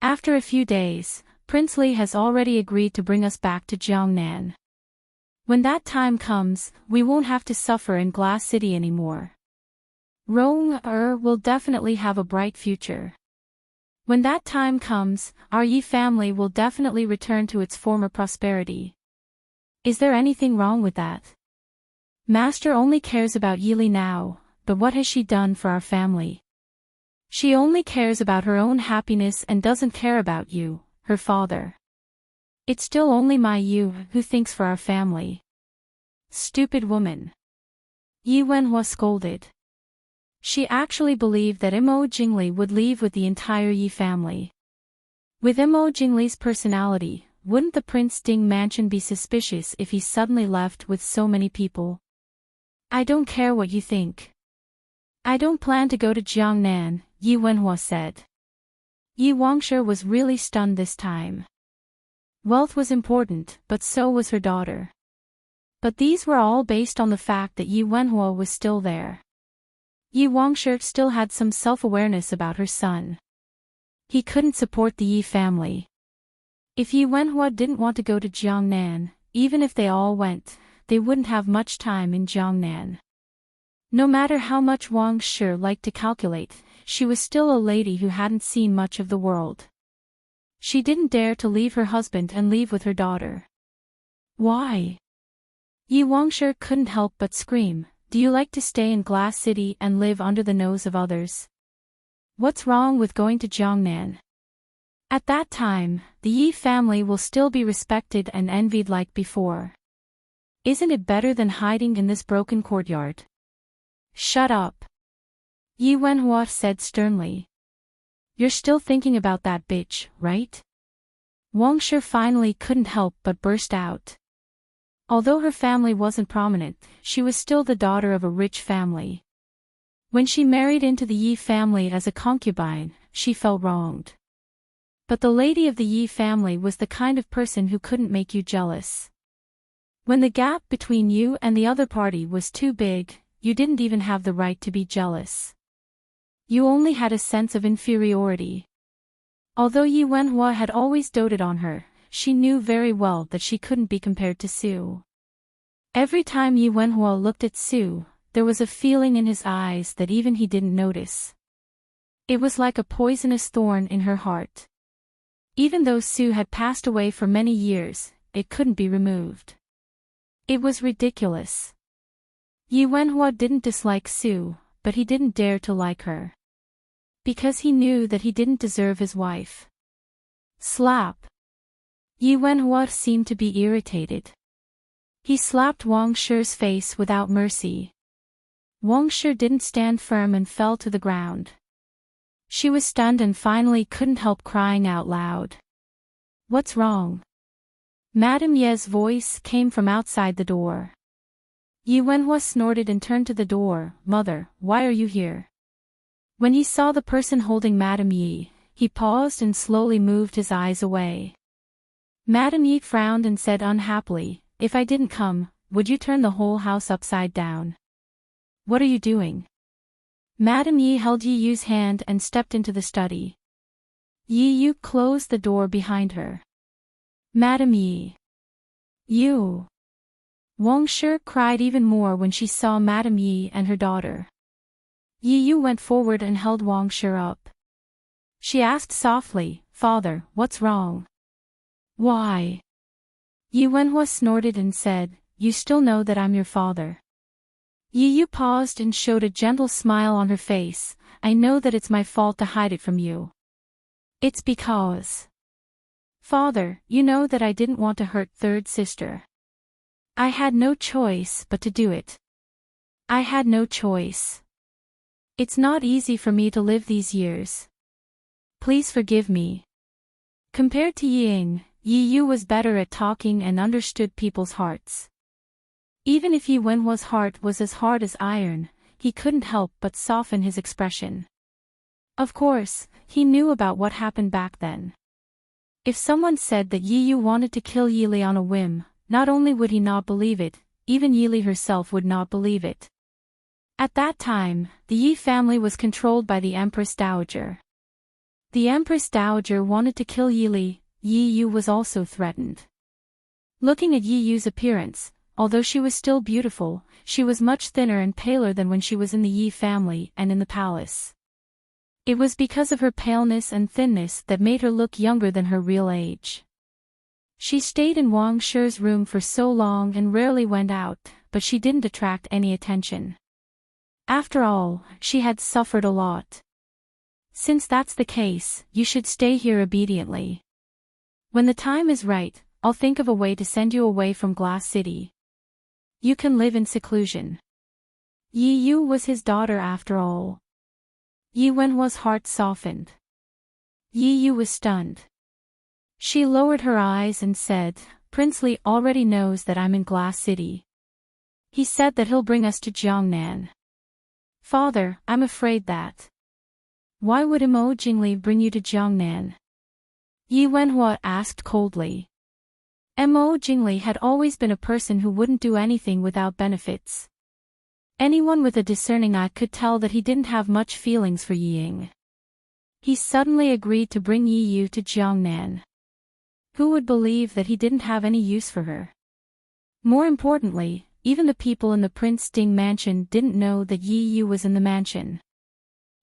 After a few days, Prince Li has already agreed to bring us back to Jiangnan. When that time comes, we won't have to suffer in Glass City anymore. Rong will definitely have a bright future. When that time comes, our Yi family will definitely return to its former prosperity. Is there anything wrong with that? Master only cares about Yili now, but what has she done for our family? She only cares about her own happiness and doesn't care about you, her father. It's still only my you who thinks for our family. Stupid woman. Yi Wenhua scolded. She actually believed that Imo Jingli would leave with the entire Yi family. With Imo Jingli's personality, wouldn't the Prince Ding mansion be suspicious if he suddenly left with so many people? I don't care what you think. I don't plan to go to Jiangnan, Yi Wenhua said. Yi Wangshe was really stunned this time. Wealth was important, but so was her daughter. But these were all based on the fact that Yi Wenhua was still there. Yi Wangshe still had some self-awareness about her son. He couldn't support the Yi family. If Yi Wenhua didn't want to go to Jiangnan, even if they all went, they wouldn't have much time in Jiangnan. No matter how much Wang Shi liked to calculate, she was still a lady who hadn't seen much of the world. She didn't dare to leave her husband and leave with her daughter. Why? Yi Wangshe couldn't help but scream, "Do you like to stay in Glass City and live under the nose of others? What's wrong with going to Jiangnan? At that time, the Yi family will still be respected and envied like before. Isn't it better than hiding in this broken courtyard?" "Shut up," Yi Wenhua said sternly. "You're still thinking about that bitch, right?" Wang Shi finally couldn't help but burst out. Although her family wasn't prominent, she was still the daughter of a rich family. When she married into the Yi family as a concubine, she felt wronged. But the lady of the Yi family was the kind of person who couldn't make you jealous. When the gap between you and the other party was too big, you didn't even have the right to be jealous. You only had a sense of inferiority. Although Yi Wenhua had always doted on her, she knew very well that she couldn't be compared to Su. Every time Yi Wenhua looked at Su, there was a feeling in his eyes that even he didn't notice. It was like a poisonous thorn in her heart. Even though Su had passed away for many years, it couldn't be removed. It was ridiculous. Yi Wenhua didn't dislike Su, but he didn't dare to like her. Because he knew that he didn't deserve his wife. Slap. Yi Wenhua seemed to be irritated. He slapped Wang Shi's face without mercy. Wang Shi didn't stand firm and fell to the ground. She was stunned and finally couldn't help crying out loud. "What's wrong?" Madame Ye's voice came from outside the door. Yi Wenhua snorted and turned to the door. "Mother, why are you here?" When he saw the person holding Madame Yi, he paused and slowly moved his eyes away. Madame Yi frowned and said unhappily, "If I didn't come, would you turn the whole house upside down?" "What are you doing?" Madame Yi held Yi Yu's hand and stepped into the study. Yi Yu closed the door behind her. "Madame Yi." "You." Wang Shi cried even more when she saw Madame Yi and her daughter. Yi Yu went forward and held Wang Shi up. She asked softly, "Father, what's wrong?" "Why?" Yi Wenhua snorted and said, "You still know that I'm your father." Yi Yu paused and showed a gentle smile on her face. "I know that it's my fault to hide it from you. It's because... Father, you know that I didn't want to hurt third sister. I had no choice but to do it. I had no choice. It's not easy for me to live these years. Please forgive me." Compared to Ying, Yi Yu was better at talking and understood people's hearts. Even if Yi Wenhua's heart was as hard as iron, he couldn't help but soften his expression. Of course, he knew about what happened back then. If someone said that Yi Yu wanted to kill Yili on a whim, not only would he not believe it, even Yili herself would not believe it. At that time, the Yi family was controlled by the Empress Dowager. The Empress Dowager wanted to kill Yili. Yi Yu was also threatened. Looking at Yi Yu's appearance, although she was still beautiful, she was much thinner and paler than when she was in the Yi family and in the palace. It was because of her paleness and thinness that made her look younger than her real age. She stayed in Wang Shi's room for so long and rarely went out, but she didn't attract any attention. After all, she had suffered a lot. Since that's the case, you should stay here obediently. When the time is right, I'll think of a way to send you away from Glass City. You can live in seclusion. Yi Yu was his daughter after all. Yi Wenhua's heart softened. Yi Yu was stunned. She lowered her eyes and said, Prince Li already knows that I'm in Glass City. He said that he'll bring us to Jiangnan. Father, I'm afraid that. Why would Imo Jingli bring you to Jiangnan? Yi Wenhua asked coldly. Mo Jingli had always been a person who wouldn't do anything without benefits. Anyone with a discerning eye could tell that he didn't have much feelings for Yi Ying. He suddenly agreed to bring Yi Yu to Jiangnan. Who would believe that he didn't have any use for her? More importantly, even the people in the Prince Ding mansion didn't know that Yi Yu was in the mansion.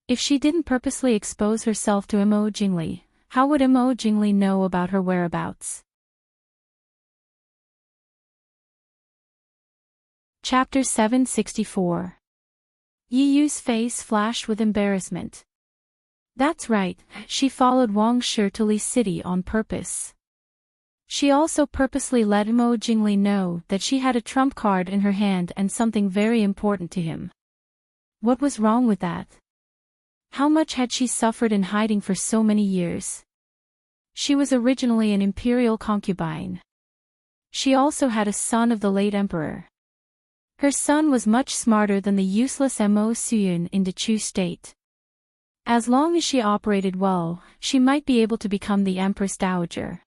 If she didn't purposely expose herself to Mo Jingli, how would Mo Jingli know about her whereabouts? Chapter 764. Yi Yu's face flashed with embarrassment. That's right, she followed Wang Shi to Li City on purpose. She also purposely let Mo Jingli know that she had a trump card in her hand and something very important to him. What was wrong with that? How much had she suffered in hiding for so many years? She was originally an imperial concubine. She also had a son of the late emperor. Her son was much smarter than the useless Mo Suyun in the Chu state. As long as she operated well, she might be able to become the Empress Dowager.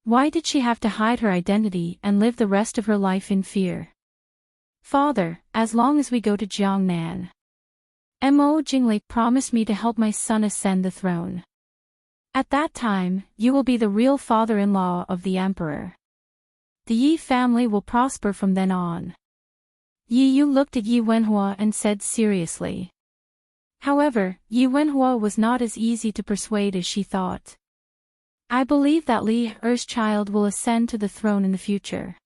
Why did she have to hide her identity and live the rest of her life in fear? Father, as long as we go to Jiangnan, Mo Jingli promised me to help my son ascend the throne. At that time, you will be the real father-in-law of the emperor. The Yi family will prosper from then on. Yi Yu looked at Yi Wenhua and said seriously. However, Yi Wenhua was not as easy to persuade as she thought. I believe that Li Er's child will ascend to the throne in the future.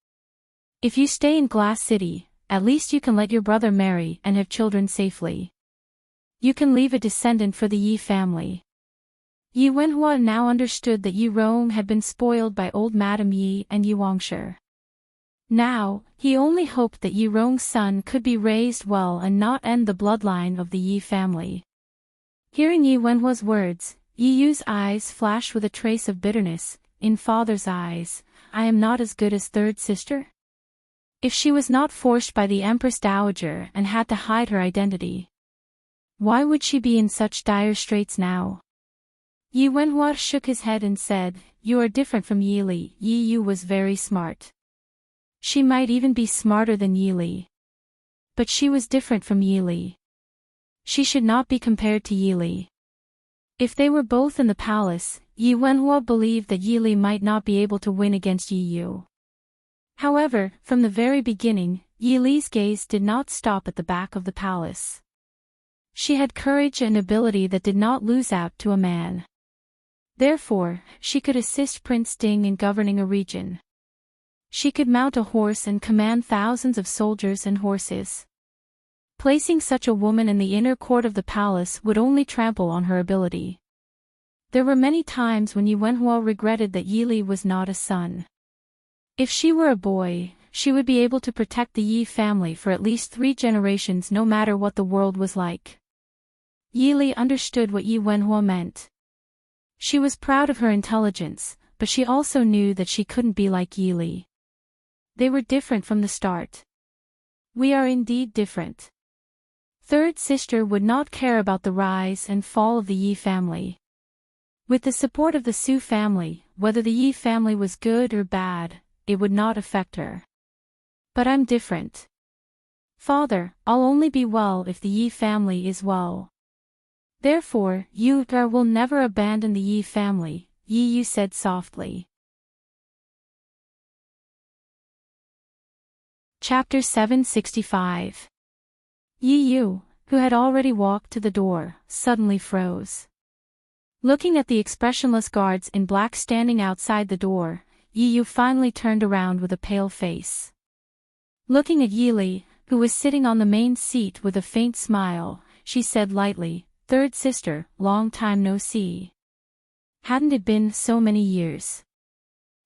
If you stay in Glass City, at least you can let your brother marry and have children safely. You can leave a descendant for the Yi family. Yi Wenhua now understood that Yi Rong had been spoiled by old Madame Yi and Yi Wangshi. Now, he only hoped that Yi Rong's son could be raised well and not end the bloodline of the Yi family. Hearing Yi Wenhua's words, Yi Yu's eyes flashed with a trace of bitterness. In father's eyes, I am not as good as third sister? If she was not forced by the Empress Dowager and had to hide her identity, why would she be in such dire straits now? Yi Wenhua shook his head and said, You are different from Yi Li. Yi Yu was very smart. She might even be smarter than Yi Li. But she was different from Yi Li. She should not be compared to Yi Li. If they were both in the palace, Yi Wenhua believed that Yi Li might not be able to win against Yi Yu. However, from the very beginning, Yi Li's gaze did not stop at the back of the palace. She had courage and ability that did not lose out to a man. Therefore, she could assist Prince Ding in governing a region. She could mount a horse and command thousands of soldiers and horses. Placing such a woman in the inner court of the palace would only trample on her ability. There were many times when Yi Wenhua regretted that Yi Li was not a son. If she were a boy, she would be able to protect the Yi family for at least 3 generations no matter what the world was like. Yi Li understood what Yi Wenhua meant. She was proud of her intelligence, but she also knew that she couldn't be like Yi Li. They were different from the start. We are indeed different. Third sister would not care about the rise and fall of the Yi family. With the support of the Su family, whether the Yi family was good or bad, it would not affect her. But I'm different. Father, I'll only be well if the Yi family is well. Therefore, you will never abandon the Yi family, Yi Yu said softly. Chapter 765. Yi Yu, who had already walked to the door, suddenly froze. Looking at the expressionless guards in black standing outside the door, Yi Yu finally turned around with a pale face. Looking at Yi Li, who was sitting on the main seat with a faint smile, she said lightly, Third sister, long time no see. Hadn't it been so many years?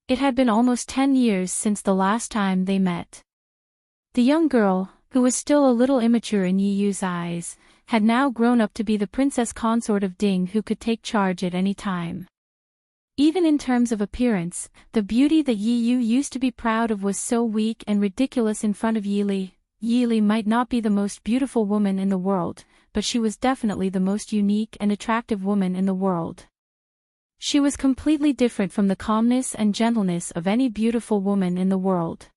It had been almost 10 years since the last time they met. The young girl, who was still a little immature in Yi Yu's eyes, had now grown up to be the princess consort of Ding who could take charge at any time. Even in terms of appearance, the beauty that Yi Yu used to be proud of was so weak and ridiculous in front of Yi Li. Yi Li might not be the most beautiful woman in the world, but she was definitely the most unique and attractive woman in the world. She was completely different from the calmness and gentleness of any beautiful woman in the world.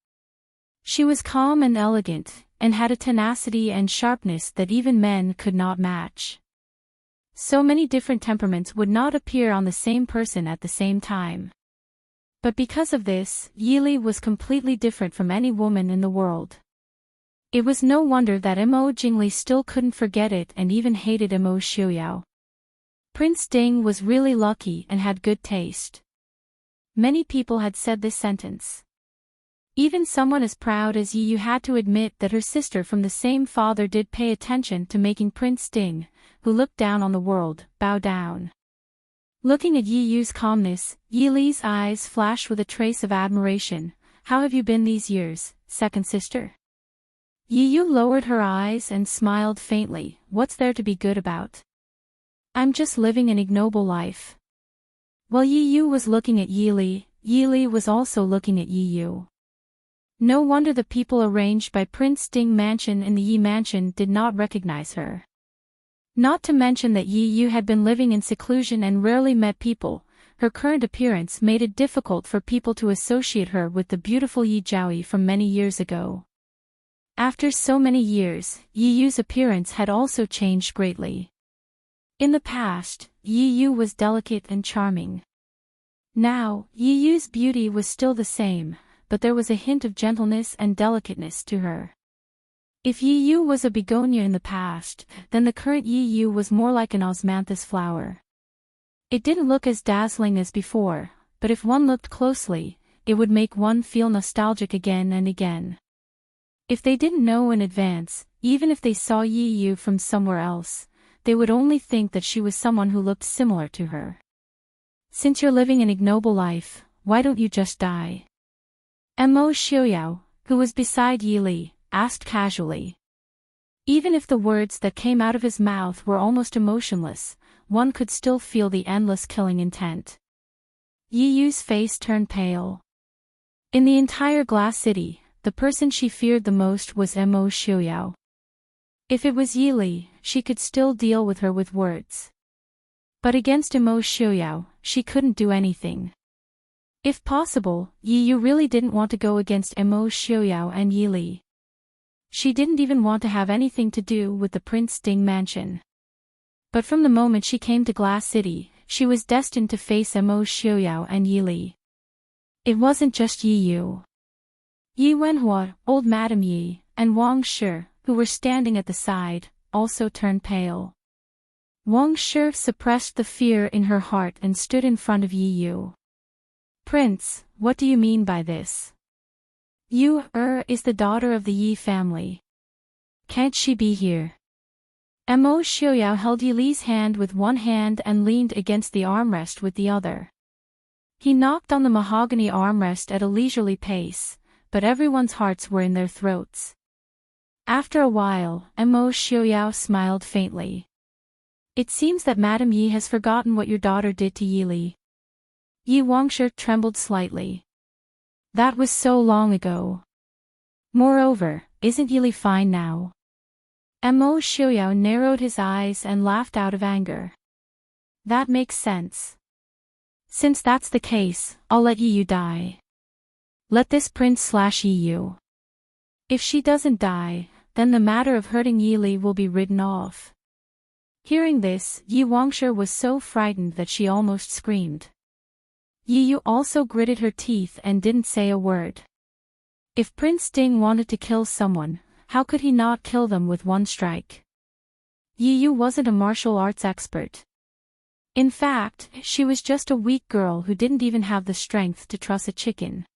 She was calm and elegant, and had a tenacity and sharpness that even men could not match. So many different temperaments would not appear on the same person at the same time. But because of this, Yi Li was completely different from any woman in the world. It was no wonder that Mo Jingli still couldn't forget it and even hated Mo Xiuyao. Prince Ding was really lucky and had good taste. Many people had said this sentence. Even someone as proud as Yi Yu had to admit that her sister from the same father did pay attention to making Prince Ding, who looked down on the world, bow down. Looking at Yi Yu's calmness, Yi Li's eyes flashed with a trace of admiration. How have you been these years, second sister? Yi Yu lowered her eyes and smiled faintly. What's there to be good about? I'm just living an ignoble life. While Yi Yu was looking at Yi Li was also looking at Yi Yu. No wonder the people arranged by Prince Ding Mansion in the Yi Mansion did not recognize her. Not to mention that Yi Yu had been living in seclusion and rarely met people, her current appearance made it difficult for people to associate her with the beautiful Yi Zhaoyi from many years ago. After so many years, Yi Yu's appearance had also changed greatly. In the past, Yi Yu was delicate and charming. Now, Yi Yu's beauty was still the same, but there was a hint of gentleness and delicateness to her. If Yi Yu was a begonia in the past, then the current Yi Yu was more like an osmanthus flower. It didn't look as dazzling as before, but if one looked closely, it would make one feel nostalgic again and again. If they didn't know in advance, even if they saw Yi Yu from somewhere else, they would only think that she was someone who looked similar to her. Since you're living an ignoble life, why don't you just die? Mo Xiuyao, who was beside Yi Li, asked casually. Even if the words that came out of his mouth were almost emotionless, one could still feel the endless killing intent. Yi Yu's face turned pale. In the entire glass city, the person she feared the most was Mo Xiuyao. If it was Yi Li, she could still deal with her with words. But against Mo Xiuyao, she couldn't do anything. If possible, Yi Yu really didn't want to go against Mo Xiuyao and Yi Li. She didn't even want to have anything to do with the Prince Ding Mansion. But from the moment she came to Glass City, she was destined to face Mo Xiuyao and Yi Li. It wasn't just Yi Yu. Yi Wenhua, old Madame Yi, and Wang Shi, who were standing at the side, also turned pale. Wang Shi suppressed the fear in her heart and stood in front of Yi Yu. Prince, what do you mean by this? Yu is the daughter of the Yi family. Can't she be here? Mo Xiuyao held Yi Li's hand with one hand and leaned against the armrest with the other. He knocked on the mahogany armrest at a leisurely pace, but everyone's hearts were in their throats. After a while, Mo Xiuyao smiled faintly. It seems that Madame Yi has forgotten what your daughter did to Yi Li. Yi Wangshi trembled slightly. That was so long ago. Moreover, isn't Yi Li fine now? Mo Xiuyao narrowed his eyes and laughed out of anger. That makes sense. Since that's the case, I'll let Yi Yu die. Let this prince / Yi Yu. If she doesn't die, then the matter of hurting Yi Li will be written off. Hearing this, Yi Wangshi was so frightened that she almost screamed. Yi Yu also gritted her teeth and didn't say a word. If Prince Ding wanted to kill someone, how could he not kill them with one strike? Yi Yu wasn't a martial arts expert. In fact, she was just a weak girl who didn't even have the strength to truss a chicken.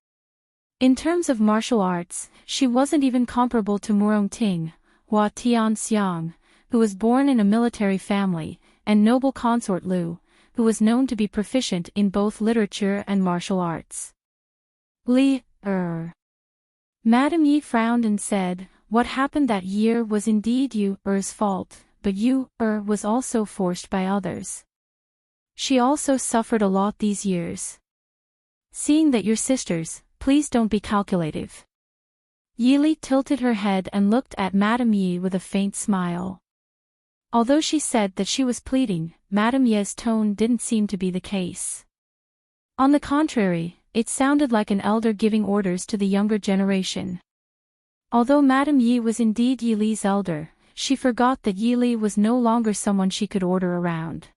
In terms of martial arts, she wasn't even comparable to Murong Ting, Hua Tianxiang, who was born in a military family, and noble consort Lu, who was known to be proficient in both literature and martial arts. Madame Yi frowned and said, "What happened that year was indeed your fault, but was also forced by others. She also suffered a lot these years. Seeing that you're sisters, please don't be calculative." Yili tilted her head and looked at Madame Yi with a faint smile. Although she said that she was pleading, Madame Yi's tone didn't seem to be the case. On the contrary, it sounded like an elder giving orders to the younger generation. Although Madame Yi was indeed Yili's elder, she forgot that Yili was no longer someone she could order around.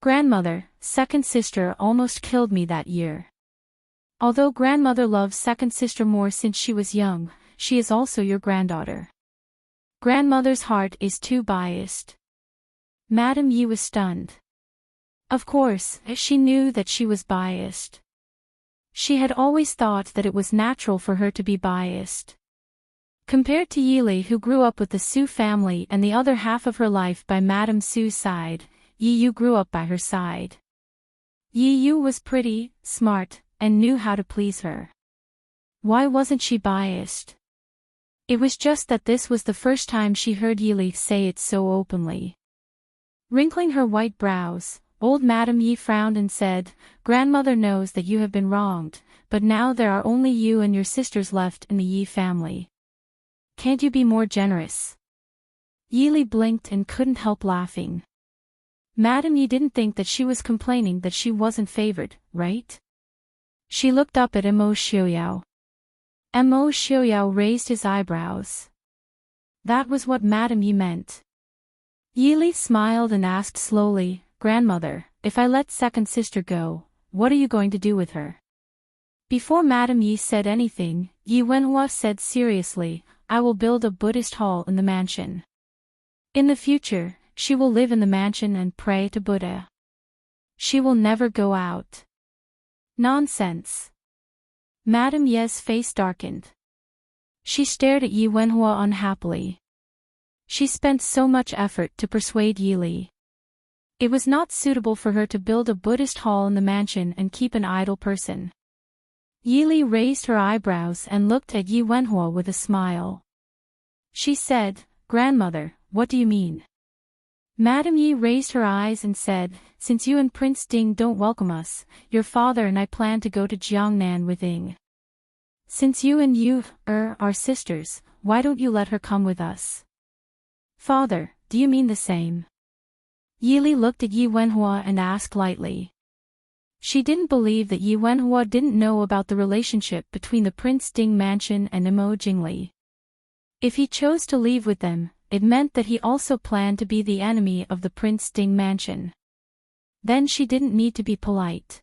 "Grandmother, second sister almost killed me that year. Although grandmother loves second sister more since she was young, she is also your granddaughter. Grandmother's heart is too biased." Madame Yi was stunned. Of course, she knew that she was biased. She had always thought that it was natural for her to be biased. Compared to Yili, who grew up with the Su family and the other half of her life by Madame Su's side, Yi Yu grew up by her side. Yi Yu was pretty, smart, and knew how to please her. Why wasn't she biased? It was just that this was the first time she heard Yili say it so openly. Wrinkling her white brows, old Madame Yi frowned and said, "Grandmother knows that you have been wronged, but now there are only you and your sisters left in the Yi family. Can't you be more generous?" Yili blinked and couldn't help laughing. Madame Yi didn't think that she was complaining that she wasn't favored, right? She looked up at Mo Xiaoyao. Mo Xiaoyao raised his eyebrows. That was what Madame Yi meant. Yili smiled and asked slowly, "Grandmother, if I let second sister go, what are you going to do with her?" Before Madame Yi said anything, Yi Wenhua said seriously, "I will build a Buddhist hall in the mansion. In the future, she will live in the mansion and pray to Buddha. She will never go out." "Nonsense." Madame Yi's face darkened. She stared at Yi Wenhua unhappily. She spent so much effort to persuade Yili. It was not suitable for her to build a Buddhist hall in the mansion and keep an idle person. Yili raised her eyebrows and looked at Yi Wenhua with a smile. She said, "Grandmother, what do you mean?" Madame Yi raised her eyes and said, "Since you and Prince Ding don't welcome us, your father and I plan to go to Jiangnan with Ying. Since you and are sisters, why don't you let her come with us?" "Father, do you mean the same?" Yili looked at Yi Wenhua and asked lightly. She didn't believe that Yi Wenhua didn't know about the relationship between the Prince Ding mansion and Mo Jingli. If he chose to leave with them, it meant that he also planned to be the enemy of the Prince Ding mansion. Then she didn't need to be polite.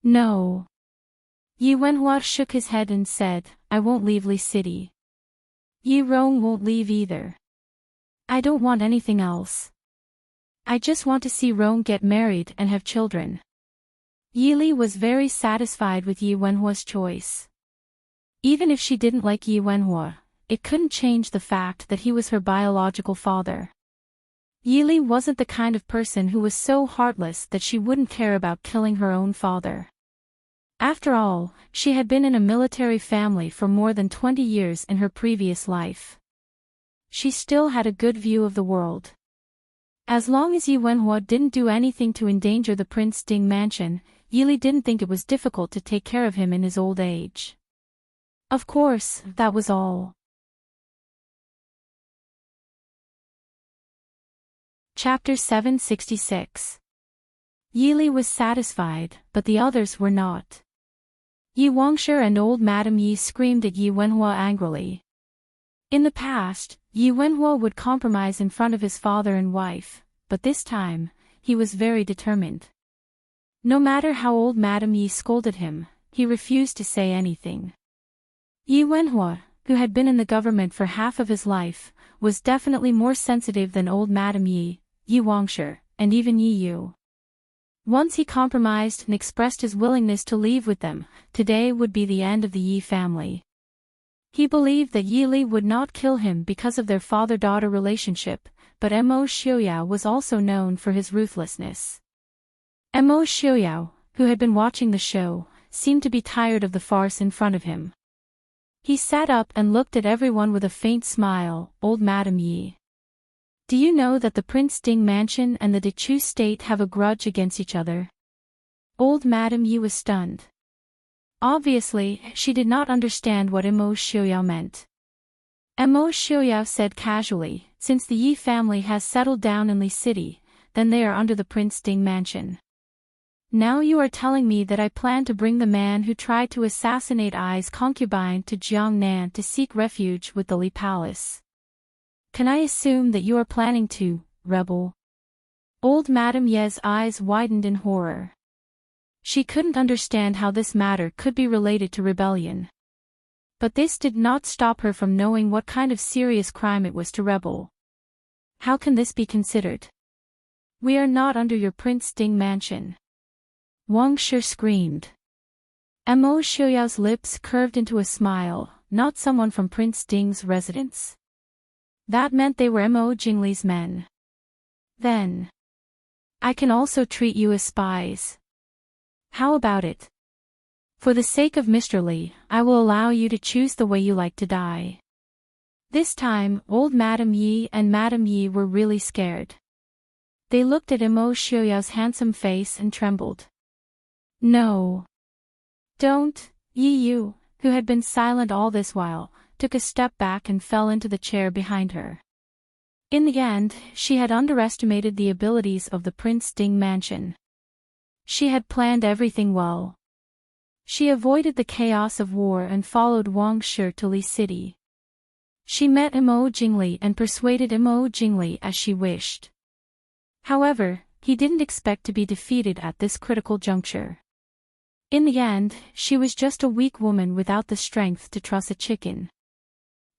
"No." Yi Wenhua shook his head and said, "I won't leave Li City. Yi Rong won't leave either. I don't want anything else. I just want to see Rong get married and have children." Yili was very satisfied with Yi Wenhua's choice. Even if she didn't like Yi Wenhua, it couldn't change the fact that he was her biological father. Yili wasn't the kind of person who was so heartless that she wouldn't care about killing her own father. After all, she had been in a military family for more than 20 years in her previous life. She still had a good view of the world. As long as Yi Wenhua didn't do anything to endanger the Prince Ding mansion, Yili didn't think it was difficult to take care of him in his old age. Of course, that was all. Chapter 766. Yili was satisfied, but the others were not. Yi Wangshe and old Madame Yi screamed at Yi Wenhua angrily. In the past, Yi Wenhua would compromise in front of his father and wife, but this time, he was very determined. No matter how old Madame Yi scolded him, he refused to say anything. Yi Wenhua, who had been in the government for half of his life, was definitely more sensitive than old Madame Yi, Yi Wangshe, and even Yi Yu. Once he compromised and expressed his willingness to leave with them, today would be the end of the Yi family. He believed that Yili would not kill him because of their father-daughter relationship, but Mo Xiaoyao was also known for his ruthlessness. Mo Xiaoyao, who had been watching the show, seemed to be tired of the farce in front of him. He sat up and looked at everyone with a faint smile. Old Madam Yi. Do you know that the Prince Ding Mansion and the Dechu State have a grudge against each other? Old Madam Yi was stunned. Obviously, she did not understand what Mo Xiaoyao meant. Mo Xiaoyao said casually, since the Yi family has settled down in Li City, then they are under the Prince Ding Mansion. Now you are telling me that I plan to bring the man who tried to assassinate Ai's concubine to Jiangnan to seek refuge with the Li Palace. Can I assume that you are planning to, rebel? Old Madam Ye's eyes widened in horror. She couldn't understand how this matter could be related to rebellion. But this did not stop her from knowing what kind of serious crime it was to rebel. How can this be considered? We are not under your Prince Ding Mansion. Wang Shi screamed. Mo Xiaoyao's lips curved into a smile, not someone from Prince Ding's residence. That meant they were Mo Jingli's men. Then, I can also treat you as spies. How about it? For the sake of Mr. Li, I will allow you to choose the way you like to die. This time, old Madam Yi and Madam Yi were really scared. They looked at Mo Xiaoyao's handsome face and trembled. No. Don't. Yi Yu, who had been silent all this while, took a step back and fell into the chair behind her. In the end, she had underestimated the abilities of the Prince Ding Mansion. She had planned everything well. She avoided the chaos of war and followed Wang Shi to Li City. She met Mo Jingli and persuaded Mo Jingli as she wished. However, he didn't expect to be defeated at this critical juncture. In the end, she was just a weak woman without the strength to truss a chicken.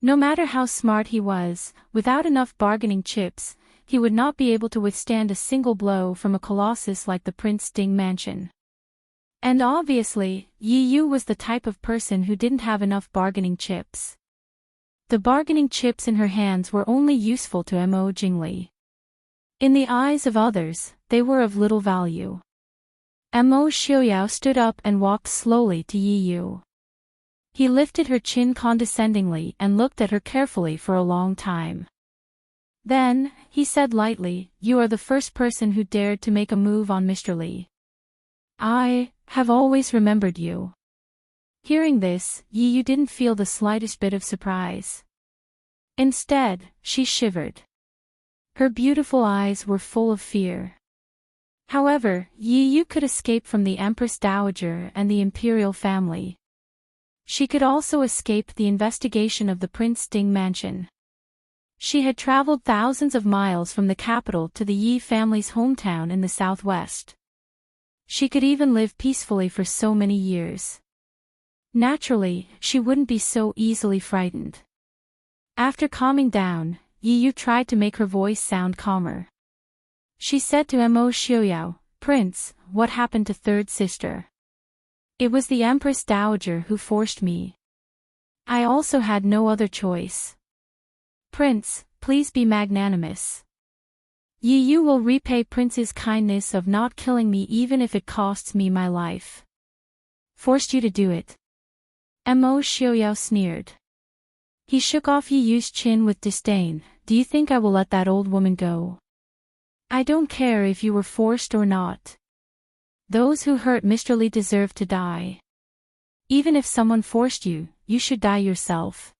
No matter how smart he was, without enough bargaining chips, he would not be able to withstand a single blow from a colossus like the Prince Ding Mansion. And obviously, Yi Yu was the type of person who didn't have enough bargaining chips. The bargaining chips in her hands were only useful to Mo Jingli. In the eyes of others, they were of little value. Mo Xiaoyao stood up and walked slowly to Yi Yu. He lifted her chin condescendingly and looked at her carefully for a long time. Then, he said lightly, "You are the first person who dared to make a move on Mr. Li. I have always remembered you." Hearing this, Yi Yu didn't feel the slightest bit of surprise. Instead, she shivered. Her beautiful eyes were full of fear. However, Yi Yu could escape from the Empress Dowager and the imperial family. She could also escape the investigation of the Prince Ding Mansion. She had traveled thousands of miles from the capital to the Yi family's hometown in the southwest. She could even live peacefully for so many years. Naturally, she wouldn't be so easily frightened. After calming down, Yi Yu tried to make her voice sound calmer. She said to Mo Xiaoyao, "Prince, what happened to third sister? It was the Empress Dowager who forced me. I also had no other choice. Prince, please be magnanimous. Yi Yu will repay Prince's kindness of not killing me even if it costs me my life." "Forced you to do it?" Mo Xiaoyao sneered. He shook off Yi Yu's chin with disdain. "Do you think I will let that old woman go? I don't care if you were forced or not. Those who hurt Mr. Li deserve to die. Even if someone forced you, you should die yourself.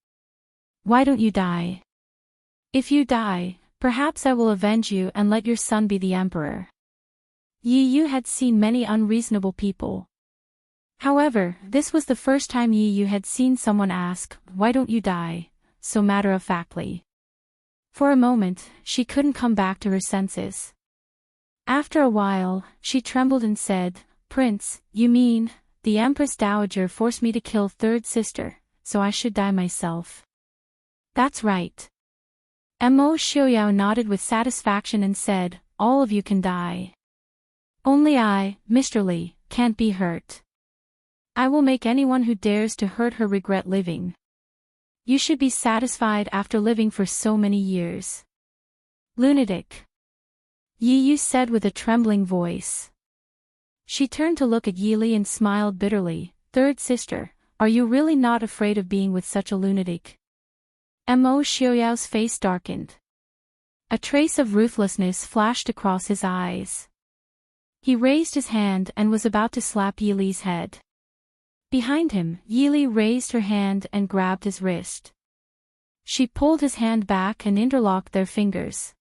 Why don't you die? If you die, perhaps I will avenge you and let your son be the emperor." Yi Yu had seen many unreasonable people. However, this was the first time Yi Yu had seen someone ask, "Why don't you die?" so matter-of-factly. For a moment, she couldn't come back to her senses. After a while, she trembled and said, "Prince, you mean, the Empress Dowager forced me to kill third sister, so I should die myself?" "That's right." Mo Xiaoyao nodded with satisfaction and said, "All of you can die. Only I, Mr. Li, can't be hurt. I will make anyone who dares to hurt her regret living. You should be satisfied after living for so many years." "Lunatic," Yi Yu said with a trembling voice. She turned to look at Yi Li and smiled bitterly. "Third sister, are you really not afraid of being with such a lunatic? Mo Xiaoyao's face darkened. A trace of ruthlessness flashed across his eyes. He raised his hand and was about to slap Yili's head. Behind him, Yili raised her hand and grabbed his wrist. She pulled his hand back and interlocked their fingers.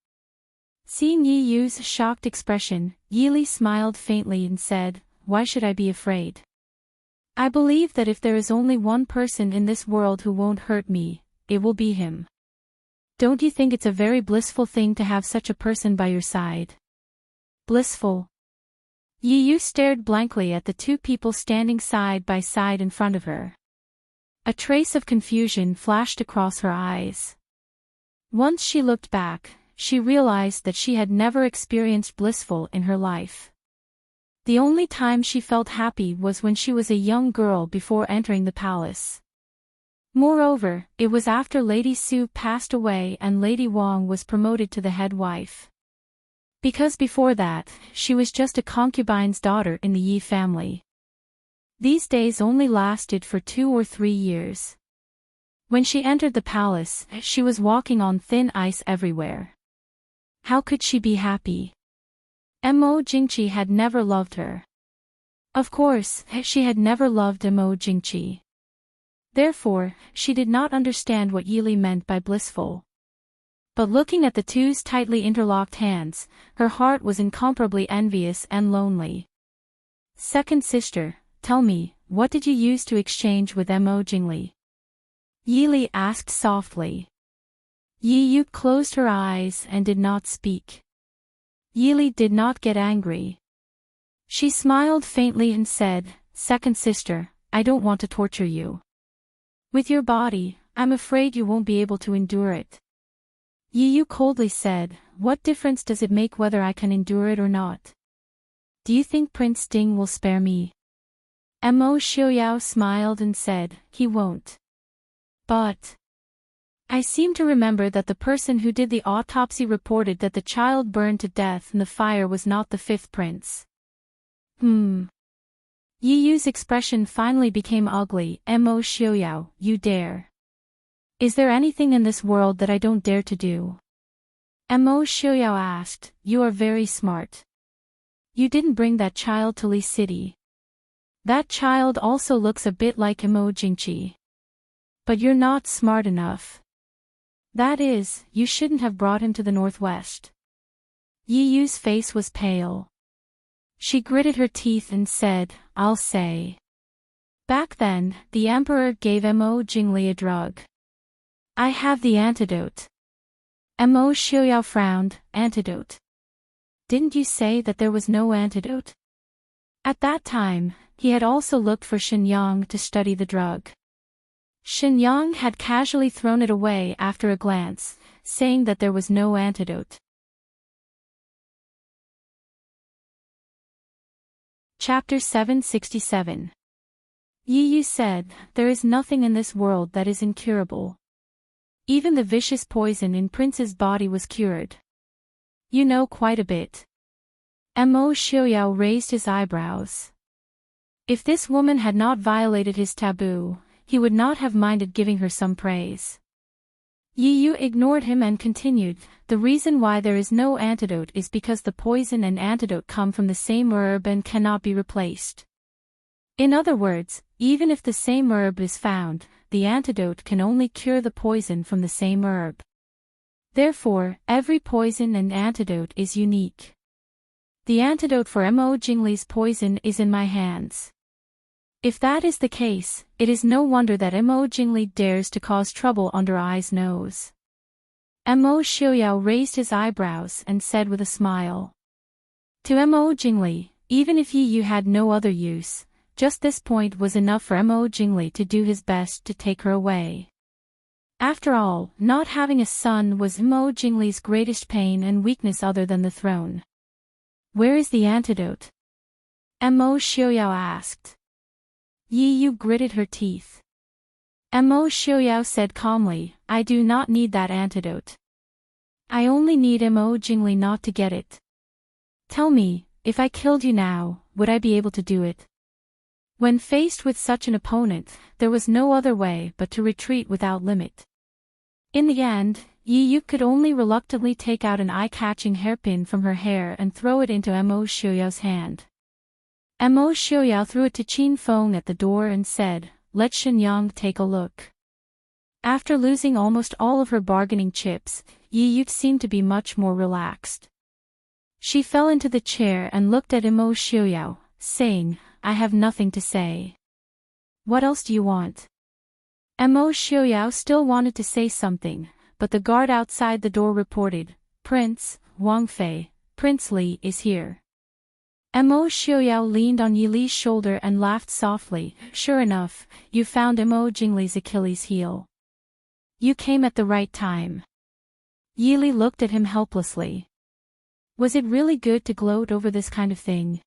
Seeing Yi Yu's shocked expression, Yili smiled faintly and said, "Why should I be afraid? I believe that if there is only one person in this world who won't hurt me, it will be him. Don't you think it's a very blissful thing to have such a person by your side?" Blissful? Yi Yu stared blankly at the two people standing side by side in front of her. A trace of confusion flashed across her eyes. Once she looked back, she realized that she had never experienced blissful in her life. The only time she felt happy was when she was a young girl before entering the palace. Moreover, it was after Lady Su passed away and Lady Wang was promoted to the head wife. Because before that, she was just a concubine's daughter in the Yi family. These days only lasted for 2 or 3 years. When she entered the palace, she was walking on thin ice everywhere. How could she be happy? Mo Jingqi had never loved her. Of course, she had never loved Mo Jingqi. Therefore, she did not understand what Yili meant by blissful. But looking at the two's tightly interlocked hands, her heart was incomparably envious and lonely. "Second sister, tell me, what did you use to exchange with Mo Jingli?" Yili asked softly. Yi Yu closed her eyes and did not speak. Yili did not get angry. She smiled faintly and said, "Second sister, I don't want to torture you. With your body, I'm afraid you won't be able to endure it." Yi Yu coldly said, "What difference does it make whether I can endure it or not? Do you think Prince Ding will spare me?" Mo Xiaoyao smiled and said, "He won't. But I seem to remember that the person who did the autopsy reported that the child burned to death in the fire was not the 5th prince." Yi Yu's expression finally became ugly. "Mo Xiaoyao, you dare. Is there anything in this world that I don't dare to do?" Mo Xiaoyao asked. "You are very smart. You didn't bring that child to Li City. That child also looks a bit like Mo Jingqi. But you're not smart enough. That is, you shouldn't have brought him to the northwest." Yi Yu's face was pale. She gritted her teeth and said, "I'll say. Back then, the emperor gave Mo Jingli a drug. I have the antidote." Mo Xiaoyao frowned. "Antidote? Didn't you say that there was no antidote?" At that time, he had also looked for Shenyang to study the drug. Shenyang had casually thrown it away after a glance, saying that there was no antidote. Chapter 767. Yi Yu said, "There is nothing in this world that is incurable. Even the vicious poison in Prince's body was cured. You know quite a bit." Mo Xiaoyao raised his eyebrows. If this woman had not violated his taboo, he would not have minded giving her some praise. Yi Yu ignored him and continued, "The reason why there is no antidote is because the poison and antidote come from the same herb and cannot be replaced. In other words, even if the same herb is found, the antidote can only cure the poison from the same herb. Therefore, every poison and antidote is unique. The antidote for Mo Jingli's poison is in my hands. If that is the case, it is no wonder that Mo Jingli dares to cause trouble under I's nose." Mo Xiaoyao raised his eyebrows and said with a smile. To Mo Jingli, even if Yi Yu had no other use, just this point was enough for Mo Jingli to do his best to take her away. After all, not having a son was Mo Jingli's greatest pain and weakness other than the throne. "Where is the antidote?" Mo Xiaoyao asked. Yi Yu gritted her teeth. Mo Xiaoyao said calmly, "I do not need that antidote. I only need Mo Jingli not to get it. Tell me, if I killed you now, would I be able to do it?" When faced with such an opponent, there was no other way but to retreat without limit. In the end, Yi Yu could only reluctantly take out an eye-catching hairpin from her hair and throw it into Mo Xiuyao's hand. Mo Xiuyao threw it to Qin Feng at the door and said, "Let Shenyang take a look." After losing almost all of her bargaining chips, Yi Yu seemed to be much more relaxed. She fell into the chair and looked at Mo Xiuyao, saying, "I have nothing to say. What else do you want?" Mo Xiuyao still wanted to say something, but the guard outside the door reported, "Prince Wang Fei, Prince Li is here." Mo Xiuyao leaned on Yi Li's shoulder and laughed softly. "Sure enough, you found Mo Jingli's Achilles heel. You came at the right time." Yi Li looked at him helplessly. Was it really good to gloat over this kind of thing?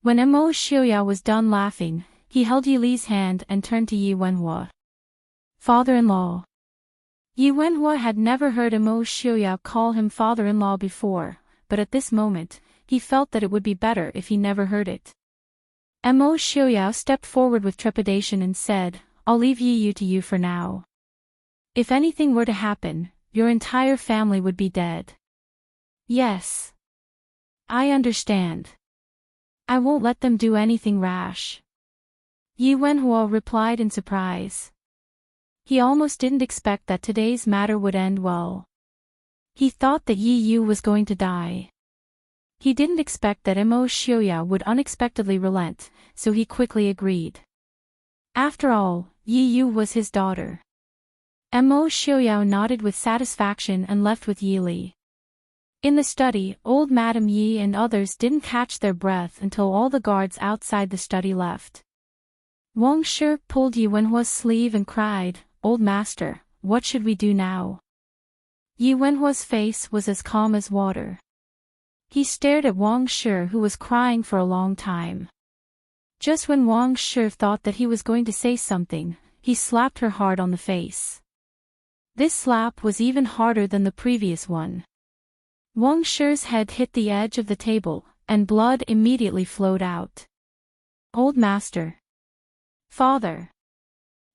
When Mo Xiuyao was done laughing, he held Yi Li's hand and turned to Yi Wenhua. "Father-in-law." Yi Wenhua had never heard Mo Xiuyao call him father-in-law before, but at this moment, he felt that it would be better if he never heard it. Mo Xiuyao stepped forward with trepidation and said, "I'll leave Yi Yu to you for now. If anything were to happen, your entire family would be dead." "Yes. I understand. I won't let them do anything rash." Yi Wenhua replied in surprise. He almost didn't expect that today's matter would end well. He thought that Yi Yu was going to die. He didn't expect that Mo Xiuyao would unexpectedly relent, so he quickly agreed. After all, Yi Yu was his daughter. Mo Xiuyao nodded with satisfaction and left with Yi Li. In the study, old Madame Yi and others didn't catch their breath until all the guards outside the study left. Wang Shi pulled Yi Wenhua's sleeve and cried, "Old master, what should we do now?" Yi Wenhua's face was as calm as water. He stared at Wang Shi, who was crying for a long time. Just when Wang Shi thought that he was going to say something, he slapped her hard on the face. This slap was even harder than the previous one. Wang Shi's head hit the edge of the table, and blood immediately flowed out. "Old master. Father.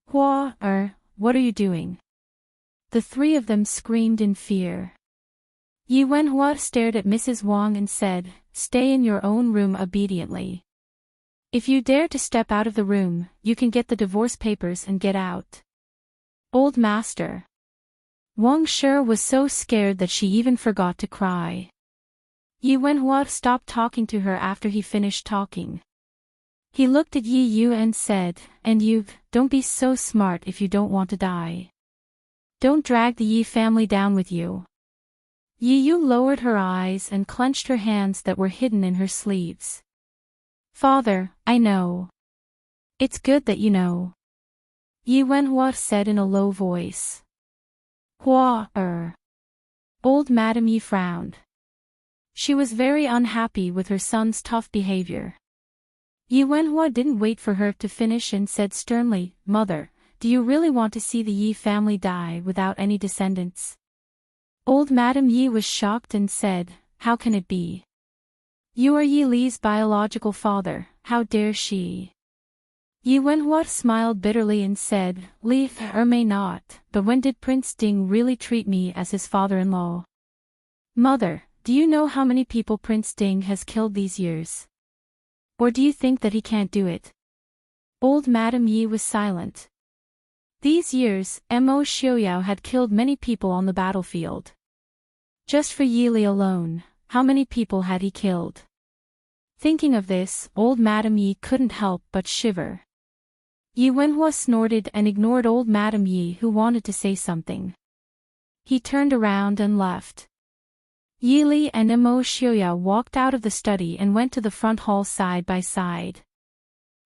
What are you doing?" The three of them screamed in fear. Yi Wenhua stared at Mrs. Wang and said, "Stay in your own room obediently. If you dare to step out of the room, you can get the divorce papers and get out." "Old master." Wang Shi was so scared that she even forgot to cry. Yi Wenhua stopped talking to her after he finished talking. He looked at Yi Yu and said, "And you, don't be so smart if you don't want to die. Don't drag the Yi family down with you." Yi Yu lowered her eyes and clenched her hands that were hidden in her sleeves. "Father, I know. It's good that you know," Yi Wenhua said in a low voice. Old Madame Yi frowned. She was very unhappy with her son's tough behavior. Yi Wenhua didn't wait for her to finish and said sternly, "Mother, do you really want to see the Yi family die without any descendants?" Old Madame Yi was shocked and said, "How can it be? You are Yi Li's biological father, how dare she?" Yi Wenhua smiled bitterly and said, "Li may not, but when did Prince Ding really treat me as his father-in-law? Mother, do you know how many people Prince Ding has killed these years? Or do you think that he can't do it?" Old Madame Yi was silent. These years, Mo Xiuyao had killed many people on the battlefield. Just for Yi Li alone, how many people had he killed? Thinking of this, old Madame Yi couldn't help but shiver. Yi Wenhua snorted and ignored old Madame Yi, who wanted to say something. He turned around and left. Yi Li and Mo Xiuyao walked out of the study and went to the front hall side by side.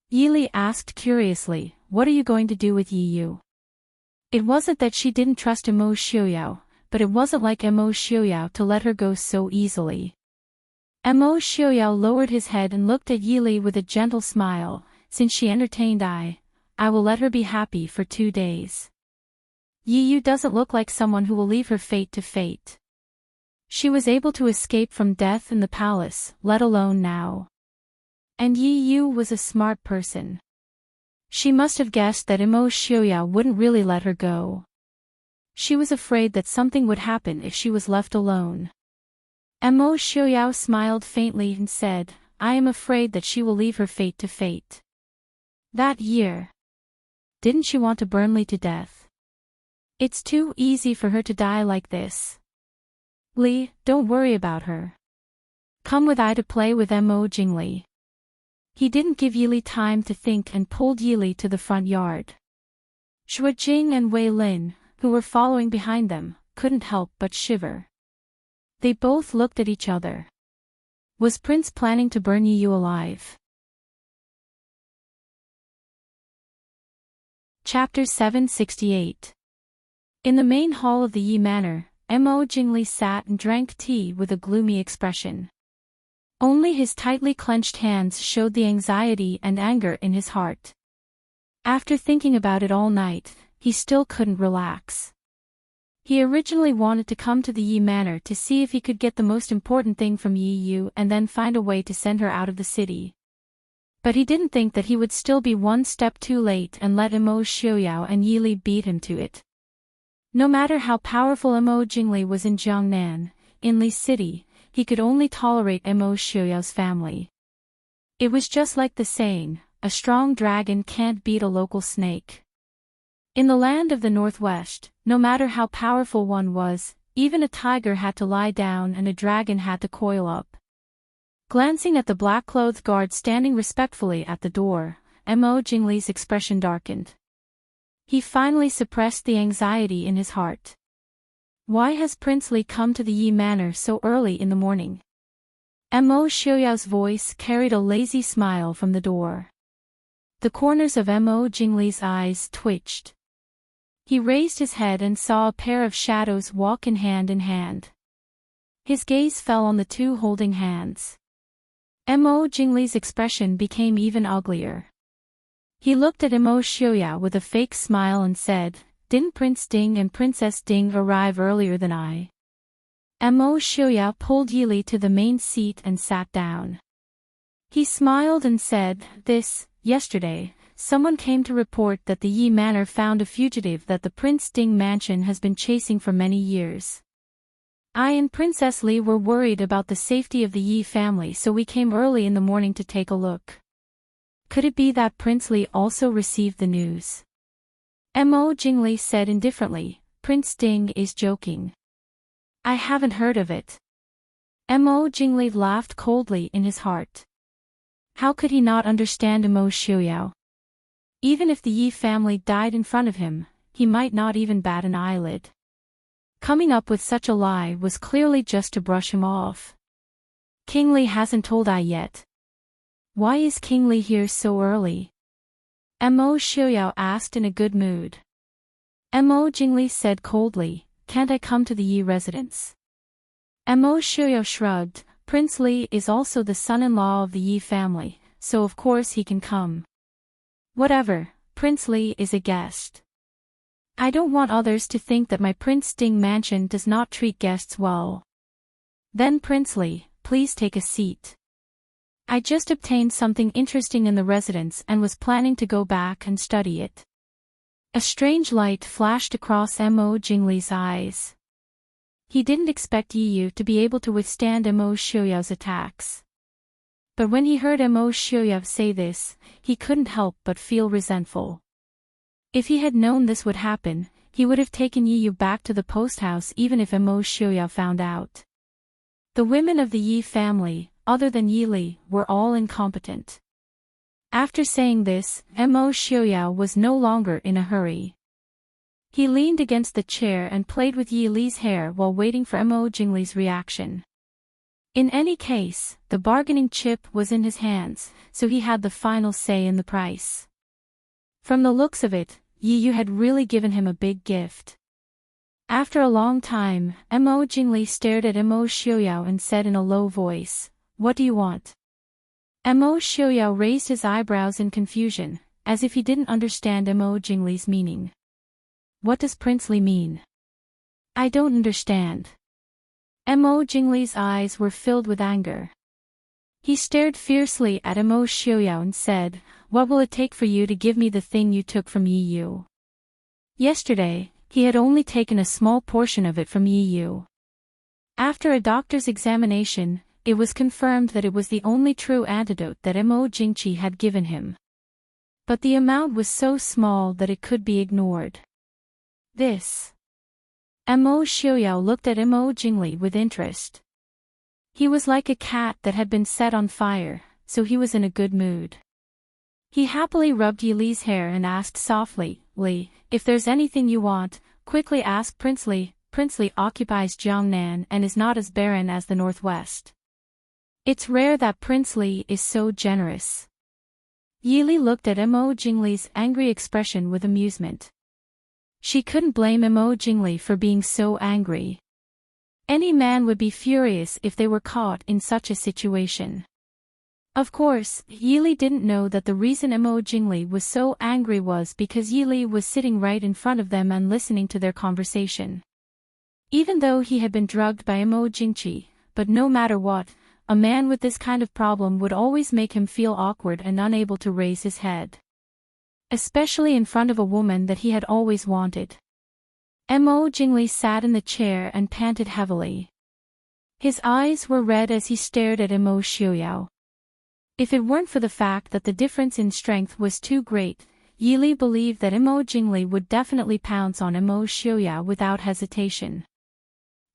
Yi Li asked curiously, "What are you going to do with Yi Yu?" It wasn't that she didn't trust Mo Xiuyao, but it wasn't like Mo Xiuyao to let her go so easily. Mo Xiuyao lowered his head and looked at Yi Li with a gentle smile. "Since she entertained I will let her be happy for 2 days. Yi Yu doesn't look like someone who will leave her fate to fate. She was able to escape from death in the palace, let alone now. And Yi Yu was a smart person. She must have guessed that Imo Xiuyao wouldn't really let her go. She was afraid that something would happen if she was left alone. Imo Xiuyao smiled faintly and said, I am afraid that she will leave her fate to fate. That year. Didn't she want to burn Li to death? It's too easy for her to die like this. Li, don't worry about her. Come with I to play with Mo Jingli. He didn't give Yili time to think and pulled Yili to the front yard. Xue Jing and Wei Lin, who were following behind them, couldn't help but shiver. They both looked at each other. Was Prince planning to burn Yi Yu alive? Chapter 768. In the main hall of the Yi Manor, Mo Jingli sat and drank tea with a gloomy expression. Only his tightly clenched hands showed the anxiety and anger in his heart. After thinking about it all night, he still couldn't relax. He originally wanted to come to the Yi Manor to see if he could get the most important thing from Yi Yu and then find a way to send her out of the city. But he didn't think that he would still be one step too late and let Imo Xiuyao and Yi Li beat him to it. No matter how powerful Mo Jingli was in Jiangnan, in Li City, he could only tolerate Mo Xiuyao's family. It was just like the saying, a strong dragon can't beat a local snake. In the land of the Northwest, no matter how powerful one was, even a tiger had to lie down and a dragon had to coil up. Glancing at the black-clothed guard standing respectfully at the door, Mo Jingli's expression darkened. He finally suppressed the anxiety in his heart. Why has Prince Li come to the Yi Manor so early in the morning? Mo Xiuyao's voice carried a lazy smile from the door. The corners of Mo Jingli's eyes twitched. He raised his head and saw a pair of shadows walk in hand. His gaze fell on the two holding hands. Mo Jingli's expression became even uglier. He looked at Mo Xiuyao with a fake smile and said, Didn't Prince Ding and Princess Ding arrive earlier than I? Mo Xiuyao pulled Yili to the main seat and sat down. He smiled and said, Yesterday, someone came to report that the Yi Manor found a fugitive that the Prince Ding mansion has been chasing for many years. I and Princess Li were worried about the safety of the Yi family, so we came early in the morning to take a look. Could it be that Prince Li also received the news? Mo Jingli said indifferently, Prince Ding is joking. I haven't heard of it. Mo Jingli laughed coldly in his heart. How could he not understand Mo Xiuyao? Even if the Yi family died in front of him, he might not even bat an eyelid. Coming up with such a lie was clearly just to brush him off. King Li hasn't told I yet. Why is King Li here so early? Mo Xiuyao asked in a good mood. Mo Jingli said coldly, Can't I come to the Yi residence? Mo Xiuyao shrugged, Prince Li is also the son-in-law of the Yi family, so of course he can come. Whatever, Prince Li is a guest. I don't want others to think that my Prince Ding mansion does not treat guests well. Then Prince Li, please take a seat. I just obtained something interesting in the residence and was planning to go back and study it. A strange light flashed across Mo Jingli's eyes. He didn't expect Yi Yu to be able to withstand Mo Xiuyao's attacks. But when he heard Mo Xiuyao say this, he couldn't help but feel resentful. If he had known this would happen, he would have taken Yi Yu back to the post house even if Mo Xiuyao found out. The women of the Yi family, other than Yi Li, were all incompetent. After saying this, Mo Xiuyao was no longer in a hurry. He leaned against the chair and played with Yi Li's hair while waiting for Mo Jingli's reaction. In any case, the bargaining chip was in his hands, so he had the final say in the price. From the looks of it, Yi Yu had really given him a big gift. After a long time, Mo Jingli stared at Mo Xiuyao and said in a low voice, What do you want? Mo Xiuyao raised his eyebrows in confusion, as if he didn't understand Mo Jingli's meaning. What does Prince Li mean? I don't understand. Mo Jingli's eyes were filled with anger. He stared fiercely at Emo Xiaoyao and said, "What will it take for you to give me the thing you took from Yi Yu?" Yesterday, he had only taken a small portion of it from Yi Yu. After a doctor's examination, it was confirmed that it was the only true antidote that Emo Jingqi had given him. But the amount was so small that it could be ignored. This. Emo Xiaoyao looked at Emo Jingli with interest. He was like a cat that had been set on fire, so he was in a good mood. He happily rubbed Yi Li's hair and asked softly, "Li, if there's anything you want, quickly ask Prince Li. Prince Li occupies Jiangnan and is not as barren as the Northwest. It's rare that Prince Li is so generous." Yi Li looked at Emo Jingli's angry expression with amusement. She couldn't blame Emo Jingli for being so angry. Any man would be furious if they were caught in such a situation. Of course, Yi Li didn't know that the reason Emo Jingli was so angry was because Yi Li was sitting right in front of them and listening to their conversation. Even though he had been drugged by Emo Jingqi, but no matter what, a man with this kind of problem would always make him feel awkward and unable to raise his head. Especially in front of a woman that he had always wanted. Emo Jingli sat in the chair and panted heavily. His eyes were red as he stared at Emo Xiaoyao. If it weren't for the fact that the difference in strength was too great, Yi Li believed that Emo Jingli would definitely pounce on Emo Xiaoyao without hesitation.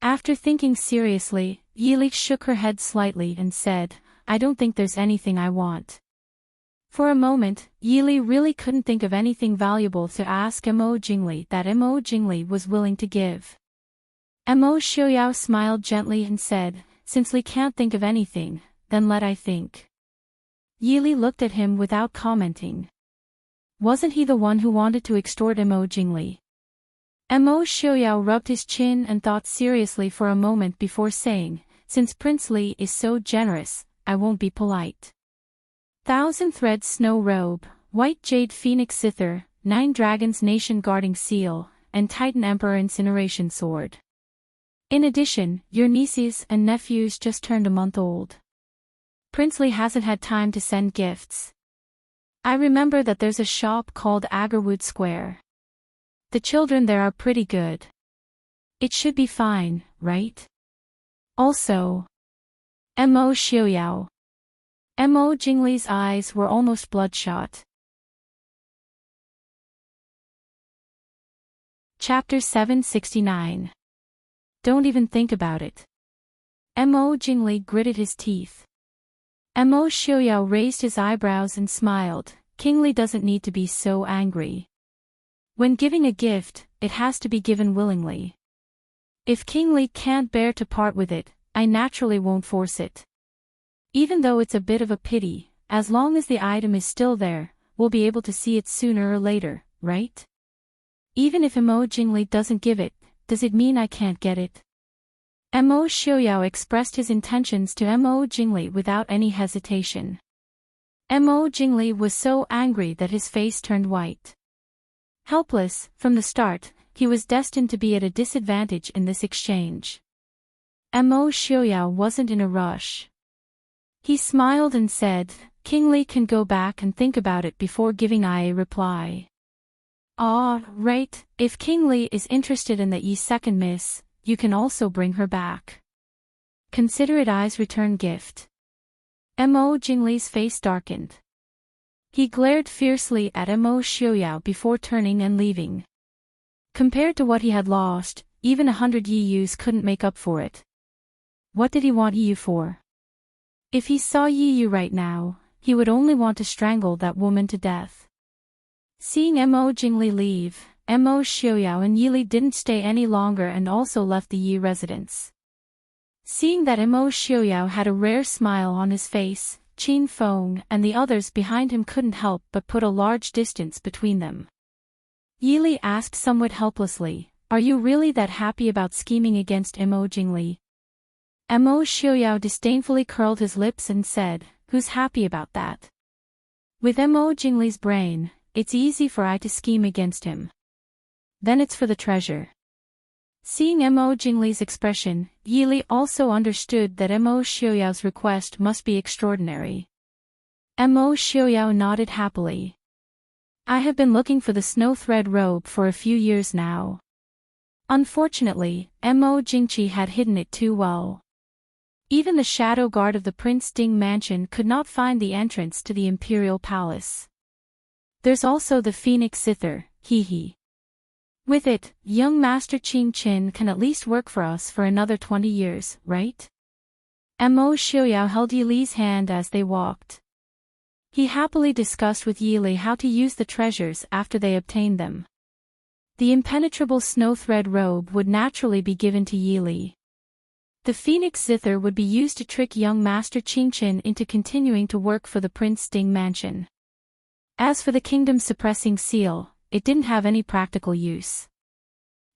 After thinking seriously, Yi Li shook her head slightly and said, "I don't think there's anything I want." For a moment, Yi Li really couldn't think of anything valuable to ask Emo Jingli that Emo Jingli was willing to give. Emo Xiaoyao smiled gently and said, "Since Li can't think of anything, then let I think." Yi Li looked at him without commenting. Wasn't he the one who wanted to extort Emo Jingli? Emo Xiaoyao rubbed his chin and thought seriously for a moment before saying, "Since Prince Li is so generous, I won't be polite. 1,000 thread snow robe, white jade phoenix zither, 9 dragons nation guarding seal, and Titan Emperor incineration sword. In addition, your nieces and nephews just turned a month old. Prince Li hasn't had time to send gifts. I remember that there's a shop called Agarwood Square. The children there are pretty good. It should be fine, right? Also, Emo Xiaoyao." Emo Jingli's eyes were almost bloodshot. Chapter 769. Don't even think about it. Emo Jingli gritted his teeth. Emo Xiaoyao raised his eyebrows and smiled. King Li doesn't need to be so angry. When giving a gift, it has to be given willingly. If King Li can't bear to part with it, I naturally won't force it. Even though it's a bit of a pity, as long as the item is still there, we'll be able to see it sooner or later, right? Even if Emo Jingli doesn't give it, does it mean I can't get it? Emo Xiaoyao expressed his intentions to Emo Jingli without any hesitation. Emo Jingli was so angry that his face turned white. Helpless, from the start, he was destined to be at a disadvantage in this exchange. Emo Xiaoyao wasn't in a rush. He smiled and said, "King Li can go back and think about it before giving I a reply." "Ah, right, if King Li is interested in the second miss, you can also bring her back. Consider it I's return gift." Emo Jingli's face darkened. He glared fiercely at Emo Xiaoyao before turning and leaving. Compared to what he had lost, even 100 Yi Yus couldn't make up for it. What did he want Yi Yu for? If he saw Yi Yu right now, he would only want to strangle that woman to death. Seeing Emo Jingli leave, Emo Xiaoyao and Yi Li didn't stay any longer and also left the Yi residence. Seeing that Emo Xiaoyao had a rare smile on his face, Qin Feng and the others behind him couldn't help but put a large distance between them. Yi Li asked somewhat helplessly, "Are you really that happy about scheming against Emo Jingli?" Emo Xiaoyao disdainfully curled his lips and said, "Who's happy about that? With Emo Jingli's brain, it's easy for I to scheme against him. Then it's for the treasure. Seeing Mo Jingli's expression, Yili also understood that Mo Xiaoyao's request must be extraordinary. Mo Xiaoyao nodded happily. I have been looking for the snow thread robe for a few years now. Unfortunately, Mo Jingqi had hidden it too well. Even the shadow guard of the Prince Ding mansion could not find the entrance to the imperial palace. There's also the phoenix zither, hee. With it, young Master Qing Qin can at least work for us for another 20 years, right? Mo Xiaoyao held Yili's hand as they walked. He happily discussed with Yili how to use the treasures after they obtained them. The impenetrable snow thread robe would naturally be given to Yili. The phoenix zither would be used to trick young Master Qing Qin into continuing to work for the Prince Ding mansion. As for the kingdom's suppressing seal, it didn't have any practical use.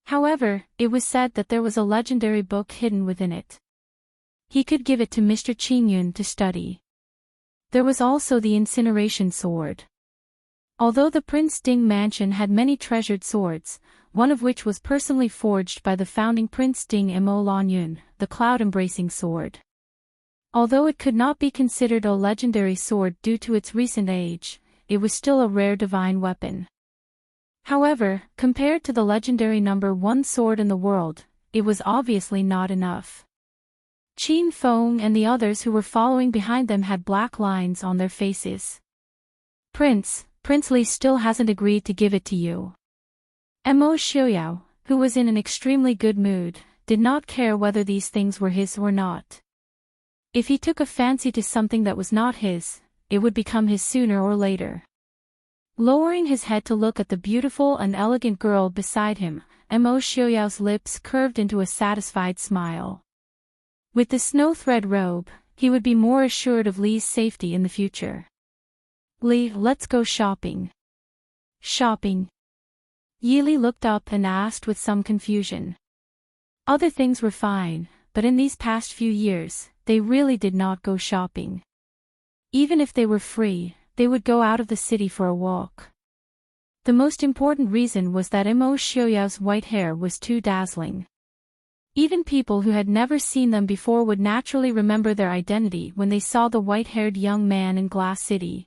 However, it was said that there was a legendary book hidden within it. He could give it to Mr. Qingyun to study. There was also the incineration sword. Although the Prince Ding mansion had many treasured swords, one of which was personally forged by the founding Prince Ding Mo Lanyun, the cloud-embracing sword. Although it could not be considered a legendary sword due to its recent age, it was still a rare divine weapon. However, compared to the legendary number 1 sword in the world, it was obviously not enough. Qin Feng and the others who were following behind them had black lines on their faces. Prince Li still hasn't agreed to give it to you. Mo Xiaoyao, who was in an extremely good mood, did not care whether these things were his or not. If he took a fancy to something that was not his, it would become his sooner or later. Lowering his head to look at the beautiful and elegant girl beside him, Mo Xiaoyao's lips curved into a satisfied smile. With the snow thread robe, he would be more assured of Li's safety in the future. Li, let's go shopping. Shopping? Yili looked up and asked with some confusion. Other things were fine, but in these past few years, they really did not go shopping. Even if they were free, they would go out of the city for a walk. The most important reason was that Mo Xiaoyao's white hair was too dazzling. Even people who had never seen them before would naturally remember their identity when they saw the white-haired young man in Glass City.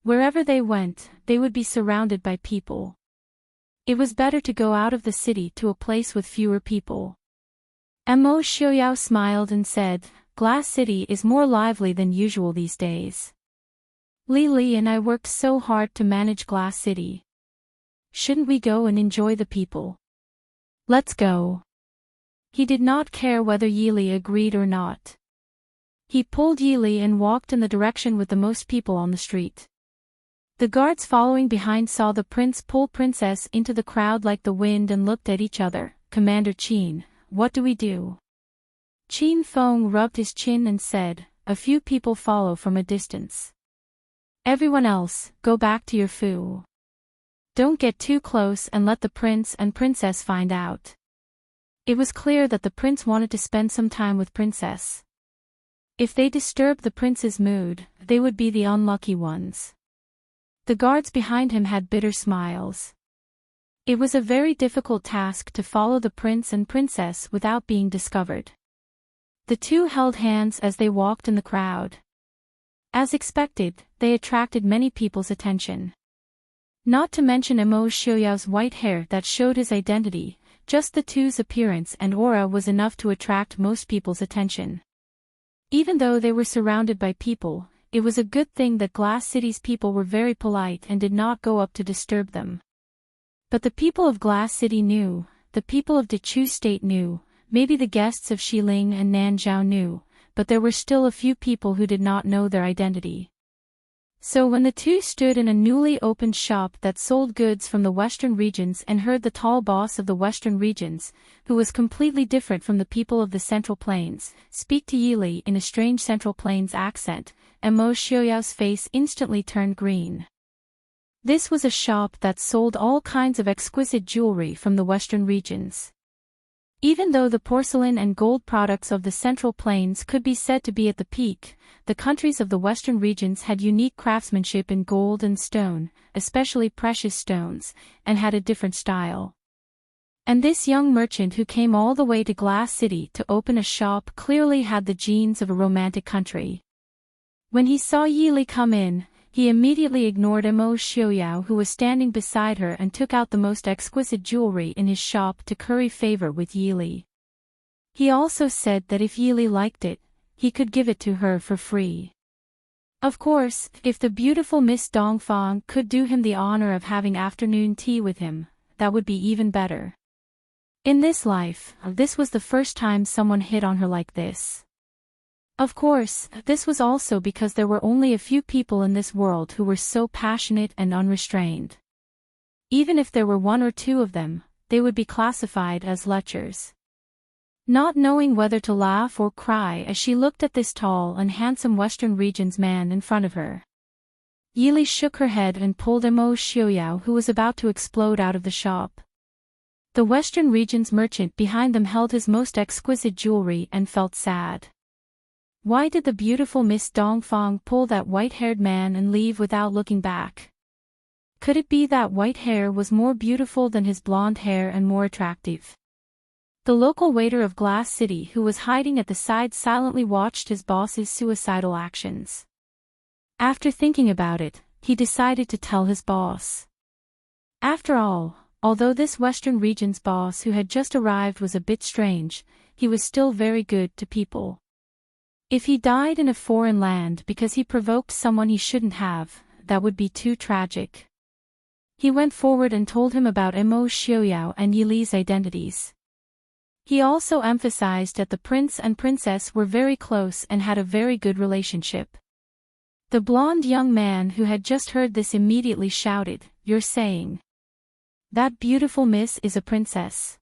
Wherever they went, they would be surrounded by people. It was better to go out of the city to a place with fewer people. Mo Xiaoyao smiled and said, Glass City is more lively than usual these days. Li and I worked so hard to manage Glass City. Shouldn't we go and enjoy the people? Let's go. He did not care whether Yili agreed or not. He pulled Yili and walked in the direction with the most people on the street. The guards following behind saw the prince pull princess into the crowd like the wind and looked at each other. Commander Qin, what do we do? Qin Feng rubbed his chin and said, a few people follow from a distance. Everyone else, go back to your fu. Don't get too close and let the prince and princess find out. It was clear that the prince wanted to spend some time with princess. If they disturbed the prince's mood, they would be the unlucky ones. The guards behind him had bitter smiles. It was a very difficult task to follow the prince and princess without being discovered. The two held hands as they walked in the crowd. As expected, they attracted many people's attention. Not to mention Mo Xiaoyao's white hair that showed his identity, just the two's appearance and aura was enough to attract most people's attention. Even though they were surrounded by people, it was a good thing that Glass City's people were very polite and did not go up to disturb them. But the people of Glass City knew, the people of Dechu State knew, maybe the guests of Xiling and Nanzhao knew, but there were still a few people who did not know their identity. So when the two stood in a newly opened shop that sold goods from the western regions and heard the tall boss of the western regions, who was completely different from the people of the Central Plains, speak to Yili in a strange Central Plains accent, Mo Xiaoyao's face instantly turned green. This was a shop that sold all kinds of exquisite jewelry from the western regions. Even though the porcelain and gold products of the Central Plains could be said to be at the peak, the countries of the western regions had unique craftsmanship in gold and stone, especially precious stones, and had a different style. And this young merchant who came all the way to Glass City to open a shop clearly had the genes of a romantic country. When he saw Yili come in, he immediately ignored Mo Xiaoyao who was standing beside her and took out the most exquisite jewelry in his shop to curry favor with Yili. He also said that if Yili liked it, he could give it to her for free. Of course, if the beautiful Miss Dongfang could do him the honor of having afternoon tea with him, that would be even better. In this life, this was the first time someone hit on her like this. Of course, this was also because there were only a few people in this world who were so passionate and unrestrained. Even if there were one or two of them, they would be classified as lechers. Not knowing whether to laugh or cry as she looked at this tall and handsome Western Regions man in front of her, Yili shook her head and pulled Mo Xiaoyao who was about to explode out of the shop. The Western Regions merchant behind them held his most exquisite jewelry and felt sad. Why did the beautiful Miss Dongfang pull that white-haired man and leave without looking back? Could it be that white hair was more beautiful than his blonde hair and more attractive? The local waiter of Glass City who was hiding at the side silently watched his boss's suicidal actions. After thinking about it, he decided to tell his boss. After all, although this Western Region's boss who had just arrived was a bit strange, he was still very good to people. If he died in a foreign land because he provoked someone he shouldn't have, that would be too tragic. He went forward and told him about Mo Xiaoyao and Yili's identities. He also emphasized that the prince and princess were very close and had a very good relationship. The blonde young man who had just heard this immediately shouted, "You're saying that beautiful miss is a princess?"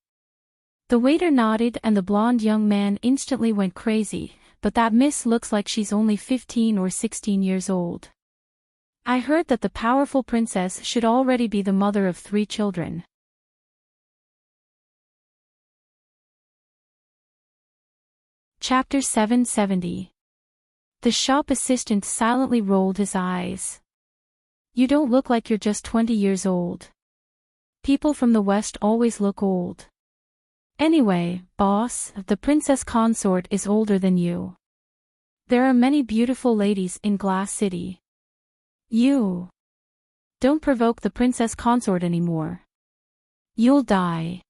The waiter nodded and the blonde young man instantly went crazy, but that miss looks like she's only 15 or 16 years old. I heard that the powerful princess should already be the mother of 3 children. Chapter 770. The shop assistant silently rolled his eyes. "You don't look like you're just 20 years old. People from the West always look old. Anyway, boss, the princess consort is older than you. There are many beautiful ladies in Glass City. You don't provoke the princess consort anymore. You'll die.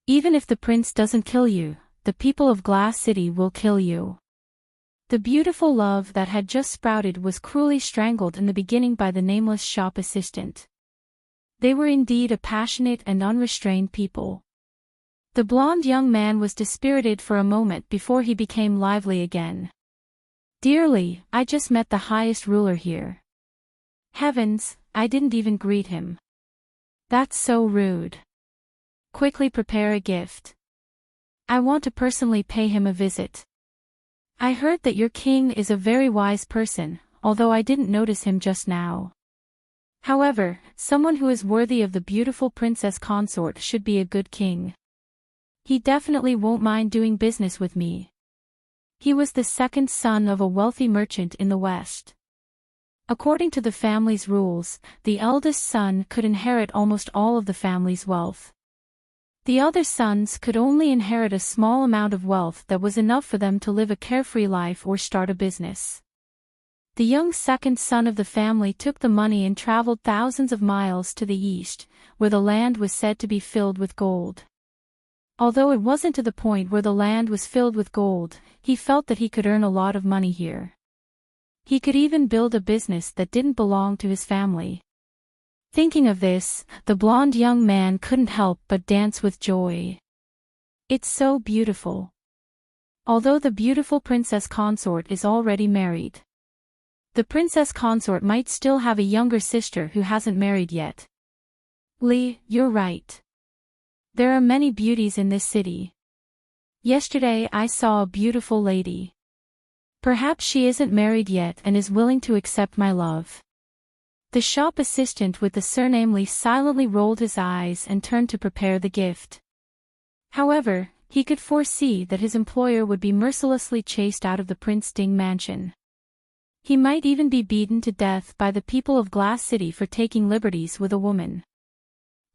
Even if the prince doesn't kill you, the people of Glass City will kill you." The beautiful love that had just sprouted was cruelly strangled in the beginning by the nameless shop assistant. They were indeed a passionate and unrestrained people. The blonde young man was dispirited for a moment before he became lively again. "Dearly, I just met the highest ruler here. Heavens, I didn't even greet him. That's so rude. Quickly prepare a gift. I want to personally pay him a visit. I heard that your king is a very wise person, although I didn't notice him just now. However, someone who is worthy of the beautiful princess consort should be a good king. He definitely won't mind doing business with me." He was the second son of a wealthy merchant in the West. According to the family's rules, the eldest son could inherit almost all of the family's wealth. The other sons could only inherit a small amount of wealth that was enough for them to live a carefree life or start a business. The young second son of the family took the money and traveled thousands of miles to the east, where the land was said to be filled with gold. Although it wasn't to the point where the land was filled with gold, he felt that he could earn a lot of money here. He could even build a business that didn't belong to his family. Thinking of this, the blonde young man couldn't help but dance with joy. It's so beautiful. Although the beautiful princess consort is already married, the princess consort might still have a younger sister who hasn't married yet. Li, you're right. There are many beauties in this city. Yesterday I saw a beautiful lady. Perhaps she isn't married yet and is willing to accept my love. The shop assistant with the surname Li silently rolled his eyes and turned to prepare the gift. However, he could foresee that his employer would be mercilessly chased out of the Prince Ding mansion. He might even be beaten to death by the people of Glass City for taking liberties with a woman.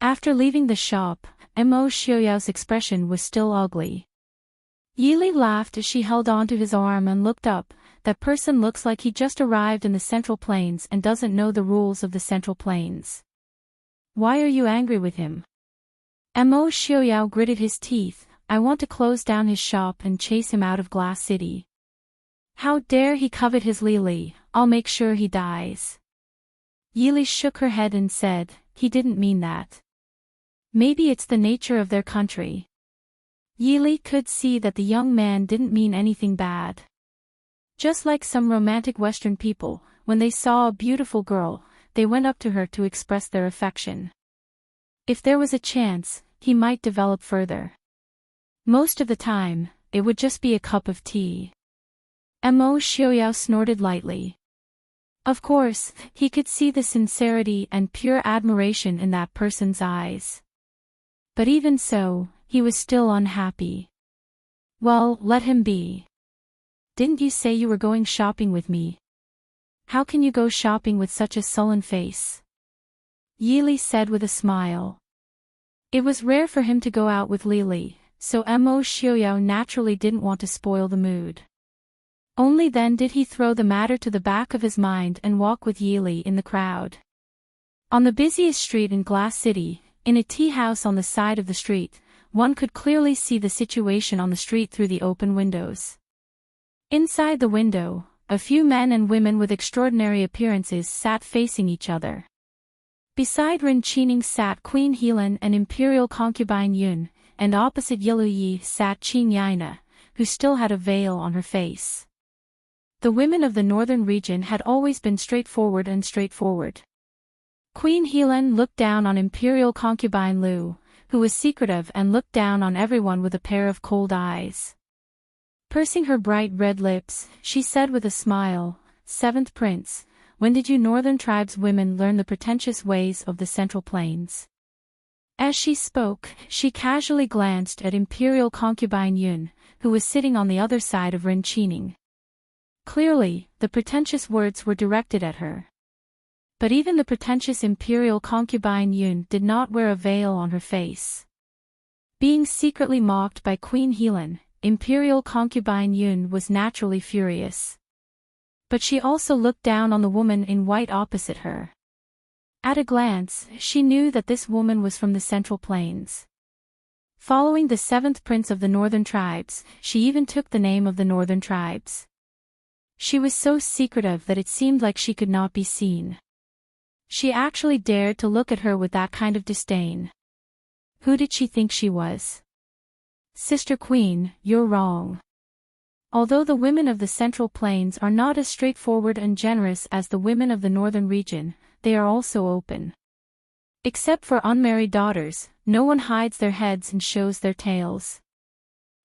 After leaving the shop, Mo Xiaoyao's expression was still ugly. Yili laughed as she held onto his arm and looked up. That person looks like he just arrived in the Central Plains and doesn't know the rules of the Central Plains. Why are you angry with him? Mo Xiaoyao gritted his teeth. I want to close down his shop and chase him out of Glass City. How dare he covet his Lili, I'll make sure he dies. Yili shook her head and said, he didn't mean that. Maybe it's the nature of their country. Yili could see that the young man didn't mean anything bad. Just like some romantic Western people, when they saw a beautiful girl, they went up to her to express their affection. If there was a chance, he might develop further. Most of the time, it would just be a cup of tea. Mo Xiaoyao snorted lightly. Of course, he could see the sincerity and pure admiration in that person's eyes. But even so, he was still unhappy. Well, let him be. Didn't you say you were going shopping with me? How can you go shopping with such a sullen face? Yili said with a smile. It was rare for him to go out with Lili, so Mo Xiaoyao naturally didn't want to spoil the mood. Only then did he throw the matter to the back of his mind and walk with Yili in the crowd. On the busiest street in Glass City, in a tea house on the side of the street, one could clearly see the situation on the street through the open windows. Inside the window, a few men and women with extraordinary appearances sat facing each other. Beside Ren Qining sat Queen Helan and Imperial concubine Yun, and opposite Yilu Yi sat Qing Yaina, who still had a veil on her face. The women of the northern region had always been straightforward. Queen Helan looked down on Imperial concubine Lu, who was secretive and looked down on everyone with a pair of cold eyes. Pursing her bright red lips, she said with a smile, "Seventh Prince, when did you northern tribes women learn the pretentious ways of the Central Plains?" As she spoke, she casually glanced at Imperial concubine Yun, who was sitting on the other side of Ren Qining. Clearly, the pretentious words were directed at her. But even the pretentious Imperial concubine Yun did not wear a veil on her face. Being secretly mocked by Queen Helan, Imperial concubine Yun was naturally furious. But she also looked down on the woman in white opposite her. At a glance, she knew that this woman was from the Central Plains. Following the seventh prince of the northern tribes, she even took the name of the northern tribes. She was so secretive that it seemed like she could not be seen. She actually dared to look at her with that kind of disdain. Who did she think she was? Sister Queen, you're wrong. Although the women of the Central Plains are not as straightforward and generous as the women of the northern region, they are also open. Except for unmarried daughters, no one hides their heads and shows their tails.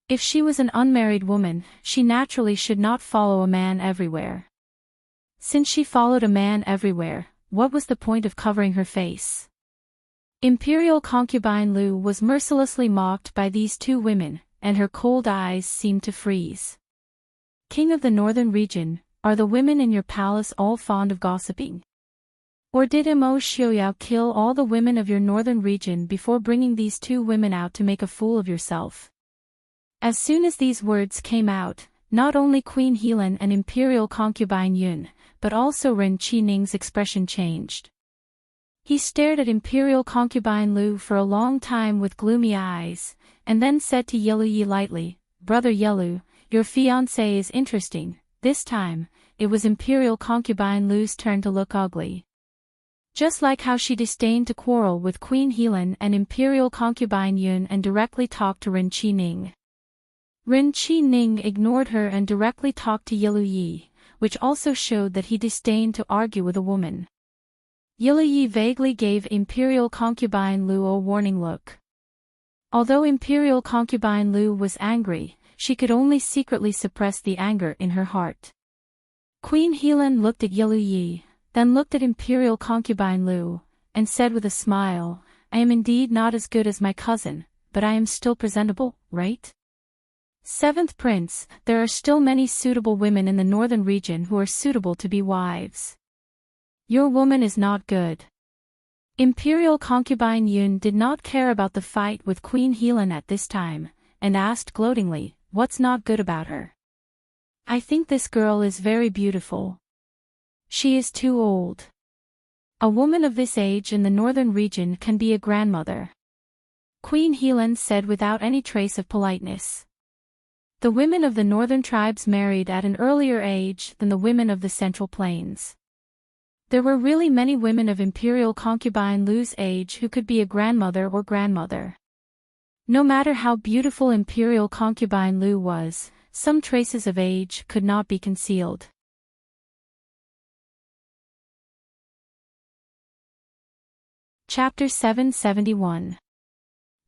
If she was an unmarried woman, she naturally should not follow a man everywhere. Since she followed a man everywhere, what was the point of covering her face? Imperial concubine Lu was mercilessly mocked by these two women, and her cold eyes seemed to freeze. King of the northern region, are the women in your palace all fond of gossiping? Or did Mo Xiaoyao kill all the women of your northern region before bringing these two women out to make a fool of yourself? As soon as these words came out, not only Queen Helan and Imperial concubine Yun, but also Ren Qining's expression changed. He stared at Imperial concubine Lu for a long time with gloomy eyes, and then said to Yilu Yi lightly, "Brother Yilu, your fiancé is interesting." This time, it was Imperial concubine Lu's turn to look ugly. Just like how she disdained to quarrel with Queen Helan and Imperial concubine Yun and directly talked to Ren Qining. Ren Qining ignored her and directly talked to Yilu Yi, which also showed that he disdained to argue with a woman. Yilu Yi vaguely gave Imperial concubine Lu a warning look. Although Imperial concubine Lu was angry, she could only secretly suppress the anger in her heart. Queen Helan looked at Yilu Yi, then looked at Imperial concubine Lu, and said with a smile, "I am indeed not as good as my cousin, but I am still presentable, right? Seventh Prince, there are still many suitable women in the northern region who are suitable to be wives. Your woman is not good." Imperial concubine Yun did not care about the fight with Queen Helan at this time, and asked gloatingly, "What's not good about her?" "I think this girl is very beautiful. She is too old. A woman of this age in the northern region can be a grandmother," Queen Helan said without any trace of politeness. The women of the northern tribes married at an earlier age than the women of the central plains. There were really many women of Imperial concubine Lu's age who could be a grandmother or grandmother. No matter how beautiful Imperial concubine Lu was, some traces of age could not be concealed. Chapter 771.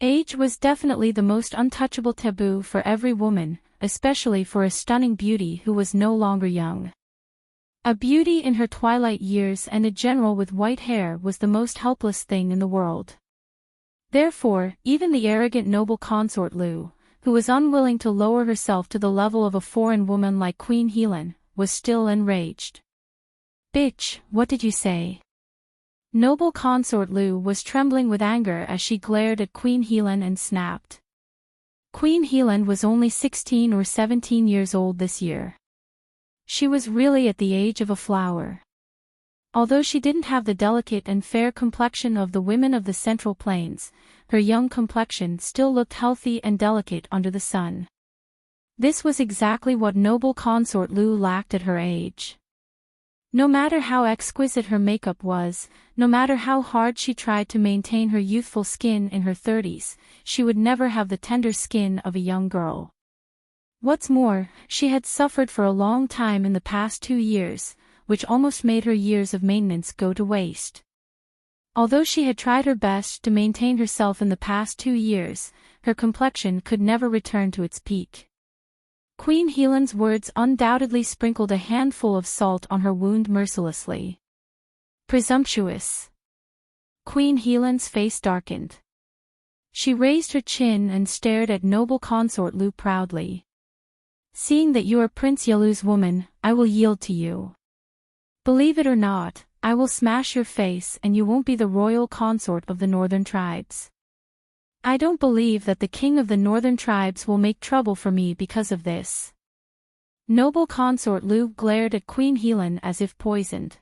Age was definitely the most untouchable taboo for every woman, especially for a stunning beauty who was no longer young. A beauty in her twilight years and a general with white hair was the most helpless thing in the world. Therefore, even the arrogant noble consort Lu, who was unwilling to lower herself to the level of a foreign woman like Queen Helan, was still enraged. "Bitch, what did you say?" Noble consort Lu was trembling with anger as she glared at Queen Helan and snapped. Queen Helan was only 16 or 17 years old this year. She was really at the age of a flower. Although she didn't have the delicate and fair complexion of the women of the Central Plains, her young complexion still looked healthy and delicate under the sun. This was exactly what noble consort Lu lacked at her age. No matter how exquisite her makeup was, no matter how hard she tried to maintain her youthful skin in her 30s, she would never have the tender skin of a young girl. What's more, she had suffered for a long time in the past 2 years, which almost made her years of maintenance go to waste. Although she had tried her best to maintain herself in the past 2 years, her complexion could never return to its peak. Queen Helan's words undoubtedly sprinkled a handful of salt on her wound mercilessly. Presumptuous. Queen Helan's face darkened. She raised her chin and stared at noble consort Lu proudly. "Seeing that you are Prince Yelu's woman, I will yield to you. Believe it or not, I will smash your face and you won't be the royal consort of the northern tribes. I don't believe that the king of the northern tribes will make trouble for me because of this." Noble consort Lu glared at Queen Helan as if poisoned.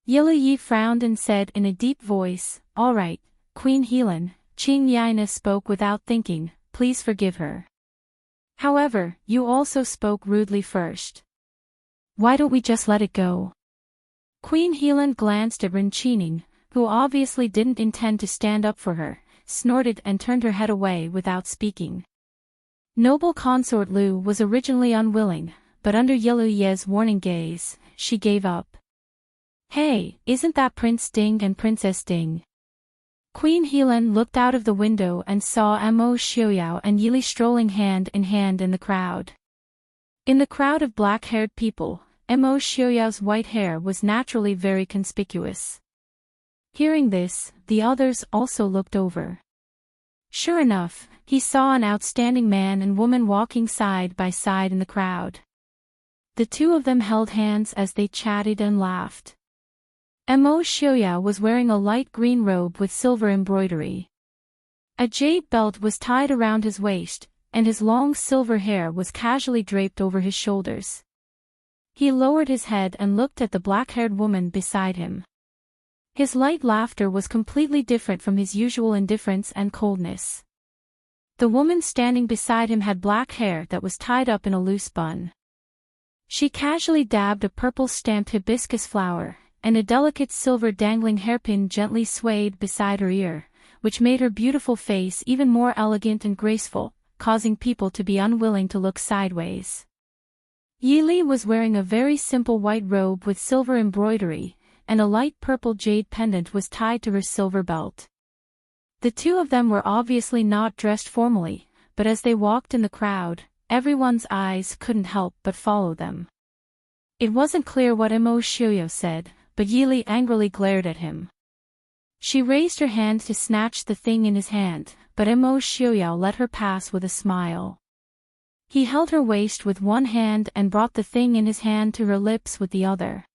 Yelu Yi frowned and said in a deep voice, "All right, Queen Helan." Qing Yaina spoke without thinking, "Please forgive her. However, you also spoke rudely first. Why don't we just let it go?" Queen Helan glanced at Ren Qining, who obviously didn't intend to stand up for her, snorted and turned her head away without speaking. Noble consort Lu was originally unwilling, but under Yelu Ye's warning gaze, she gave up. "Hey, isn't that Prince Ding and Princess Ding?" Queen Helan looked out of the window and saw Mo Xiaoyao and Yili strolling hand in the crowd. In the crowd of black-haired people, Mo Xiaoyao's white hair was naturally very conspicuous. Hearing this, the others also looked over. Sure enough, he saw an outstanding man and woman walking side by side in the crowd. The two of them held hands as they chatted and laughed. Mo Xiaoyao was wearing a light green robe with silver embroidery. A jade belt was tied around his waist, and his long silver hair was casually draped over his shoulders. He lowered his head and looked at the black-haired woman beside him. His light laughter was completely different from his usual indifference and coldness. The woman standing beside him had black hair that was tied up in a loose bun. She casually dabbed a purple-stamped hibiscus flower, and a delicate silver dangling hairpin gently swayed beside her ear, which made her beautiful face even more elegant and graceful, causing people to be unwilling to look sideways. Yi Li was wearing a very simple white robe with silver embroidery, and a light purple jade pendant was tied to her silver belt. The two of them were obviously not dressed formally, but as they walked in the crowd, everyone's eyes couldn't help but follow them. It wasn't clear what Mo Xiaoyao said, but Yi Li angrily glared at him. She raised her hand to snatch the thing in his hand, but Mo Xiaoyao let her pass with a smile. He held her waist with one hand and brought the thing in his hand to her lips with the other.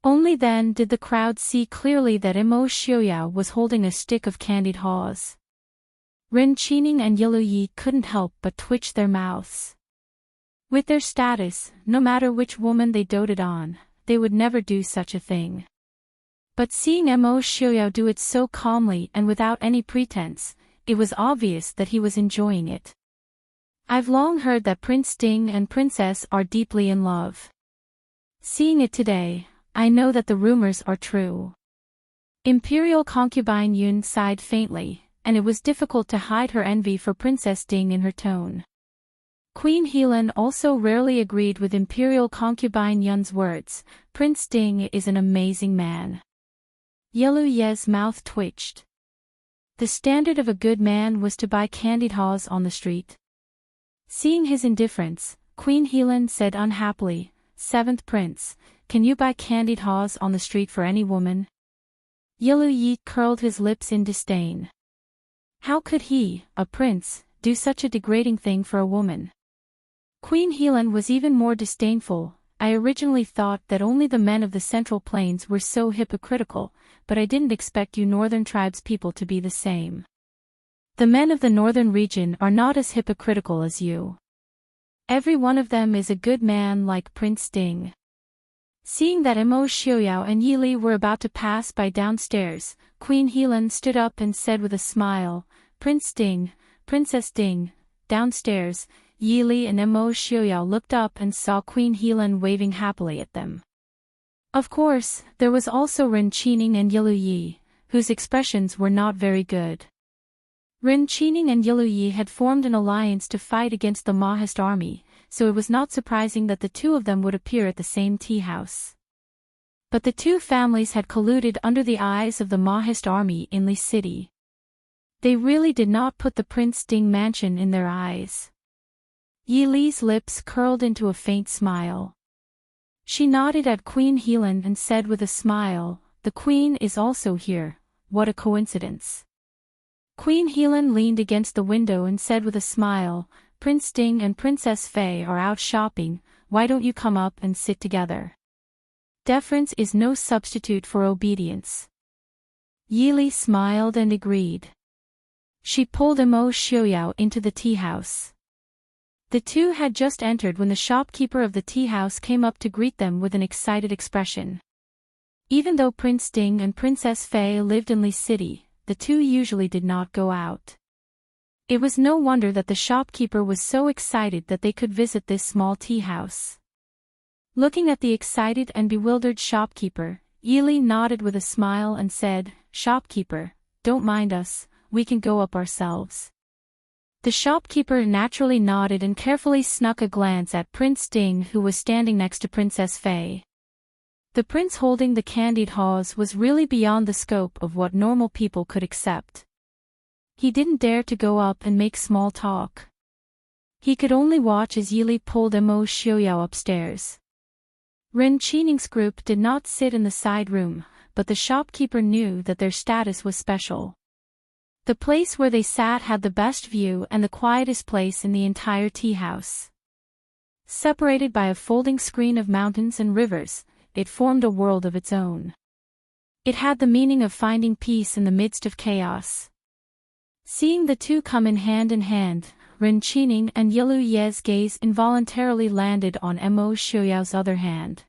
Only then did the crowd see clearly that Imo Xiaoyao was holding a stick of candied haws. Ren Qining and Yilu Yi couldn't help but twitch their mouths. With their status, no matter which woman they doted on, they would never do such a thing. But seeing Imo Xiaoyao do it so calmly and without any pretense, it was obvious that he was enjoying it. I've long heard that Prince Ding and Princess are deeply in love. Seeing it today, I know that the rumors are true. Imperial concubine Yun sighed faintly, and it was difficult to hide her envy for Princess Ding in her tone. Queen Helan also rarely agreed with Imperial concubine Yun's words. Prince Ding is an amazing man. Yilu Ye's mouth twitched. The standard of a good man was to buy candied haws on the street. Seeing his indifference, Queen Helan said unhappily, "Seventh Prince, can you buy candied haws on the street for any woman?" Yilu Yi curled his lips in disdain. How could he, a prince, do such a degrading thing for a woman? Queen Helan was even more disdainful. I originally thought that only the men of the Central Plains were so hypocritical, but I didn't expect you northern tribes people to be the same. The men of the northern region are not as hypocritical as you. Every one of them is a good man like Prince Ding. Seeing that Imo Xiaoyao and Yi Li were about to pass by downstairs, Queen Helan stood up and said with a smile, "Prince Ding, Princess Ding." Downstairs, Yi Li and Imo Xiaoyao looked up and saw Queen Helan waving happily at them. Of course, there was also Ren Qining and Yilu Yi, whose expressions were not very good. Ren Qining and Yilu Yi had formed an alliance to fight against the Mahist army, so it was not surprising that the two of them would appear at the same tea house. But the two families had colluded under the eyes of the Mahist army in Li City. They really did not put the Prince Ding mansion in their eyes. Yi Li's lips curled into a faint smile. She nodded at Queen Helan and said with a smile, "The Queen is also here, what a coincidence." Queen Helan leaned against the window and said with a smile, "Prince Ding and Princess Fei are out shopping, why don't you come up and sit together?" Deference is no substitute for obedience. Yi Li smiled and agreed. She pulled Imo Xiaoyao into the tea house. The two had just entered when the shopkeeper of the tea house came up to greet them with an excited expression. Even though Prince Ding and Princess Fei lived in Li City, the two usually did not go out. It was no wonder that the shopkeeper was so excited that they could visit this small tea house. Looking at the excited and bewildered shopkeeper, Yi Li nodded with a smile and said, "Shopkeeper, don't mind us, we can go up ourselves." The shopkeeper naturally nodded and carefully snuck a glance at Prince Ding, who was standing next to Princess Fei. The prince holding the candied haws was really beyond the scope of what normal people could accept. He didn't dare to go up and make small talk. He could only watch as Yi Li pulled Imo Xiaoyao upstairs. Ren Qining's group did not sit in the side room, but the shopkeeper knew that their status was special. The place where they sat had the best view and the quietest place in the entire tea house. Separated by a folding screen of mountains and rivers, it formed a world of its own. It had the meaning of finding peace in the midst of chaos. Seeing the two come in hand, Ren Qining and Yilu Ye's gaze involuntarily landed on Imo Xiaoyao's other hand.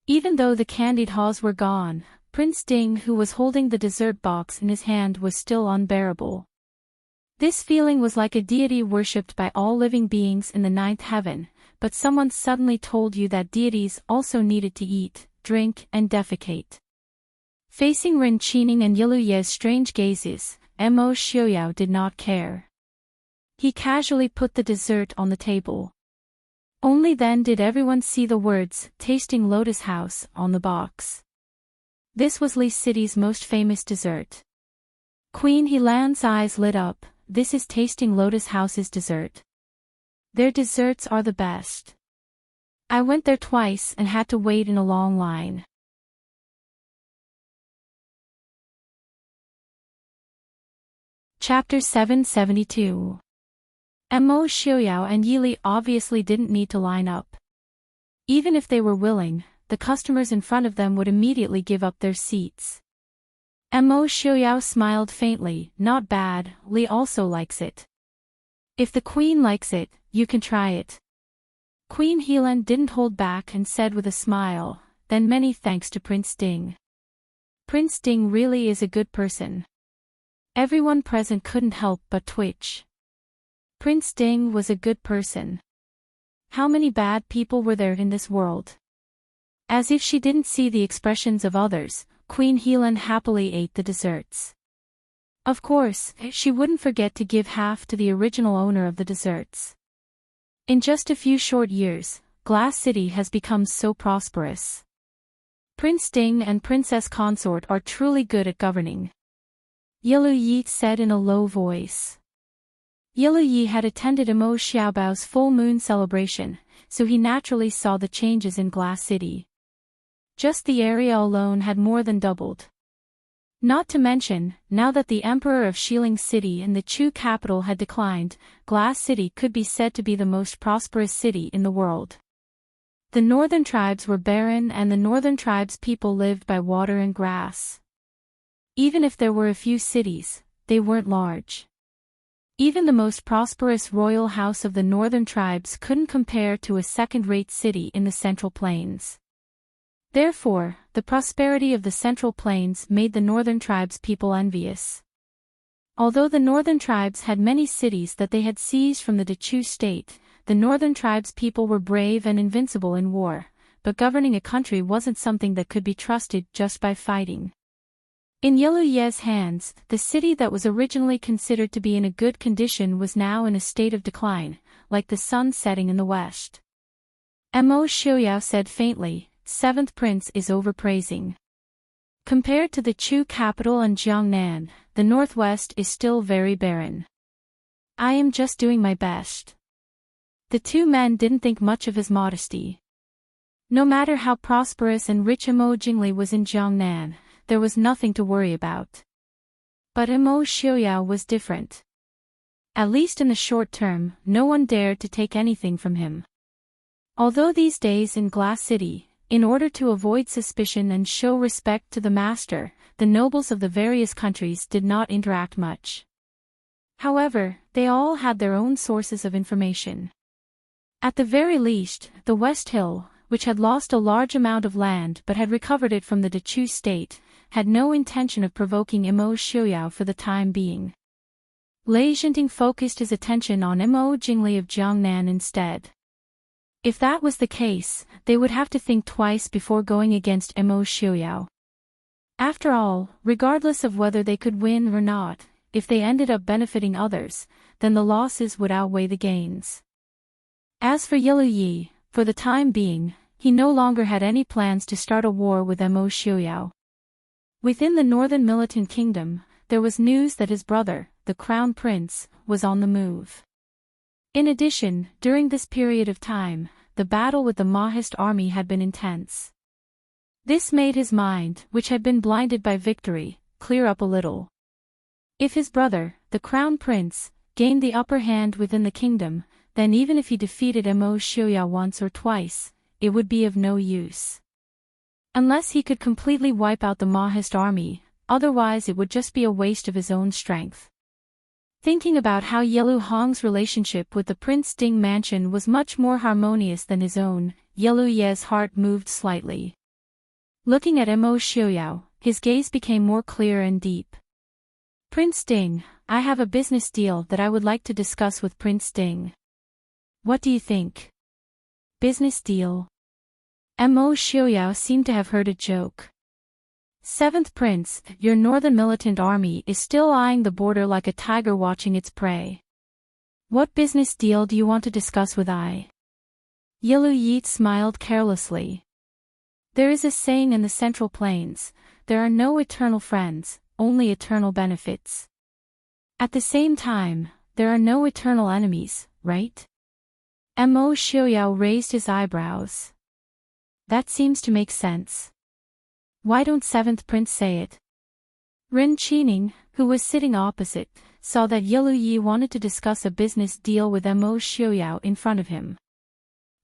Even though the candied haws were gone, Prince Ding, who was holding the dessert box in his hand, was still unbearable. This feeling was like a deity worshipped by all living beings in the ninth heaven, but someone suddenly told you that deities also needed to eat, drink, and defecate. Facing Ren Qining and Yilu Ye's strange gazes, Imo Xiaoyao did not care. He casually put the dessert on the table. Only then did everyone see the words, "Tasting Lotus House," on the box. This was Li City's most famous dessert. Queen Helan's eyes lit up. "This is Tasting Lotus House's dessert. Their desserts are the best. I went there twice and had to wait in a long line." Chapter 772. Imo Xiaoyao and Yi Li obviously didn't need to line up. Even if they were willing, the customers in front of them would immediately give up their seats. Mo Xiaoyao smiled faintly. Not bad, Li also likes it. If the queen likes it, you can try it. Queen Helan didn't hold back and said with a smile, then many thanks to Prince Ding. Prince Ding really is a good person. Everyone present couldn't help but twitch. Prince Ding was a good person. How many bad people were there in this world? As if she didn't see the expressions of others, Queen Helan happily ate the desserts. Of course, she wouldn't forget to give half to the original owner of the desserts. In just a few short years, Glass City has become so prosperous. Prince Ding and Princess Consort are truly good at governing. Yilu Yi said in a low voice. Yilu Yi had attended Mo Xiaobao's full moon celebration, so he naturally saw the changes in Glass City. Just the area alone had more than doubled. Not to mention, now that the Emperor of Xiling City and the Chu capital had declined, Glass City could be said to be the most prosperous city in the world. The northern tribes were barren and the northern tribes' people lived by water and grass. Even if there were a few cities, they weren't large. Even the most prosperous royal house of the northern tribes couldn't compare to a second-rate city in the Central Plains. Therefore, the prosperity of the Central Plains made the northern tribes' people envious. Although the northern tribes had many cities that they had seized from the Dechu state, the northern tribes' people were brave and invincible in war, but governing a country wasn't something that could be trusted just by fighting. In Yilu Ye's hands, the city that was originally considered to be in a good condition was now in a state of decline, like the sun setting in the west. Mo Xiaoyao said faintly, "Seventh Prince is overpraising. Compared to the Chu capital and Jiangnan, the northwest is still very barren. I am just doing my best." The two men didn't think much of his modesty. No matter how prosperous and rich Mo Jingli was in Jiangnan, there was nothing to worry about. But Mo Xiaoyao was different. At least in the short term, no one dared to take anything from him. Although these days in Glass City, in order to avoid suspicion and show respect to the master, the nobles of the various countries did not interact much. However, they all had their own sources of information. At the very least, the West Hill, which had lost a large amount of land but had recovered it from the Dechu state, had no intention of provoking Mo Xiaoyao for the time being. Lei Jinting focused his attention on Mo Jingli of Jiangnan instead. If that was the case, they would have to think twice before going against Mo Xiaoyao. After all, regardless of whether they could win or not, if they ended up benefiting others, then the losses would outweigh the gains. As for Yilu Yi, for the time being, he no longer had any plans to start a war with Mo Xiaoyao. Within the northern militant kingdom, there was news that his brother, the crown prince, was on the move. In addition, during this period of time, the battle with the Mahist army had been intense. This made his mind, which had been blinded by victory, clear up a little. If his brother, the crown prince, gained the upper hand within the kingdom, then even if he defeated Mo Xiaoyao once or twice, it would be of no use. Unless he could completely wipe out the Mahist army, otherwise it would just be a waste of his own strength. Thinking about how Yilu Hong's relationship with the Prince Ding mansion was much more harmonious than his own, Yilu Ye's heart moved slightly. Looking at Mo Xiaoyao, his gaze became more clear and deep. "Prince Ding, I have a business deal that I would like to discuss with Prince Ding. What do you think?" "Business deal?" Mo Xiaoyao seemed to have heard a joke. "Seventh Prince, your northern militant army is still eyeing the border like a tiger watching its prey. What business deal do you want to discuss with I?" Yilu Yi smiled carelessly. "There is a saying in the Central Plains, there are no eternal friends, only eternal benefits. At the same time, there are no eternal enemies, right?" Mo Xiaoyao raised his eyebrows. "That seems to make sense. Why don't Seventh Prince say it?" Ren Qining, who was sitting opposite, saw that Yilu Yi wanted to discuss a business deal with Mo Xiaoyao in front of him.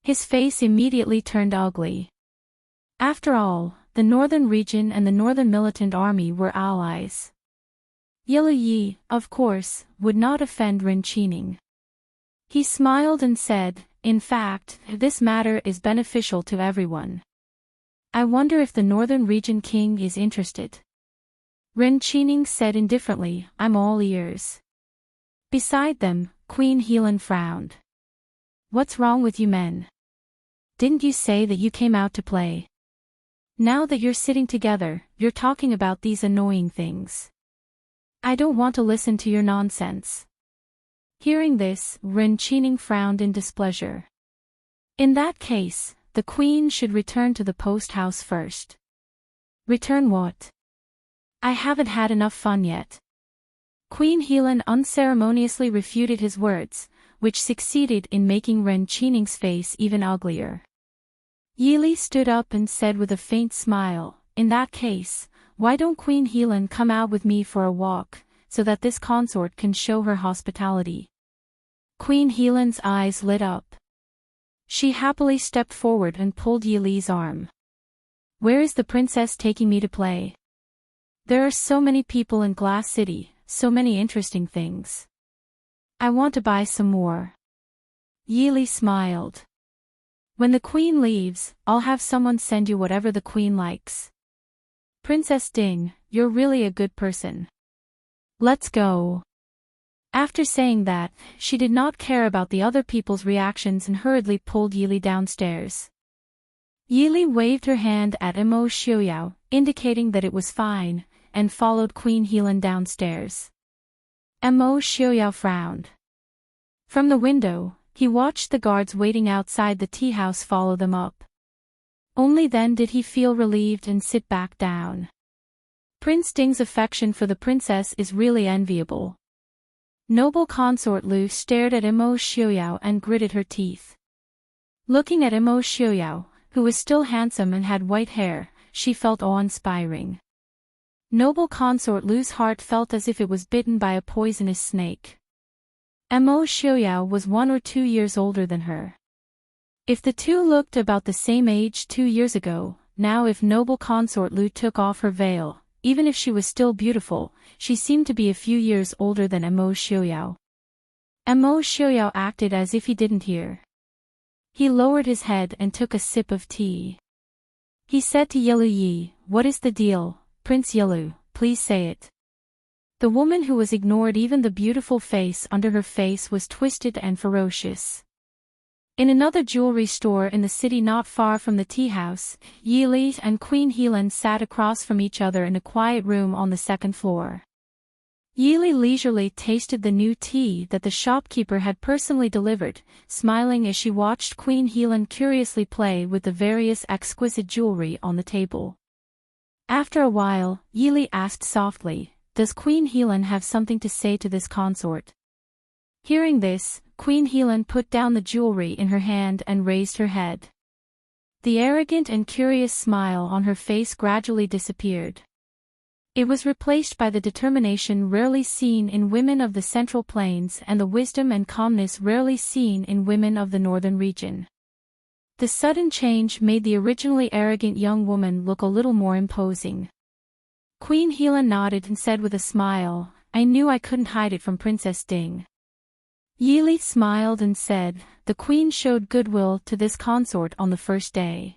His face immediately turned ugly. After all, the northern region and the northern militant army were allies. Yilu Yi, of course, would not offend Enchanting. He smiled and said, "In fact, this matter is beneficial to everyone. I wonder if the northern region king is interested." Enchanting said indifferently, "I'm all ears." Beside them, Queen Helan frowned. "What's wrong with you men? Didn't you say that you came out to play? Now that you're sitting together, you're talking about these annoying things. I don't want to listen to your nonsense." Hearing this, Enchanting frowned in displeasure. "In that case, the queen should return to the post house first." "Return what? I haven't had enough fun yet." Queen Helan unceremoniously refuted his words, which succeeded in making Enchanting's face even uglier. Yili stood up and said with a faint smile, "In that case, why don't Queen Helan come out with me for a walk, so that this consort can show her hospitality?" Queen Helan's eyes lit up. She happily stepped forward and pulled Yili's arm. "Where is the princess taking me to play? There are so many people in Glass City, so many interesting things. I want to buy some more." Yili smiled. "When the queen leaves, I'll have someone send you whatever the queen likes. Princess Ding, you're really a good person. Let's go." After saying that, she did not care about the other people's reactions and hurriedly pulled Yili downstairs. Yili waved her hand at Imo Xiuyao, indicating that it was fine, and followed Queen Helan downstairs. Imo Xiuyao frowned. From the window, he watched the guards waiting outside the tea house follow them up. Only then did he feel relieved and sit back down. Prince Ding's affection for the princess is really enviable. Noble consort Lu stared at Imo Xiuyao and gritted her teeth. Looking at Imo Xiuyao, who was still handsome and had white hair, she felt awe-inspiring. Noble consort Lu's heart felt as if it was bitten by a poisonous snake. Imo Xiuyao was 1 or 2 years older than her. If the two looked about the same age 2 years ago, now if noble consort Lu took off her veil, even if she was still beautiful, she seemed to be a few years older than Imo Xiuyao. Imo Xiuyao acted as if he didn't hear. He lowered his head and took a sip of tea. He said to Yilu Yi, "What is the deal, Prince Yilu, please say it." The woman who was ignored, even the beautiful face under her face was twisted and ferocious. In another jewelry store in the city not far from the tea house, Yili and Queen Helan sat across from each other in a quiet room on the second floor. Yili leisurely tasted the new tea that the shopkeeper had personally delivered, smiling as she watched Queen Helan curiously play with the various exquisite jewelry on the table. After a while, Yili asked softly, "Does Queen Helan have something to say to this consort?" Hearing this, Queen Helan put down the jewelry in her hand and raised her head. The arrogant and curious smile on her face gradually disappeared. It was replaced by the determination rarely seen in women of the Central Plains and the wisdom and calmness rarely seen in women of the northern region. The sudden change made the originally arrogant young woman look a little more imposing. Queen Helan nodded and said with a smile, "I knew I couldn't hide it from Princess Ding." Yili smiled and said, "The queen showed goodwill to this consort on the first day.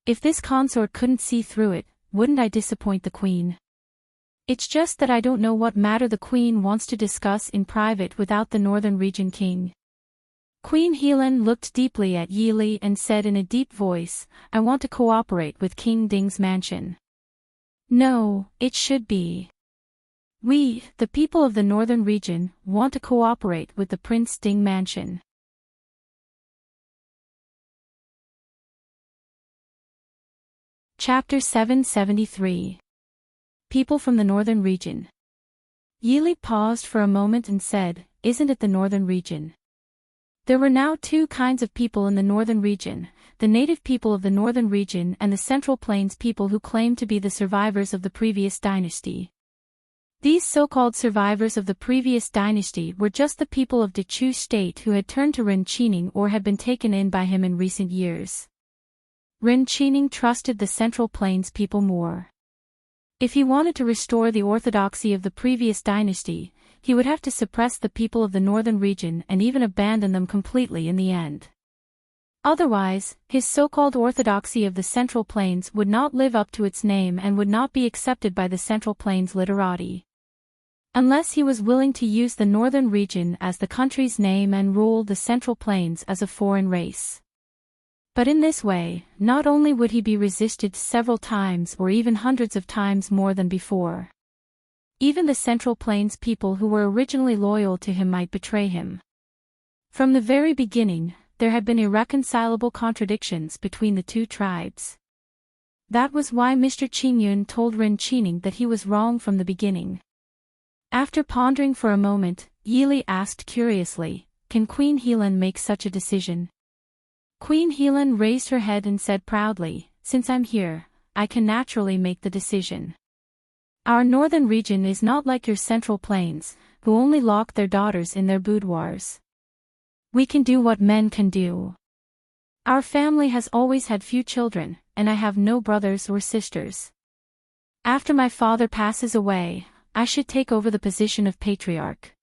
If this consort couldn't see through it, wouldn't I disappoint the queen? It's just that I don't know what matter the queen wants to discuss in private without the northern region king." Queen Helan looked deeply at Yili and said in a deep voice, "I want to cooperate with King Ding's mansion." "No, it should be. We, the people of the northern region, want to cooperate with the Prince Ding mansion." Chapter 773. People from the northern region. Yili paused for a moment and said, "Isn't it the northern region?" There were now 2 kinds of people in the northern region, the native people of the northern region and the Central Plains people who claimed to be the survivors of the previous dynasty. These so-called survivors of the previous dynasty were just the people of Dechu state who had turned to Enchanting or had been taken in by him in recent years. Enchanting trusted the Central Plains people more. If he wanted to restore the orthodoxy of the previous dynasty, he would have to suppress the people of the northern region and even abandon them completely in the end. Otherwise, his so-called orthodoxy of the Central Plains would not live up to its name and would not be accepted by the Central Plains literati. Unless he was willing to use the northern region as the country's name and rule the Central Plains as a foreign race. But in this way, not only would he be resisted several times or even hundreds of times more than before. Even the Central Plains people who were originally loyal to him might betray him. From the very beginning, there had been irreconcilable contradictions between the two tribes. That was why Mr. Qingyun told Enchanting that he was wrong from the beginning. After pondering for a moment, Yili asked curiously, "Can Queen Helan make such a decision?" Queen Helan raised her head and said proudly, "Since I'm here, I can naturally make the decision. Our northern region is not like your Central Plains, who only lock their daughters in their boudoirs. We can do what men can do. Our family has always had few children, and I have no brothers or sisters. After my father passes away, I should take over the position of patriarch.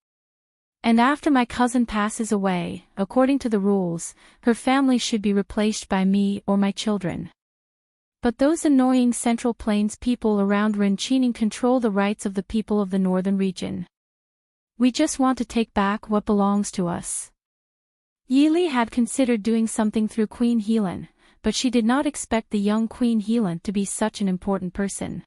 And after my cousin passes away, according to the rules, her family should be replaced by me or my children. But those annoying Central Plains people around Enchanting control the rights of the people of the northern region. We just want to take back what belongs to us." Yili had considered doing something through Queen Helan, but she did not expect the young Queen Helan to be such an important person.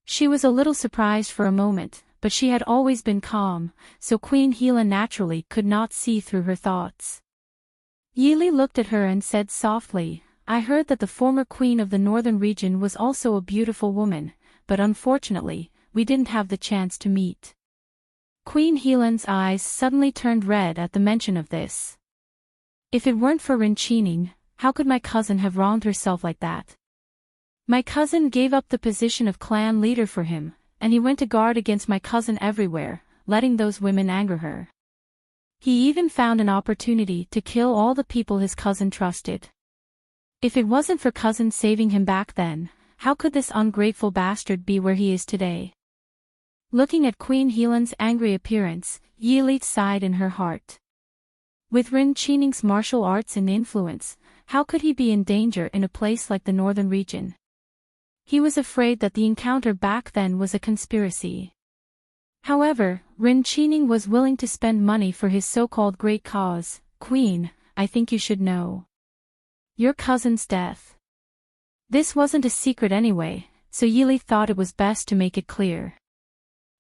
She was a little surprised for a moment, but she had always been calm, so Queen Helan naturally could not see through her thoughts. Yili looked at her and said softly, "I heard that the former queen of the northern region was also a beautiful woman, but unfortunately, we didn't have the chance to meet." Queen Helan's eyes suddenly turned red at the mention of this. "If it weren't for Enchanting, how could my cousin have wronged herself like that? My cousin gave up the position of clan leader for him, and he went to guard against my cousin everywhere, letting those women anger her. He even found an opportunity to kill all the people his cousin trusted. If it wasn't for cousin saving him back then, how could this ungrateful bastard be where he is today?" Looking at Queen Helan's angry appearance, Yili sighed in her heart. With Enchanting's martial arts and influence, how could he be in danger in a place like the northern region? He was afraid that the encounter back then was a conspiracy. However, Enchanting was willing to spend money for his so-called great cause. "Queen, I think you should know. Your cousin's death." This wasn't a secret anyway, so Yili thought it was best to make it clear.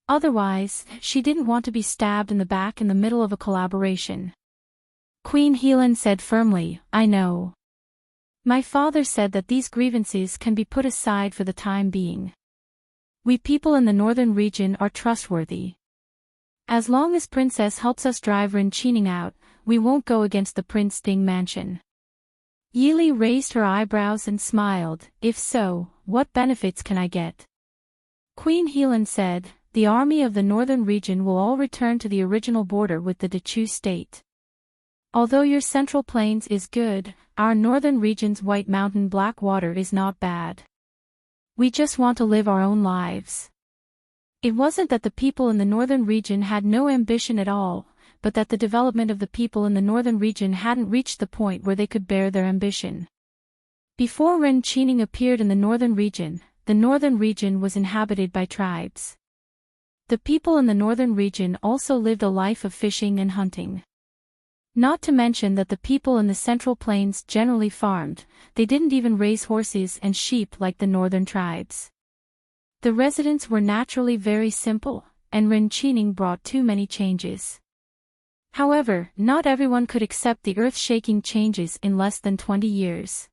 Otherwise, she didn't want to be stabbed in the back in the middle of a collaboration. Queen Helan said firmly, "I know. My father said that these grievances can be put aside for the time being. We people in the northern region are trustworthy. As long as Princess helps us drive Enchanting out, we won't go against the Prince Ding mansion." Yili raised her eyebrows and smiled, "If so, what benefits can I get?" Queen Helan said, "The army of the northern region will all return to the original border with the Dechu state. Although your Central Plains is good, our northern region's White Mountain Black Water is not bad. We just want to live our own lives." It wasn't that the people in the northern region had no ambition at all, but that the development of the people in the northern region hadn't reached the point where they could bear their ambition. Before Enchanting appeared in the northern region was inhabited by tribes. The people in the northern region also lived a life of fishing and hunting. Not to mention that the people in the Central Plains generally farmed, they didn't even raise horses and sheep like the northern tribes. The residents were naturally very simple, and Enchanting brought too many changes. However, not everyone could accept the earth-shaking changes in less than 20 years.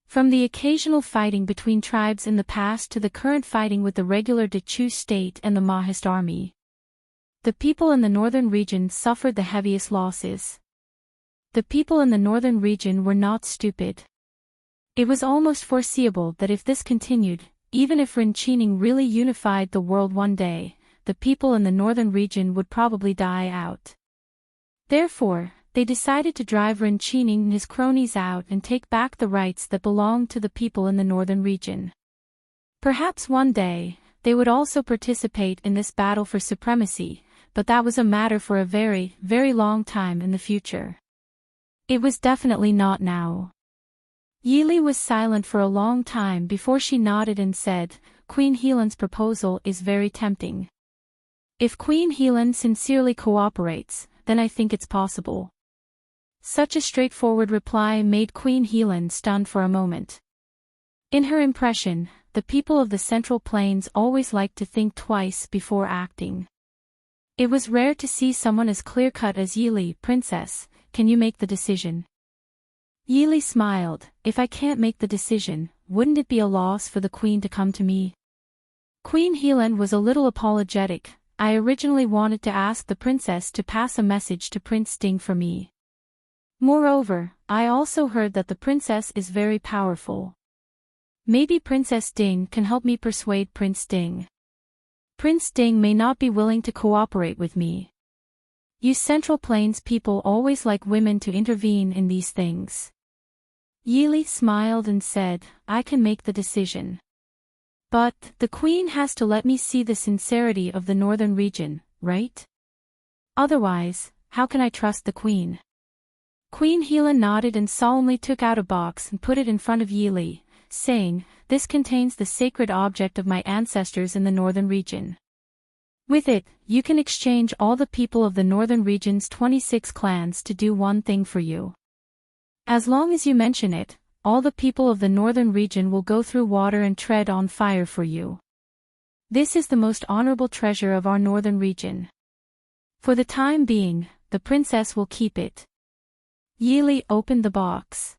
From the occasional fighting between tribes in the past to the current fighting with the regular Dechu state and the Mahist army, the people in the northern region suffered the heaviest losses. The people in the northern region were not stupid. It was almost foreseeable that if this continued, even if Enchanting really unified the world one day, the people in the northern region would probably die out. Therefore, they decided to drive Enchanting and his cronies out and take back the rights that belonged to the people in the northern region. Perhaps one day, they would also participate in this battle for supremacy, but that was a matter for a very, very long time in the future. It was definitely not now. Yili was silent for a long time before she nodded and said, Queen Helen's proposal is very tempting. If Queen Helen sincerely cooperates, then I think it's possible. Such a straightforward reply made Queen Helen stunned for a moment. In her impression, the people of the Central Plains always liked to think twice before acting. It was rare to see someone as clear-cut as Yili. Princess, can you make the decision? Yili smiled. If I can't make the decision, wouldn't it be a loss for the queen to come to me? Queen Helen was a little apologetic. I originally wanted to ask the princess to pass a message to Prince Ding for me. Moreover, I also heard that the princess is very powerful. Maybe Princess Ding can help me persuade Prince Ding. Prince Ding may not be willing to cooperate with me. You Central Plains people always like women to intervene in these things. Yili smiled and said, I can make the decision. But, the queen has to let me see the sincerity of the northern region, right? Otherwise, how can I trust the queen? Queen Helen nodded and solemnly took out a box and put it in front of Yili, saying, This contains the sacred object of my ancestors in the northern region. With it, you can exchange all the people of the northern region's 26 clans to do one thing for you. As long as you mention it, all the people of the northern region will go through water and tread on fire for you. This is the most honorable treasure of our northern region. For the time being, the princess will keep it. Yili opened the box.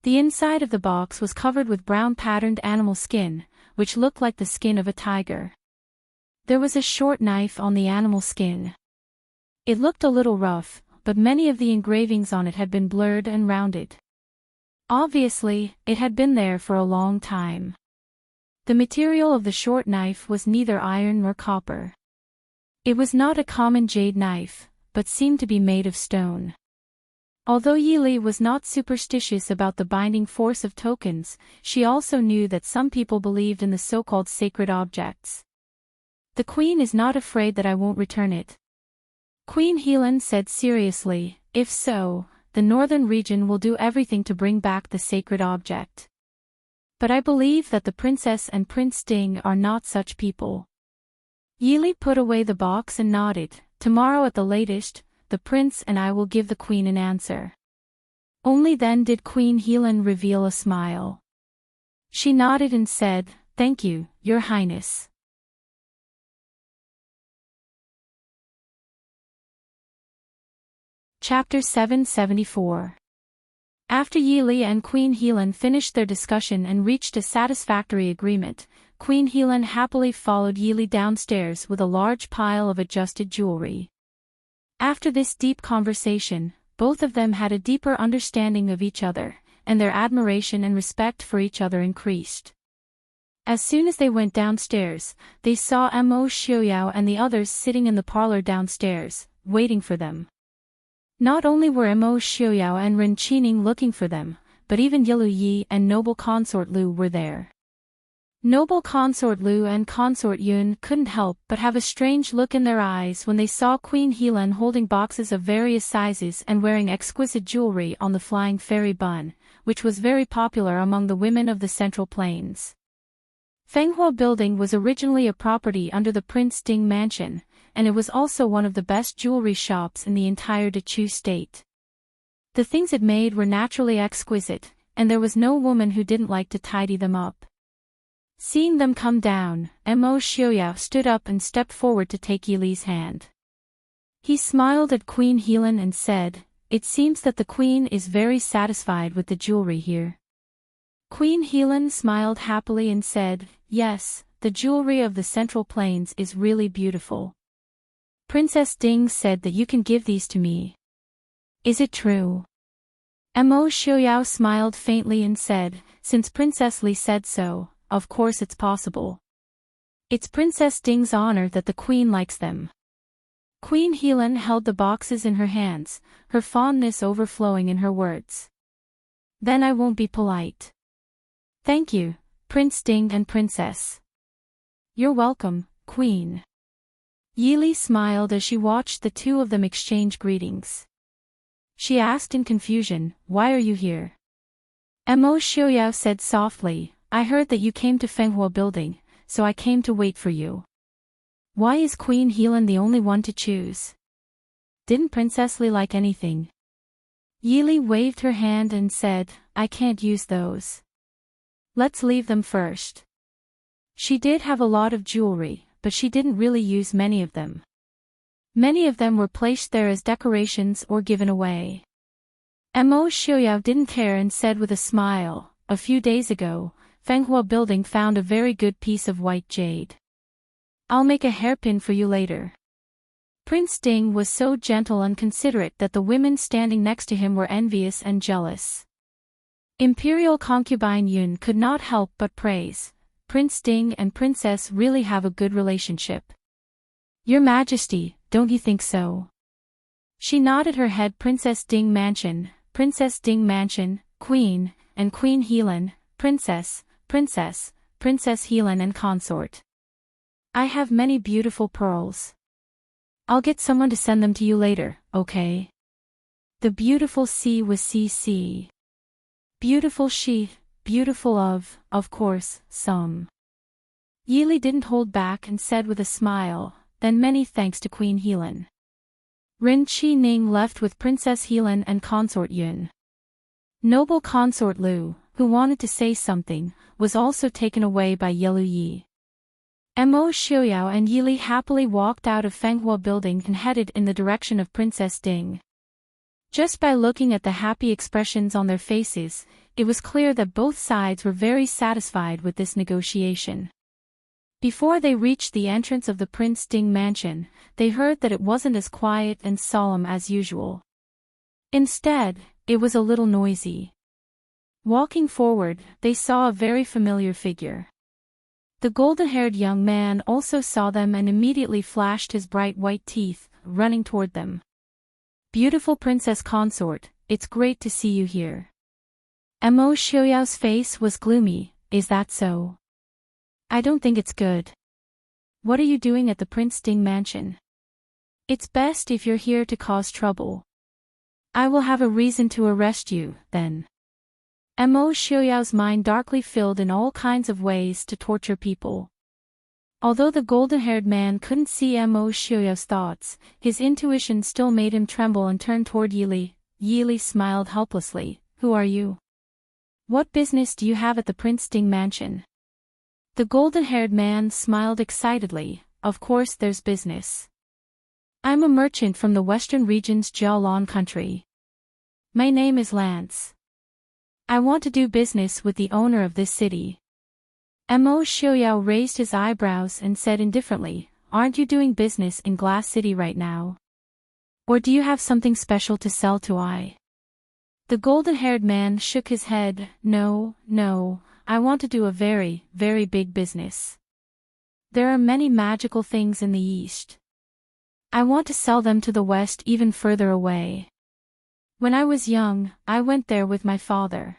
The inside of the box was covered with brown patterned animal skin, which looked like the skin of a tiger. There was a short knife on the animal skin. It looked a little rough, but many of the engravings on it had been blurred and rounded. Obviously, it had been there for a long time. The material of the short knife was neither iron nor copper. It was not a common jade knife, but seemed to be made of stone. Although Yili was not superstitious about the binding force of tokens, she also knew that some people believed in the so-called sacred objects. The queen is not afraid that I won't return it. Queen Helen said seriously, if so, the northern region will do everything to bring back the sacred object. But I believe that the princess and Prince Ding are not such people. Yili put away the box and nodded. Tomorrow at the latest, the prince and I will give the queen an answer. Only then did Queen Helen reveal a smile. She nodded and said, Thank you, Your Highness. Chapter 774. After Yili and Queen Helen finished their discussion and reached a satisfactory agreement, Queen Helen happily followed Yili downstairs with a large pile of adjusted jewelry. After this deep conversation, both of them had a deeper understanding of each other, and their admiration and respect for each other increased. As soon as they went downstairs, they saw Mo Xiaoyao and the others sitting in the parlor downstairs, waiting for them. Not only were Mo Xiaoyao and Enchanting looking for them, but even Yilu Yi and noble consort Lu were there. Noble consort Lu and consort Yun couldn't help but have a strange look in their eyes when they saw Queen Helen holding boxes of various sizes and wearing exquisite jewelry on the flying fairy bun, which was very popular among the women of the Central Plains. Fenghua Building was originally a property under the Prince Ding Mansion, and it was also one of the best jewelry shops in the entire Dechu state. The things it made were naturally exquisite, and there was no woman who didn't like to tidy them up. Seeing them come down, Mo Xiaoyao stood up and stepped forward to take Yili's hand. He smiled at Queen Helen and said, It seems that the queen is very satisfied with the jewelry here. Queen Helen smiled happily and said, Yes, the jewelry of the Central Plains is really beautiful. Princess Ding said that you can give these to me. Is it true? Mo Xiaoyao smiled faintly and said, Since Princess Li said so, of course it's possible. It's Princess Ding's honor that the queen likes them. Queen Helan held the boxes in her hands, her fondness overflowing in her words. Then I won't be polite. Thank you, Prince Ding and Princess. You're welcome, Queen. Yili smiled as she watched the two of them exchange greetings. She asked in confusion, why are you here? Mo Xiaoyao said softly, I heard that you came to Fenghua Building, so I came to wait for you. Why is Queen Helan the only one to choose? Didn't Princess Li like anything? Yili waved her hand and said, I can't use those. Let's leave them first. She did have a lot of jewelry, but she didn't really use many of them. Many of them were placed there as decorations or given away. Mo Xiaoyao didn't care and said with a smile, a few days ago, Fenghua Building found a very good piece of white jade. I'll make a hairpin for you later. Prince Ding was so gentle and considerate that the women standing next to him were envious and jealous. Imperial concubine Yun could not help but praise, Prince Ding and Princess really have a good relationship. Your Majesty, don't you think so? She nodded her head. Princess Ding Mansion, Queen, and Queen Helan, Princess Helan and consort. I have many beautiful pearls. I'll get someone to send them to you later, okay? The beautiful sea was CC. Beautiful she, beautiful of course, some. Yili didn't hold back and said with a smile, then many thanks to Queen Helan. Rin Qi Ning left with Princess Helan and consort Yun. Noble consort Lu, who wanted to say something, was also taken away by Yelu Yi. Mo Xiaoyao and Yili happily walked out of Fenghua Building and headed in the direction of Princess Ding. Just by looking at the happy expressions on their faces, it was clear that both sides were very satisfied with this negotiation. Before they reached the entrance of the Prince Ding mansion, they heard that it wasn't as quiet and solemn as usual. Instead, it was a little noisy. Walking forward, they saw a very familiar figure. The golden-haired young man also saw them and immediately flashed his bright white teeth, running toward them. Beautiful Princess Consort, it's great to see you here. Mo Xiaoyao's face was gloomy, is that so? I don't think it's good. What are you doing at the Prince Ding mansion? It's best if you're here to cause trouble. I will have a reason to arrest you, then. Mo Xiaoyao's mind darkly filled in all kinds of ways to torture people. Although the golden-haired man couldn't see Mo Xiaoyao's thoughts, his intuition still made him tremble and turn toward Yili. Yili smiled helplessly, who are you? What business do you have at the Prince Ding mansion? The golden-haired man smiled excitedly, of course there's business. I'm a merchant from the western region's Jiaolon country. My name is Lance. I want to do business with the owner of this city. Mo Xiaoyao raised his eyebrows and said indifferently, aren't you doing business in Glass City right now? Or do you have something special to sell to I? The golden-haired man shook his head, no, I want to do a very, very big business. There are many magical things in the east. I want to sell them to the west even further away. When I was young, I went there with my father.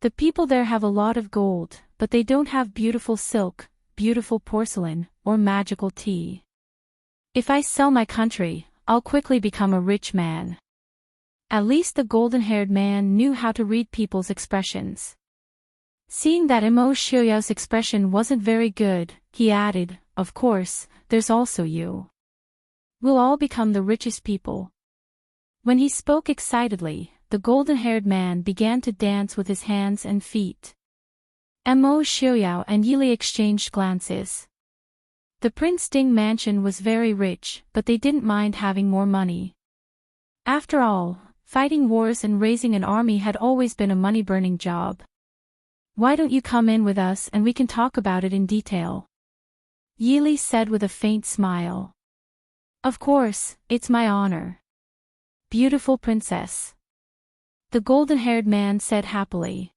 The people there have a lot of gold, but they don't have beautiful silk, beautiful porcelain, or magical tea. If I sell my country, I'll quickly become a rich man. At least the golden-haired man knew how to read people's expressions. Seeing that Mo Xiaoyao's expression wasn't very good, he added, of course, there's also you. We'll all become the richest people. When he spoke excitedly, the golden-haired man began to dance with his hands and feet. Mo Xiaoyao and Yili exchanged glances. The Prince Ding mansion was very rich, but they didn't mind having more money. After all, fighting wars and raising an army had always been a money-burning job. Why don't you come in with us and we can talk about it in detail? Yili said with a faint smile. Of course, it's my honor. Beautiful princess. The golden-haired man said happily.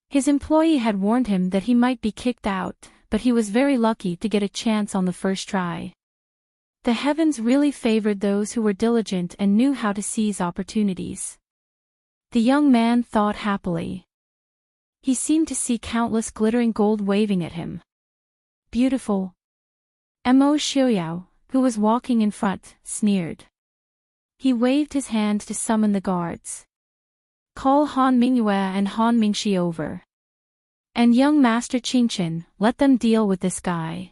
His employee had warned him that he might be kicked out, but he was very lucky to get a chance on the first try. The heavens really favored those who were diligent and knew how to seize opportunities. The young man thought happily. He seemed to see countless glittering gold waving at him. Beautiful. Mo Xiaoyao, who was walking in front, sneered. He waved his hand to summon the guards. Call Han Mingyue and Han Mingxi over. And young Master Qingchen, let them deal with this guy.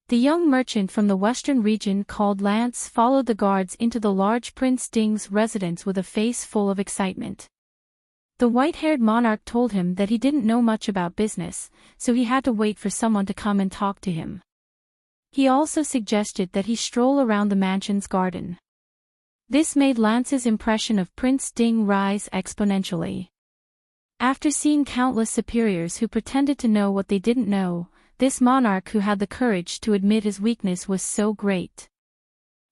The young merchant from the western region called Lance followed the guards into the large Prince Ding's residence with a face full of excitement. The white-haired monarch told him that he didn't know much about business, so he had to wait for someone to come and talk to him. He also suggested that he stroll around the mansion's garden. This made Lance's impression of Prince Ding rise exponentially. After seeing countless superiors who pretended to know what they didn't know, this monarch who had the courage to admit his weakness was so great.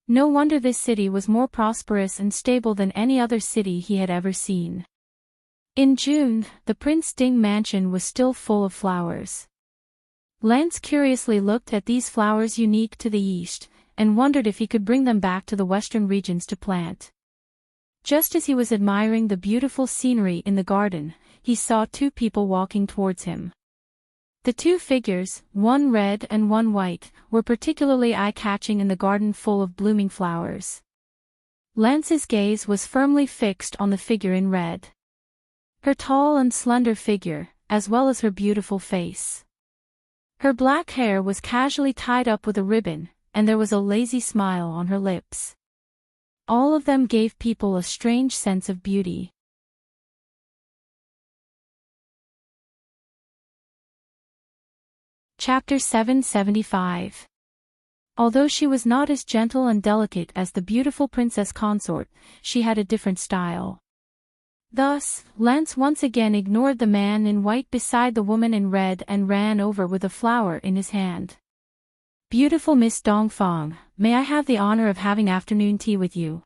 No wonder this city was more prosperous and stable than any other city he had ever seen. In June, the Prince Ding mansion was still full of flowers. Lance curiously looked at these flowers unique to the East, and wondered if he could bring them back to the western regions to plant. Just as he was admiring the beautiful scenery in the garden, he saw two people walking towards him. The two figures, one red and one white, were particularly eye-catching in the garden full of blooming flowers. Lance's gaze was firmly fixed on the figure in red. Her tall and slender figure, as well as her beautiful face. Her black hair was casually tied up with a ribbon, and there was a lazy smile on her lips. All of them gave people a strange sense of beauty. Chapter 775. Although she was not as gentle and delicate as the beautiful princess consort, she had a different style. Thus, Lance once again ignored the man in white beside the woman in red and ran over with a flower in his hand. Beautiful Miss Dongfang, may I have the honor of having afternoon tea with you?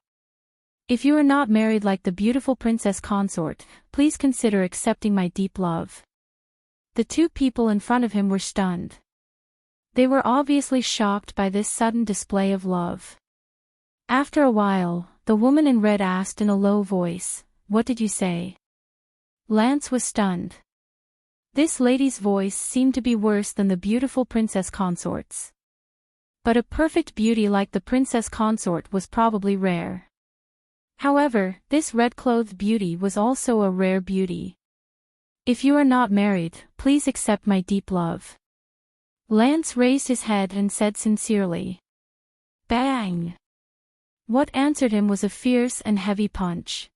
If you are not married like the beautiful princess consort, please consider accepting my deep love. The two people in front of him were stunned. They were obviously shocked by this sudden display of love. After a while, the woman in red asked in a low voice, "What did you say?" Lance was stunned. This lady's voice seemed to be worse than the beautiful princess consort's. But a perfect beauty like the princess consort was probably rare. However, this red-clothed beauty was also a rare beauty. If you are not married, please accept my deep love. Lance raised his head and said sincerely. Bang! What answered him was a fierce and heavy punch.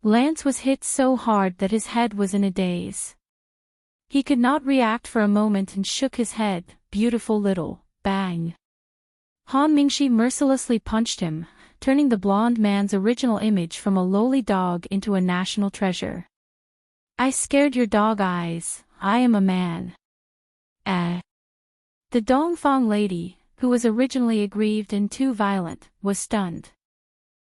Lance was hit so hard that his head was in a daze. He could not react for a moment and shook his head. Beautiful little, bang. Han Mingxi mercilessly punched him, turning the blonde man's original image from a lowly dog into a national treasure. I scared your dog eyes, I am a man. The Dongfang lady, who was originally aggrieved and too violent, was stunned.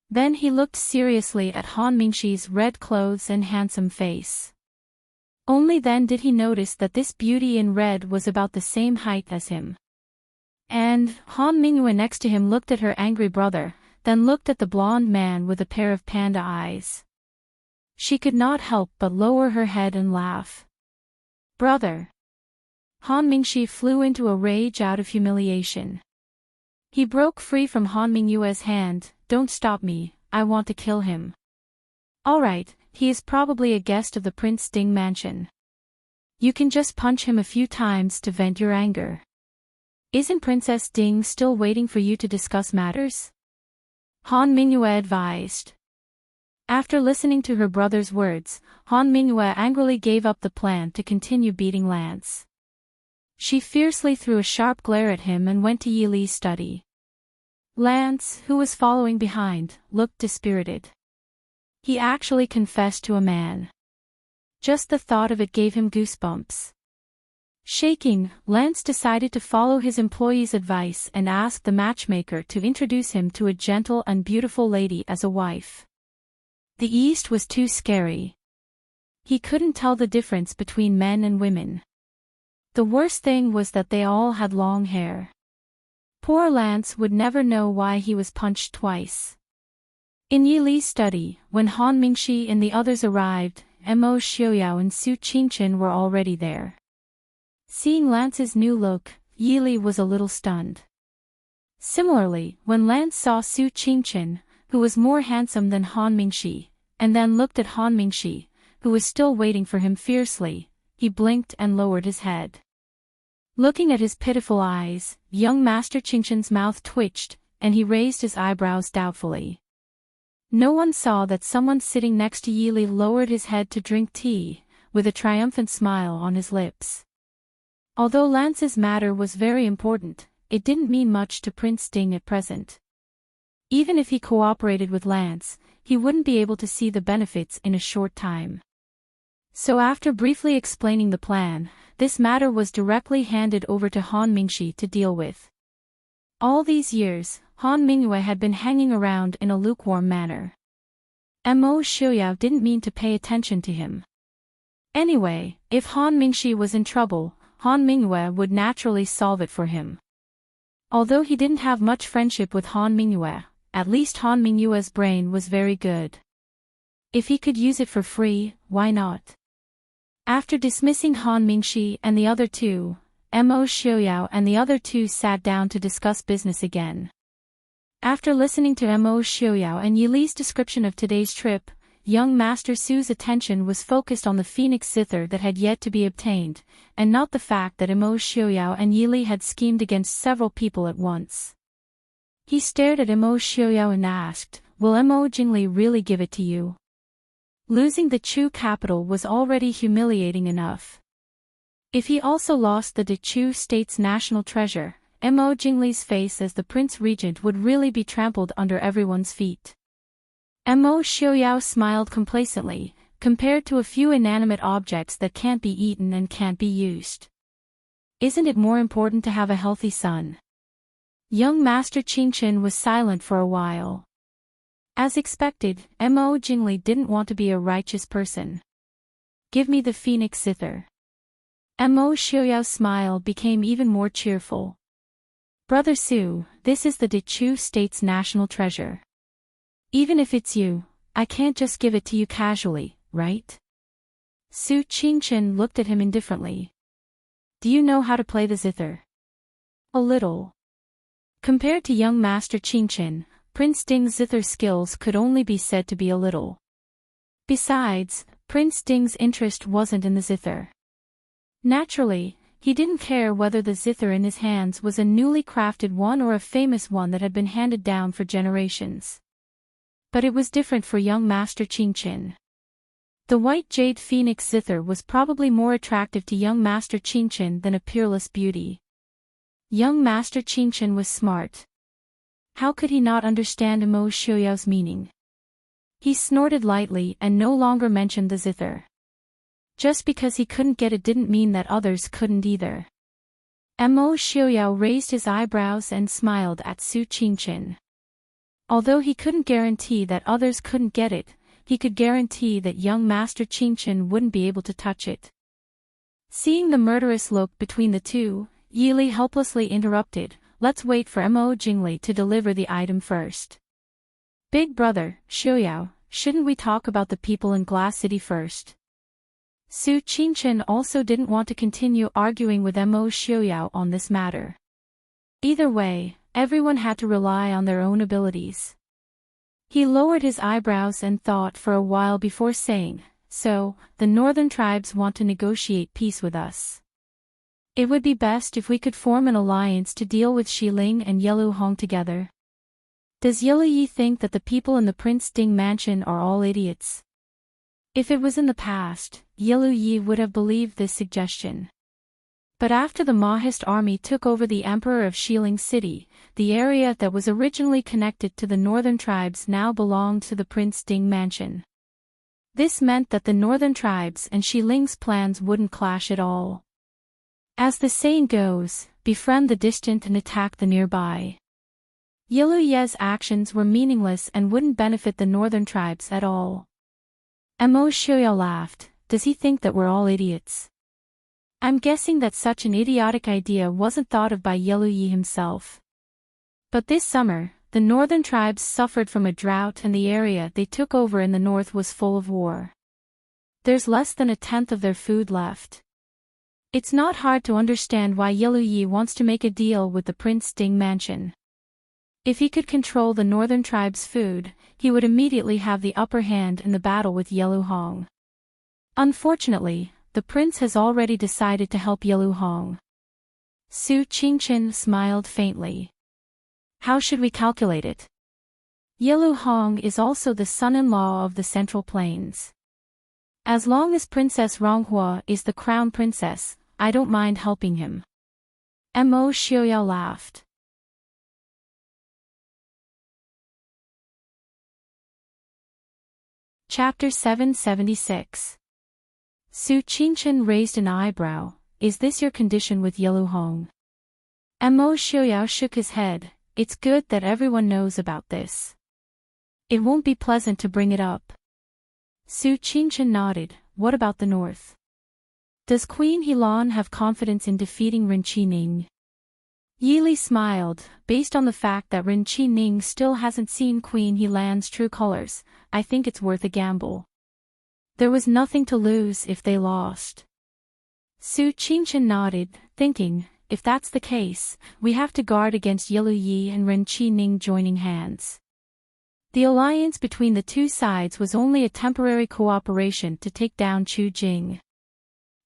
Then he looked seriously at Han Mingxi's red clothes and handsome face. Only then did he notice that this beauty in red was about the same height as him. And Han Mingyue next to him looked at her angry brother, then looked at the blonde man with a pair of panda eyes. She could not help but lower her head and laugh. Brother! Han Mingxi flew into a rage out of humiliation. He broke free from Han Mingyue's hand. Don't stop me, I want to kill him. Alright, he is probably a guest of the Prince Ding mansion. You can just punch him a few times to vent your anger. Isn't Princess Ding still waiting for you to discuss matters? Han Mingyue advised. After listening to her brother's words, Han Mingyue angrily gave up the plan to continue beating Lance. She fiercely threw a sharp glare at him and went to Yi Li's study. Lance, who was following behind, looked dispirited. He actually confessed to a man. Just the thought of it gave him goosebumps. Shaking, Lance decided to follow his employee's advice and ask the matchmaker to introduce him to a gentle and beautiful lady as a wife. The East was too scary. He couldn't tell the difference between men and women. The worst thing was that they all had long hair. Poor Lance would never know why he was punched twice. In Yi Li's study, when Han Mingxi and the others arrived, Mo Xiaoyao and Su Qingchen were already there. Seeing Lance's new look, Yi Li was a little stunned. Similarly, when Lance saw Su Qingchen, who was more handsome than Han Mingxi, and then looked at Han Mingxi, who was still waiting for him fiercely, he blinked and lowered his head. Looking at his pitiful eyes, young Master Qingchen's mouth twitched, and he raised his eyebrows doubtfully. No one saw that someone sitting next to Yi Li lowered his head to drink tea, with a triumphant smile on his lips. Although Lance's matter was very important, it didn't mean much to Prince Ding at present. Even if he cooperated with Lance, he wouldn't be able to see the benefits in a short time. So after briefly explaining the plan, this matter was directly handed over to Han Mingxi to deal with. All these years, Han Mingyue had been hanging around in a lukewarm manner. Mo Xiaoyao didn't mean to pay attention to him. Anyway, if Han Mingxi was in trouble, Han Mingyue would naturally solve it for him. Although he didn't have much friendship with Han Mingyue, at least Han Mingyue's brain was very good. If he could use it for free, why not? After dismissing Han Mingxi and the other two, Mo Xiaoyao and the other two sat down to discuss business again. After listening to Mo Xiaoyao and Yi Li's description of today's trip, young Master Su's attention was focused on the phoenix zither that had yet to be obtained, and not the fact that Mo Xiaoyao and Yi Li had schemed against several people at once. He stared at Mo Xiaoyao and asked, "Will Mo Jingli really give it to you?" Losing the Chu capital was already humiliating enough. If he also lost the Chu state's national treasure, Mo Jingli's face as the Prince Regent would really be trampled under everyone's feet. Mo Xiaoyao smiled complacently, compared to a few inanimate objects that can't be eaten and can't be used. Isn't it more important to have a healthy son? Young Master Qingchen was silent for a while. As expected, Mo Jingli didn't want to be a righteous person. "Give me the phoenix zither." Mo Xiaoyao's smile became even more cheerful. "Brother Su, this is the Chu state's national treasure. Even if it's you, I can't just give it to you casually, right?" Su Qingchen looked at him indifferently. "Do you know how to play the zither?" "A little." Compared to young Master Qingchen, Prince Ding's zither skills could only be said to be a little. Besides, Prince Ding's interest wasn't in the zither. Naturally, he didn't care whether the zither in his hands was a newly crafted one or a famous one that had been handed down for generations. But it was different for young Master Qingchen. The white jade phoenix zither was probably more attractive to young Master Qingchen than a peerless beauty. Young Master Qingchen was smart. How could he not understand Mo Xiaoyao's meaning? He snorted lightly and no longer mentioned the zither. Just because he couldn't get it didn't mean that others couldn't either. Mo Xiaoyao raised his eyebrows and smiled at Su Qingchen. Although he couldn't guarantee that others couldn't get it, he could guarantee that young Master Qingchen wouldn't be able to touch it. Seeing the murderous look between the two, Yi Li helplessly interrupted, "Let's wait for Mo Jingli to deliver the item first." "Big brother, Xiaoyao, shouldn't we talk about the people in Glass City first?" Su Qingchen also didn't want to continue arguing with Mo Xiaoyao on this matter. Either way, everyone had to rely on their own abilities. He lowered his eyebrows and thought for a while before saying, "So, the northern tribes want to negotiate peace with us. It would be best if we could form an alliance to deal with Xiling and Yelu Hong together. Does Yelu Yi think that the people in the Prince Ding mansion are all idiots?" If it was in the past, Yelu Yi would have believed this suggestion. But after the Mahist army took over the Emperor of Xiling City, the area that was originally connected to the northern tribes now belonged to the Prince Ding mansion. This meant that the northern tribes and Xiling's plans wouldn't clash at all. As the saying goes, befriend the distant and attack the nearby. Yelu Ye's actions were meaningless and wouldn't benefit the northern tribes at all. Mo Xiaoyao laughed. "Does he think that we're all idiots?" "I'm guessing that such an idiotic idea wasn't thought of by Yelu Yi himself. But this summer, the northern tribes suffered from a drought and the area they took over in the north was full of war. There's less than a tenth of their food left. It's not hard to understand why Yellow Yi wants to make a deal with the Prince Ding mansion. If he could control the northern tribe's food, he would immediately have the upper hand in the battle with Yellow Hong. Unfortunately, the prince has already decided to help Yellow Hong. Su Qingchen smiled faintly. How should we calculate it? Yellow Hong is also the son-in-law of the Central Plains. As long as Princess Ronghua is the crown princess, I don't mind helping him. Mo Xiaoyao laughed. Chapter 776. Su Qingchen raised an eyebrow. Is this your condition with Yellow Hong? Mo Xiaoyao shook his head. It's good that everyone knows about this. It won't be pleasant to bring it up. Su Qingchen nodded. What about the north? Does Queen Helan have confidence in defeating Ren Qining? Yi Li smiled. Based on the fact that Ren Qining still hasn't seen Queen Helan's true colors, I think it's worth a gamble. There was nothing to lose if they lost. Su Qingchen nodded, thinking, if that's the case, we have to guard against Yellow Yi and Ren Qining joining hands. The alliance between the two sides was only a temporary cooperation to take down Chu Jing.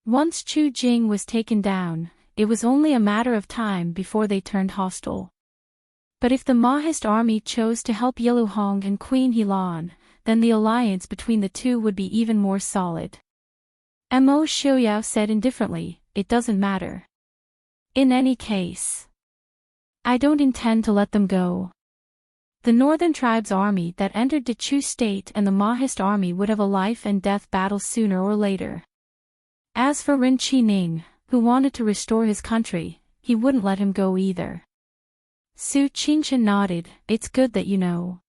Once Chu Jing was taken down, it was only a matter of time before they turned hostile. But if the Mahist army chose to help Yellow Hong and Queen Helan, then the alliance between the two would be even more solid. Mo Xiaoyao said indifferently, it doesn't matter. In any case, I don't intend to let them go. The northern tribe's army that entered Dechu state and the Mahist army would have a life and death battle sooner or later. As for Ren Qining, who wanted to restore his country, he wouldn't let him go either. Su Qingchen nodded, it's good that you know.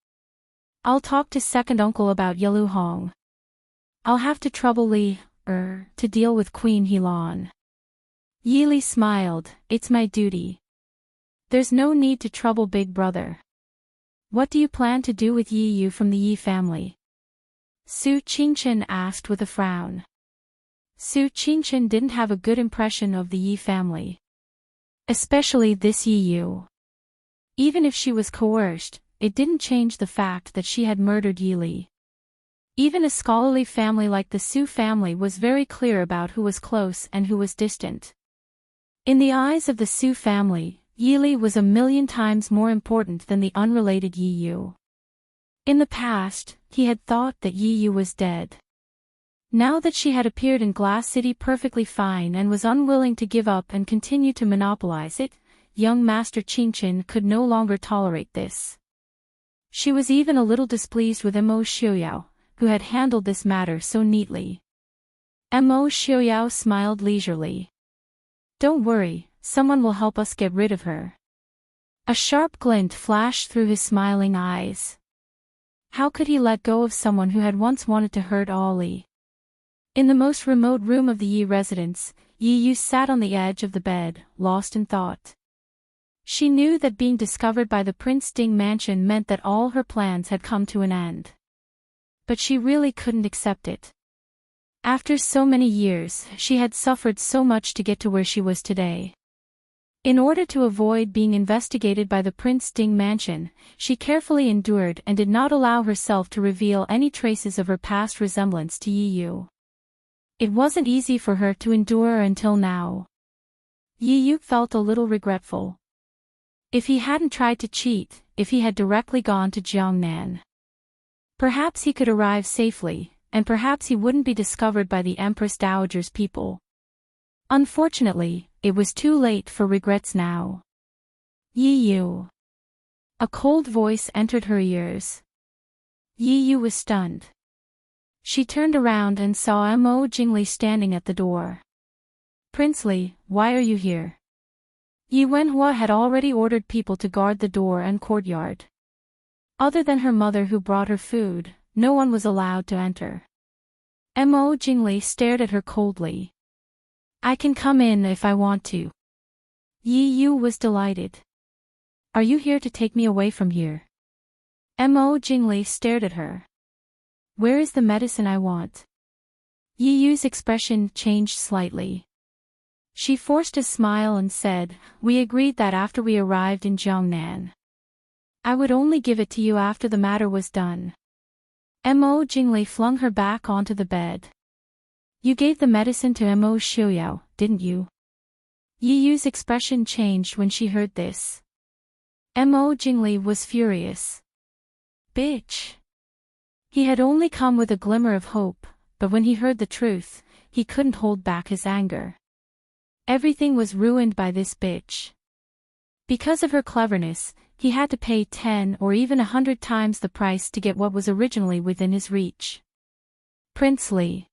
I'll talk to second uncle about Yellow Hong. I'll have to trouble Li, to deal with Queen Helan. Yi Li smiled, it's my duty. There's no need to trouble big brother. What do you plan to do with Yi Yu from the Yi family? Su Qingchen asked with a frown. Su Qingchen didn't have a good impression of the Yi family. Especially this Yi Yu. Even if she was coerced, it didn't change the fact that she had murdered Yi Li. Even a scholarly family like the Su family was very clear about who was close and who was distant. In the eyes of the Su family, Yi Li was 1,000,000 times more important than the unrelated Yi Yu. In the past, he had thought that Yi Yu was dead. Now that she had appeared in Glass City perfectly fine and was unwilling to give up and continue to monopolize it, young Master Qingchen could no longer tolerate this. She was even a little displeased with Mo Xiaoyao, who had handled this matter so neatly. Mo Xiaoyao smiled leisurely. Don't worry, someone will help us get rid of her. A sharp glint flashed through his smiling eyes. How could he let go of someone who had once wanted to hurt Ollie? In the most remote room of the Yi residence, Yi Yu sat on the edge of the bed, lost in thought. She knew that being discovered by the Prince Ding mansion meant that all her plans had come to an end. But she really couldn't accept it. After so many years, she had suffered so much to get to where she was today. In order to avoid being investigated by the Prince Ding mansion, she carefully endured and did not allow herself to reveal any traces of her past resemblance to Yi Yu. It wasn't easy for her to endure until now. Yi Yu felt a little regretful. If he hadn't tried to cheat, if he had directly gone to Jiangnan, perhaps he could arrive safely, and perhaps he wouldn't be discovered by the Empress Dowager's people. Unfortunately, it was too late for regrets now. Yi Yu. A cold voice entered her ears. Yi Yu was stunned. She turned around and saw Mo Jingli standing at the door. Prince Li, why are you here? Yi Wenhua had already ordered people to guard the door and courtyard. Other than her mother who brought her food, no one was allowed to enter. Mo Jingli stared at her coldly. I can come in if I want to. Yi Yu was delighted. Are you here to take me away from here? Mo Jingli stared at her. Where is the medicine I want? Yi Yu's expression changed slightly. She forced a smile and said, we agreed that after we arrived in Jiangnan, I would only give it to you after the matter was done. Mo Jingli flung her back onto the bed. You gave the medicine to Mo Xiuyao, didn't you? Yi Yu's expression changed when she heard this. Mo Jingli was furious. Bitch. He had only come with a glimmer of hope, but when he heard the truth, he couldn't hold back his anger. Everything was ruined by this bitch. Because of her cleverness, he had to pay 10 or even 100 times the price to get what was originally within his reach. Prince Li.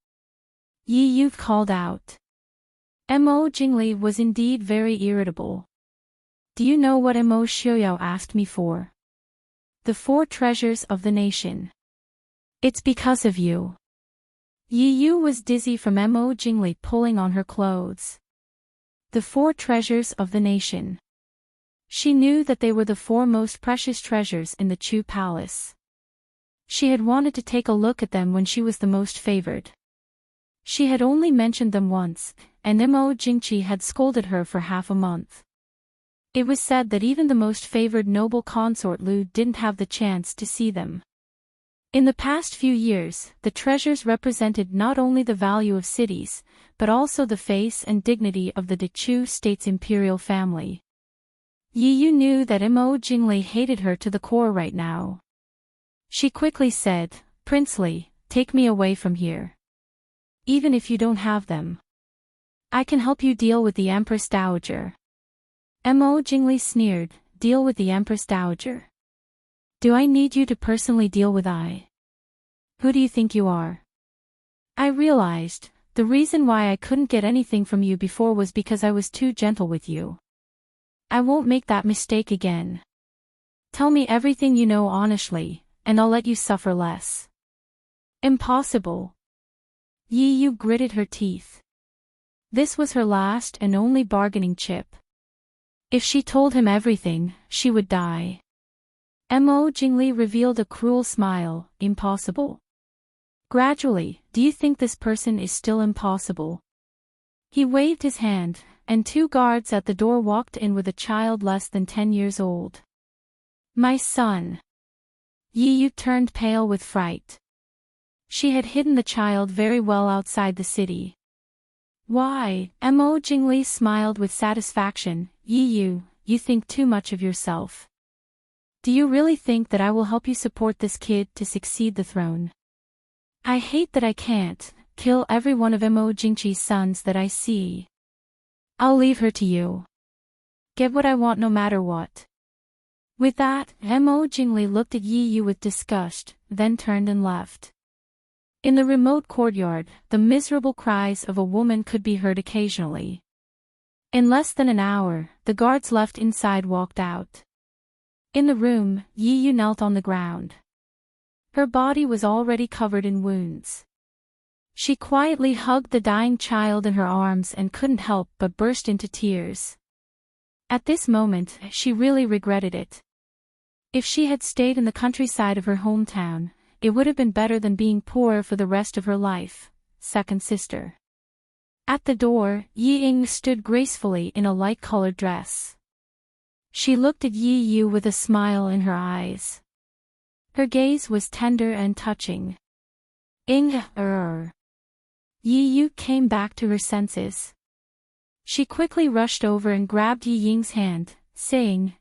Yi Yu called out. Mo Jingli was indeed very irritable. Do you know what Mo Xiuyao asked me for? The 4 treasures of the nation. It's because of you. Yi Yu was dizzy from Mo Jingli pulling on her clothes. The 4 treasures of the nation. She knew that they were the 4 most precious treasures in the Chu Palace. She had wanted to take a look at them when she was the most favored. She had only mentioned them once, and Mo Jingqi had scolded her for half a month. It was said that even the most favored noble consort Lu didn't have the chance to see them. In the past few years, the treasures represented not only the value of cities, but also the face and dignity of the Dechu state's imperial family. Yi Yu knew that Mo Jingli hated her to the core right now. She quickly said, Prince Li, take me away from here. Even if you don't have them, I can help you deal with the Empress Dowager. Mo Jingli sneered, deal with the Empress Dowager. Do I need you to personally deal with I? Who do you think you are? I realized, the reason why I couldn't get anything from you before was because I was too gentle with you. I won't make that mistake again. Tell me everything you know honestly, and I'll let you suffer less. Impossible. Yi Yu gritted her teeth. This was her last and only bargaining chip. If she told him everything, she would die. Mo Jingli revealed a cruel smile, impossible. Gradually, do you think this person is still impossible? He waved his hand, and 2 guards at the door walked in with a child less than 10 years old. My son. Yi Yu turned pale with fright. She had hidden the child very well outside the city. Why? Mo Jingli smiled with satisfaction. Yi Yu, you think too much of yourself. Do you really think that I will help you support this kid to succeed the throne? I hate that I can't kill every one of Mo Jingqi's sons that I see. I'll leave her to you. Get what I want no matter what. With that, Mo Jingli looked at Yi Yu with disgust, then turned and left. In the remote courtyard, the miserable cries of a woman could be heard occasionally. In less than an hour, the guards left inside walked out. In the room, Yi Yu knelt on the ground. Her body was already covered in wounds. She quietly hugged the dying child in her arms and couldn't help but burst into tears. At this moment, she really regretted it. If she had stayed in the countryside of her hometown, it would have been better than being poor for the rest of her life. Second sister. At the door, Yi Ying stood gracefully in a light-colored dress. She looked at Yi Yu with a smile in her eyes. Her gaze was tender and touching. Yi Yu came back to her senses. She quickly rushed over and grabbed Yi Ying's hand, saying,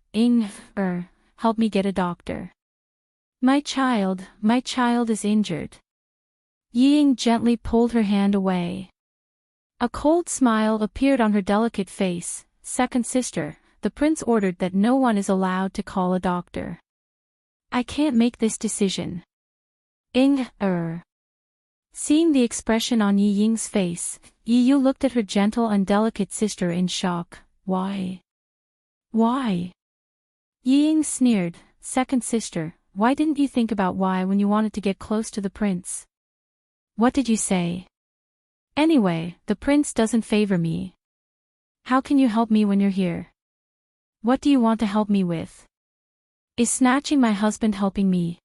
help me get a doctor. My child is injured. Yi Ying gently pulled her hand away. A cold smile appeared on her delicate face. Second sister, the prince ordered that no one is allowed to call a doctor. I can't make this decision. Seeing the expression on Yi Ying's face, Yi Yu looked at her gentle and delicate sister in shock. Why? Why? Yi Ying sneered. Second sister, why didn't you think about why when you wanted to get close to the prince? What did you say? Anyway, the prince doesn't favor me. How can you help me when you're here? What do you want to help me with? Is snatching my husband helping me?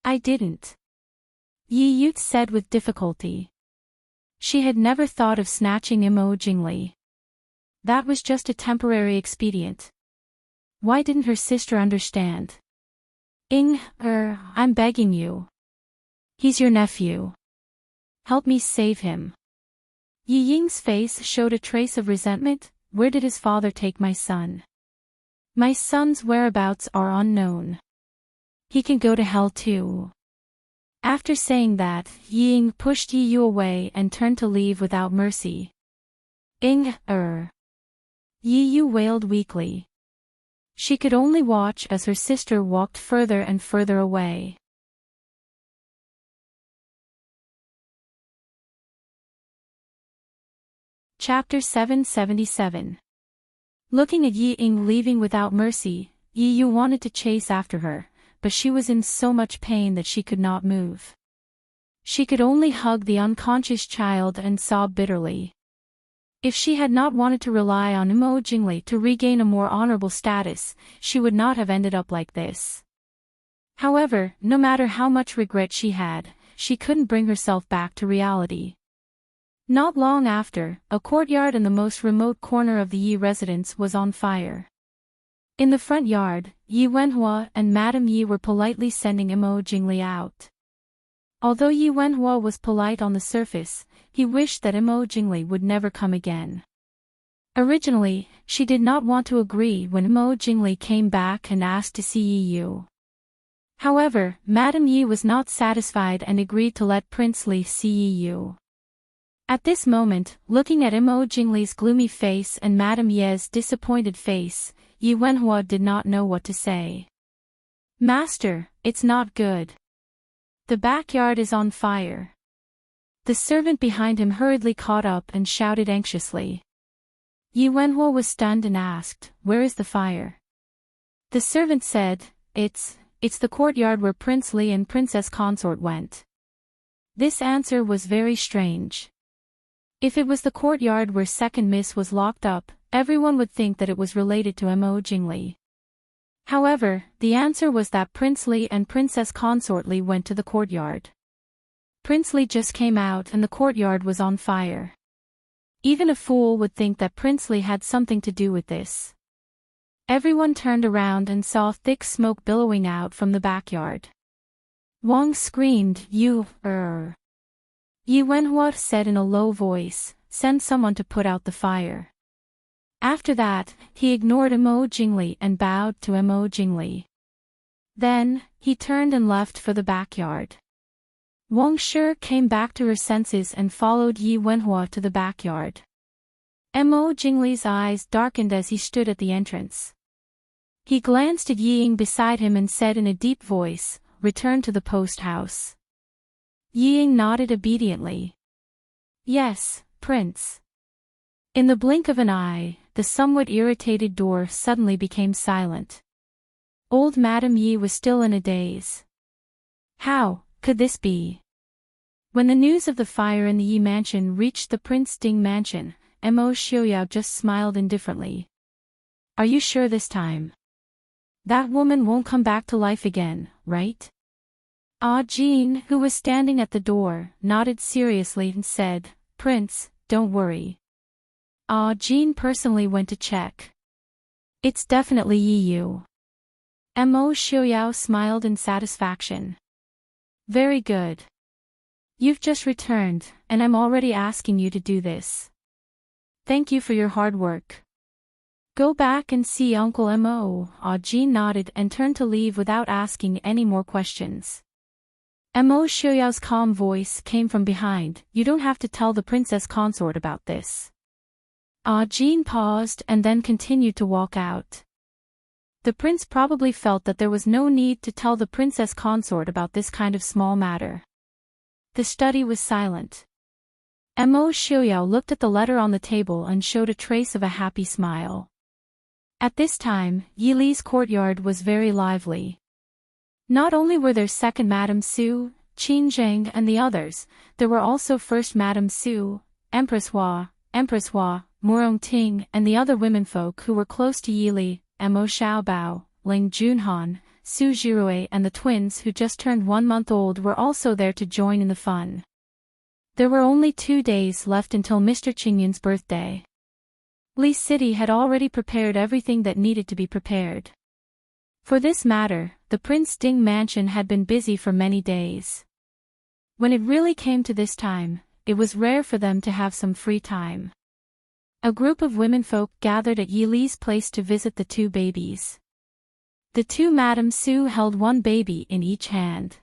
I didn't. Yi Yu said with difficulty. She had never thought of snatching Jingli. That was just a temporary expedient. Why didn't her sister understand? I'm begging you. He's your nephew. Help me save him. Yi Ying's face showed a trace of resentment. Where did his father take my son? My son's whereabouts are unknown. He can go to hell too. After saying that, Yi Ying pushed Yi Yu away and turned to leave without mercy. Yi Yu wailed weakly. She could only watch as her sister walked further and further away. Chapter 777. Looking at Yi Ying leaving without mercy, Yi Yu wanted to chase after her, but she was in so much pain that she could not move. She could only hug the unconscious child and sob bitterly. If she had not wanted to rely on Jingli to regain a more honorable status, she would not have ended up like this. However, no matter how much regret she had, she couldn't bring herself back to reality. Not long after, a courtyard in the most remote corner of the Yi residence was on fire. In the front yard, Yi Wenhua and Madame Yi were politely sending Jingli out. Although Yi Wenhua was polite on the surface, he wished that Jingli would never come again. Originally, she did not want to agree when Jingli came back and asked to see Yi Yu. However, Madame Yi was not satisfied and agreed to let Prince Li see Yi Yu. At this moment, looking at Jingli's gloomy face and Madame Ye's disappointed face, Yi Wenhua did not know what to say. Master, it's not good. The backyard is on fire. The servant behind him hurriedly caught up and shouted anxiously. Yi Wenhua was stunned and asked, where is the fire? The servant said, It's the courtyard where Prince Li and Princess Consort went. This answer was very strange. If it was the courtyard where Second Miss was locked up, everyone would think that it was related to Jingli. However, the answer was that Prince Li and Princess Consort Li went to the courtyard. Prince Li just came out and the courtyard was on fire. Even a fool would think that Prince Li had something to do with this. Everyone turned around and saw thick smoke billowing out from the backyard. Wang screamed, Yi Wenhua said in a low voice, send someone to put out the fire. After that, he ignored Jingli and bowed to Jingli. Then, he turned and left for the backyard. Wang Shi came back to her senses and followed Yi Wenhua to the backyard. Jingli's eyes darkened as he stood at the entrance. He glanced at Yi Ying beside him and said in a deep voice, return to the post house. Yi Ying nodded obediently. Yes, Prince. In the blink of an eye, the somewhat irritated door suddenly became silent. Old Madame Yi was still in a daze. How could this be? When the news of the fire in the Yi mansion reached the Prince Ding mansion, Mo Xiaoyao just smiled indifferently. Are you sure this time? That woman won't come back to life again, right? Jean, who was standing at the door, nodded seriously and said, Prince, don't worry. Jean personally went to check. It's definitely Yi Yu. Mo Xiaoyao smiled in satisfaction. Very good. You've just returned, and I'm already asking you to do this. Thank you for your hard work. Go back and see Uncle Mo. Jean nodded and turned to leave without asking any more questions. Mo Xiaoyao's calm voice came from behind, you don't have to tell the princess consort about this. Jean paused and then continued to walk out. The prince probably felt that there was no need to tell the princess consort about this kind of small matter. The study was silent. Mo Xiaoyao looked at the letter on the table and showed a trace of a happy smile. At this time, Yi Li's courtyard was very lively. Not only were there second Madame Su, Qin Zheng and the others, there were also first Madame Su, Empress Hua, Murong Ting and the other womenfolk who were close to Yi Li, Mo Xiaobao, Ling Junhan, Sujirue and the twins who just turned 1 month old were also there to join in the fun. There were only 2 days left until Mr. Qingyun's birthday. Li City had already prepared everything that needed to be prepared. For this matter, the Prince Ding mansion had been busy for many days. When it really came to this time, it was rare for them to have some free time. A group of womenfolk gathered at Yi Li's place to visit the 2 babies. The 2 Madame Su held 1 baby in each hand.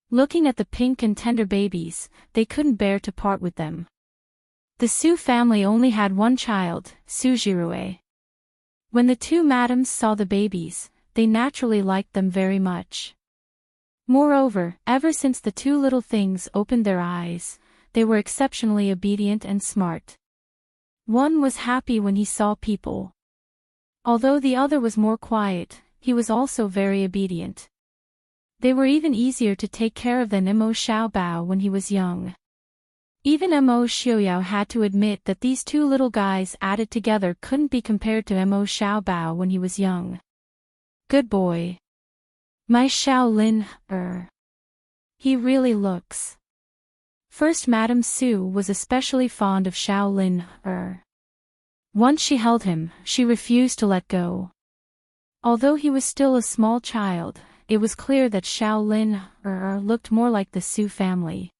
Looking at the pink and tender babies, they couldn't bear to part with them. The Su family only had 1 child, Sujirue. When the 2 madams saw the babies, they naturally liked them very much. Moreover, ever since the 2 little things opened their eyes, they were exceptionally obedient and smart. One was happy when he saw people. Although the other was more quiet, he was also very obedient. They were even easier to take care of than Mo Xiaobao when he was young. Even Mo Xiaoyao had to admit that these 2 little guys added together couldn't be compared to Mo Xiaobao when he was young. Good boy. My Xiaolin, he really looks. First Madame Su was especially fond of Xiaolin, Once she held him, she refused to let go. Although he was still a small child, it was clear that Xiaolin, looked more like the Su family.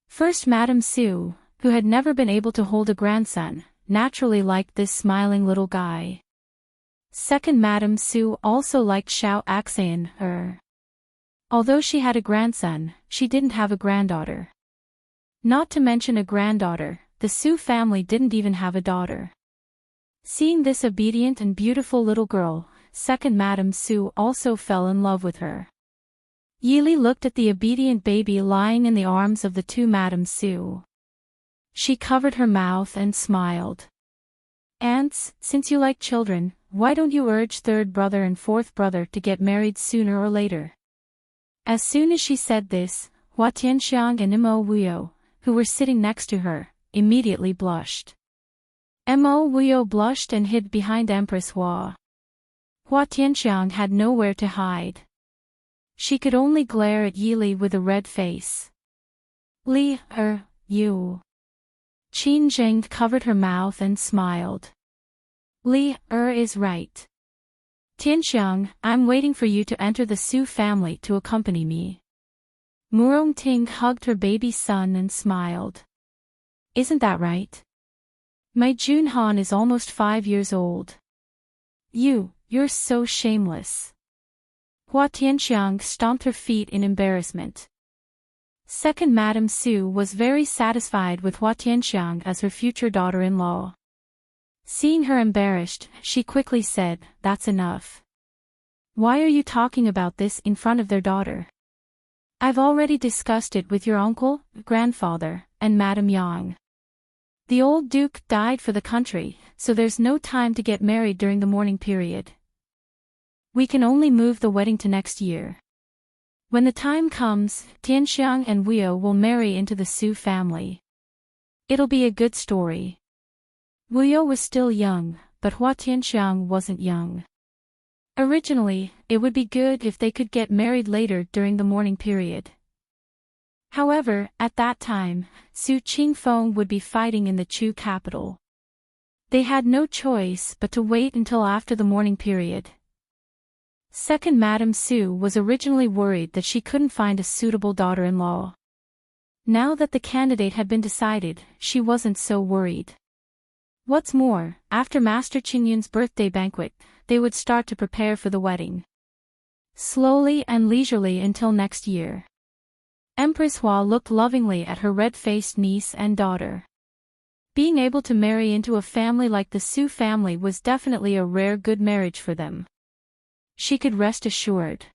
First Madame Su, who had never been able to hold a grandson, naturally liked this smiling little guy. Second Madame Su also liked Xiao Axayan, Although she had a grandson, she didn't have a granddaughter. Not to mention a granddaughter, the Su family didn't even have a daughter. Seeing this obedient and beautiful little girl, second Madame Su also fell in love with her. Yi Li looked at the obedient baby lying in the arms of the 2 Madame Su. She covered her mouth and smiled. Aunts, since you like children, why don't you urge 3rd brother and 4th brother to get married sooner or later? As soon as she said this, Hua Tianxiang and Mo Wuyo, who were sitting next to her, immediately blushed. Mo Wuyo blushed and hid behind Empress Hua. Hua Tianxiang had nowhere to hide. She could only glare at Yi Li with a red face. Li, you. Qin Zheng covered her mouth and smiled. Li, is right. Tianxiang, I'm waiting for you to enter the Su family to accompany me. Murong Ting hugged her baby son and smiled. Isn't that right? My Junhan is almost 5 years old. You're so shameless. Hua Tianxiang stomped her feet in embarrassment. Second Madame Su was very satisfied with Hua Tianxiang as her future daughter-in-law. Seeing her embarrassed, she quickly said, "That's enough. Why are you talking about this in front of their daughter? I've already discussed it with your uncle, grandfather, and Madame Yang. The old duke died for the country, so there's no time to get married during the mourning period. We can only move the wedding to next year. When the time comes, Tianxiang and Wuyo will marry into the Su family. It'll be a good story." Wuyo was still young, but Hua Tianxiang wasn't young. Originally, it would be good if they could get married later during the mourning period. However, at that time, Su Qingfeng would be fighting in the Chu capital. They had no choice but to wait until after the mourning period. Second Madame Su was originally worried that she couldn't find a suitable daughter-in-law. Now that the candidate had been decided, she wasn't so worried. What's more, after Master Qingyun's birthday banquet, they would start to prepare for the wedding. Slowly and leisurely until next year. Empress Hua looked lovingly at her red-faced niece and daughter. Being able to marry into a family like the Su family was definitely a rare good marriage for them. She could rest assured.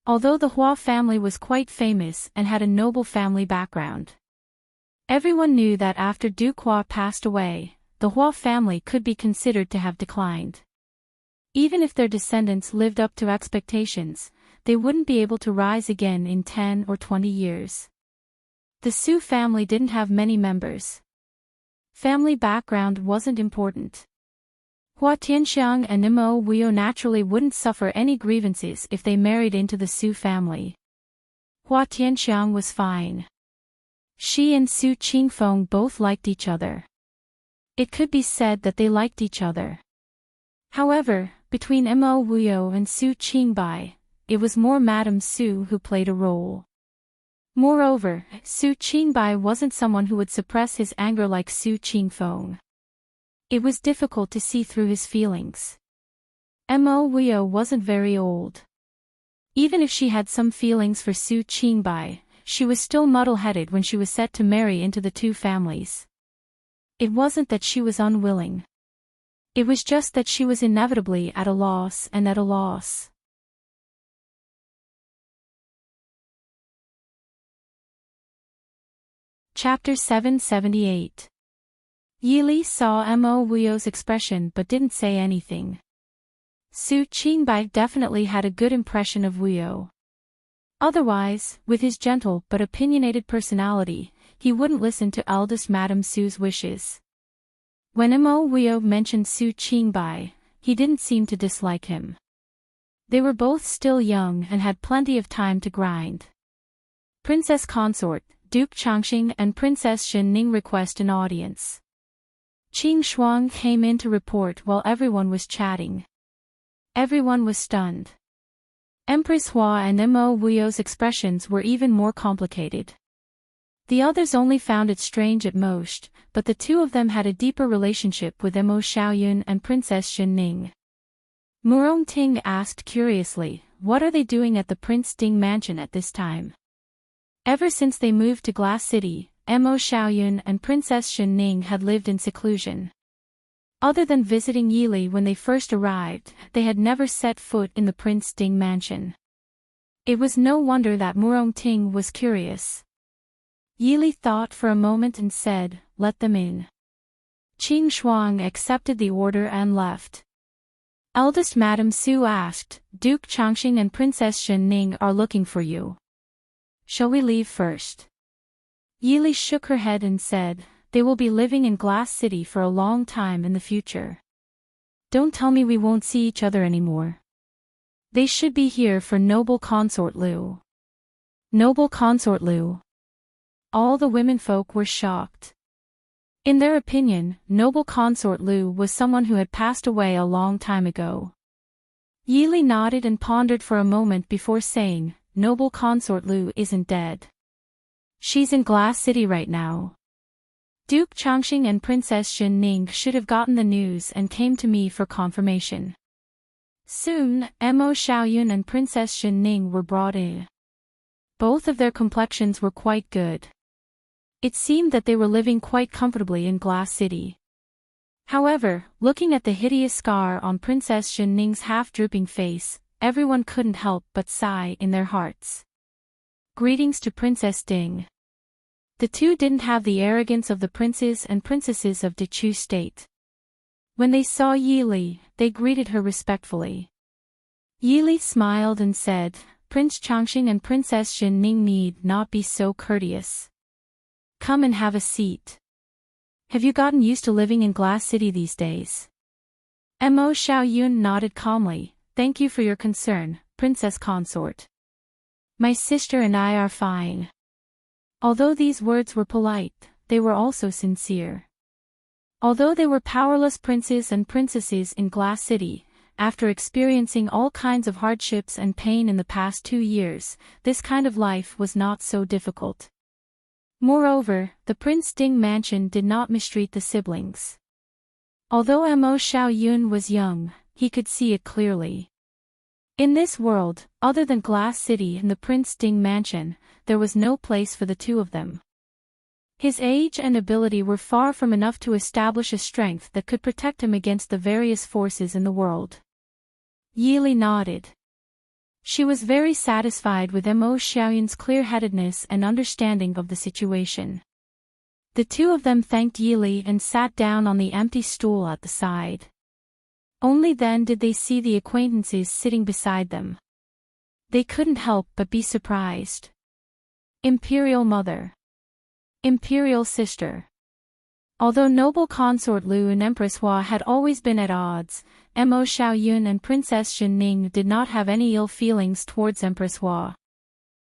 Although the Hua family was quite famous and had a noble family background, everyone knew that after Duke Hua passed away, the Hua family could be considered to have declined. Even if their descendants lived up to expectations, they wouldn't be able to rise again in 10 or 20 years. The Su family didn't have many members. Family background wasn't important. Hua Tianxiang and Mo Wuyo naturally wouldn't suffer any grievances if they married into the Su family. Hua Tianxiang was fine. She and Su Qingfeng both liked each other. It could be said that they liked each other. However, between Mo Wuyo and Su Qingbai, it was more Madame Su who played a role. Moreover, Su Qingbai wasn't someone who would suppress his anger like Su Qingfeng. It was difficult to see through his feelings. Mo Wuyo wasn't very old. Even if she had some feelings for Su Qingbai, she was still muddle-headed when she was set to marry into the two families. It wasn't that she was unwilling. It was just that she was inevitably at a loss and at a loss. Chapter 778. Yili saw Mo Wuyo's expression but didn't say anything. Su Qingbai definitely had a good impression of Wuyo. Otherwise, with his gentle but opinionated personality, he wouldn't listen to eldest Madame Su's wishes. When Mo Wuyo mentioned Su Qingbai, he didn't seem to dislike him. They were both still young and had plenty of time to grind. Princess Consort, Duke Changxing and Princess Xinning request an audience. Qing Shuang came in to report while everyone was chatting. Everyone was stunned. Empress Hua and Mo Wuyo's expressions were even more complicated. The others only found it strange at most, but the two of them had a deeper relationship with Mo Xiaoyun and Princess Xinning. Murong Ting asked curiously, what are they doing at the Prince Ding mansion at this time? Ever since they moved to Glass City, Mo Xiaoyun and Princess Xinning had lived in seclusion. Other than visiting Yili when they first arrived, they had never set foot in the Prince Ding mansion. It was no wonder that Murong Ting was curious. Yili thought for a moment and said, let them in. Qing Shuang accepted the order and left. Eldest Madame Su asked, Duke Changxing and Princess Xinning are looking for you. Shall we leave first? Yili shook her head and said, they will be living in Glass City for a long time in the future. Don't tell me we won't see each other anymore. They should be here for Noble Consort Liu. Noble Consort Liu. All the womenfolk were shocked. In their opinion, Noble Consort Liu was someone who had passed away a long time ago. Yili nodded and pondered for a moment before saying, Noble Consort Liu isn't dead. She's in Glass City right now. Duke Changxing and Princess Xinning should have gotten the news and came to me for confirmation. Soon, Mo Xiaoyun and Princess Xinning were brought in. Both of their complexions were quite good. It seemed that they were living quite comfortably in Glass City. However, looking at the hideous scar on Princess Xinning's half-drooping face, everyone couldn't help but sigh in their hearts. Greetings to Princess Ding. The two didn't have the arrogance of the princes and princesses of Dechu State. When they saw Yili, they greeted her respectfully. Yili smiled and said, Prince Changxing and Princess Xinning need not be so courteous. Come and have a seat. Have you gotten used to living in Glass City these days? Mo Xiaoyun nodded calmly, thank you for your concern, Princess Consort. My sister and I are fine. Although these words were polite, they were also sincere. Although they were powerless princes and princesses in Glass City, after experiencing all kinds of hardships and pain in the past 2 years, this kind of life was not so difficult. Moreover, the Prince Ding mansion did not mistreat the siblings. Although Mo Xiaoyun was young, he could see it clearly. In this world, other than Glass City and the Prince Ding mansion, there was no place for the two of them. His age and ability were far from enough to establish a strength that could protect him against the various forces in the world. Yili nodded. She was very satisfied with Mo Xiaoyun's clear-headedness and understanding of the situation. The two of them thanked Yili and sat down on the empty stool at the side. Only then did they see the acquaintances sitting beside them. They couldn't help but be surprised. Imperial Mother. Imperial Sister. Although noble consort Lu and Empress Hua had always been at odds, Mo Xiaoyun and Princess Xin did not have any ill feelings towards Empress Hua.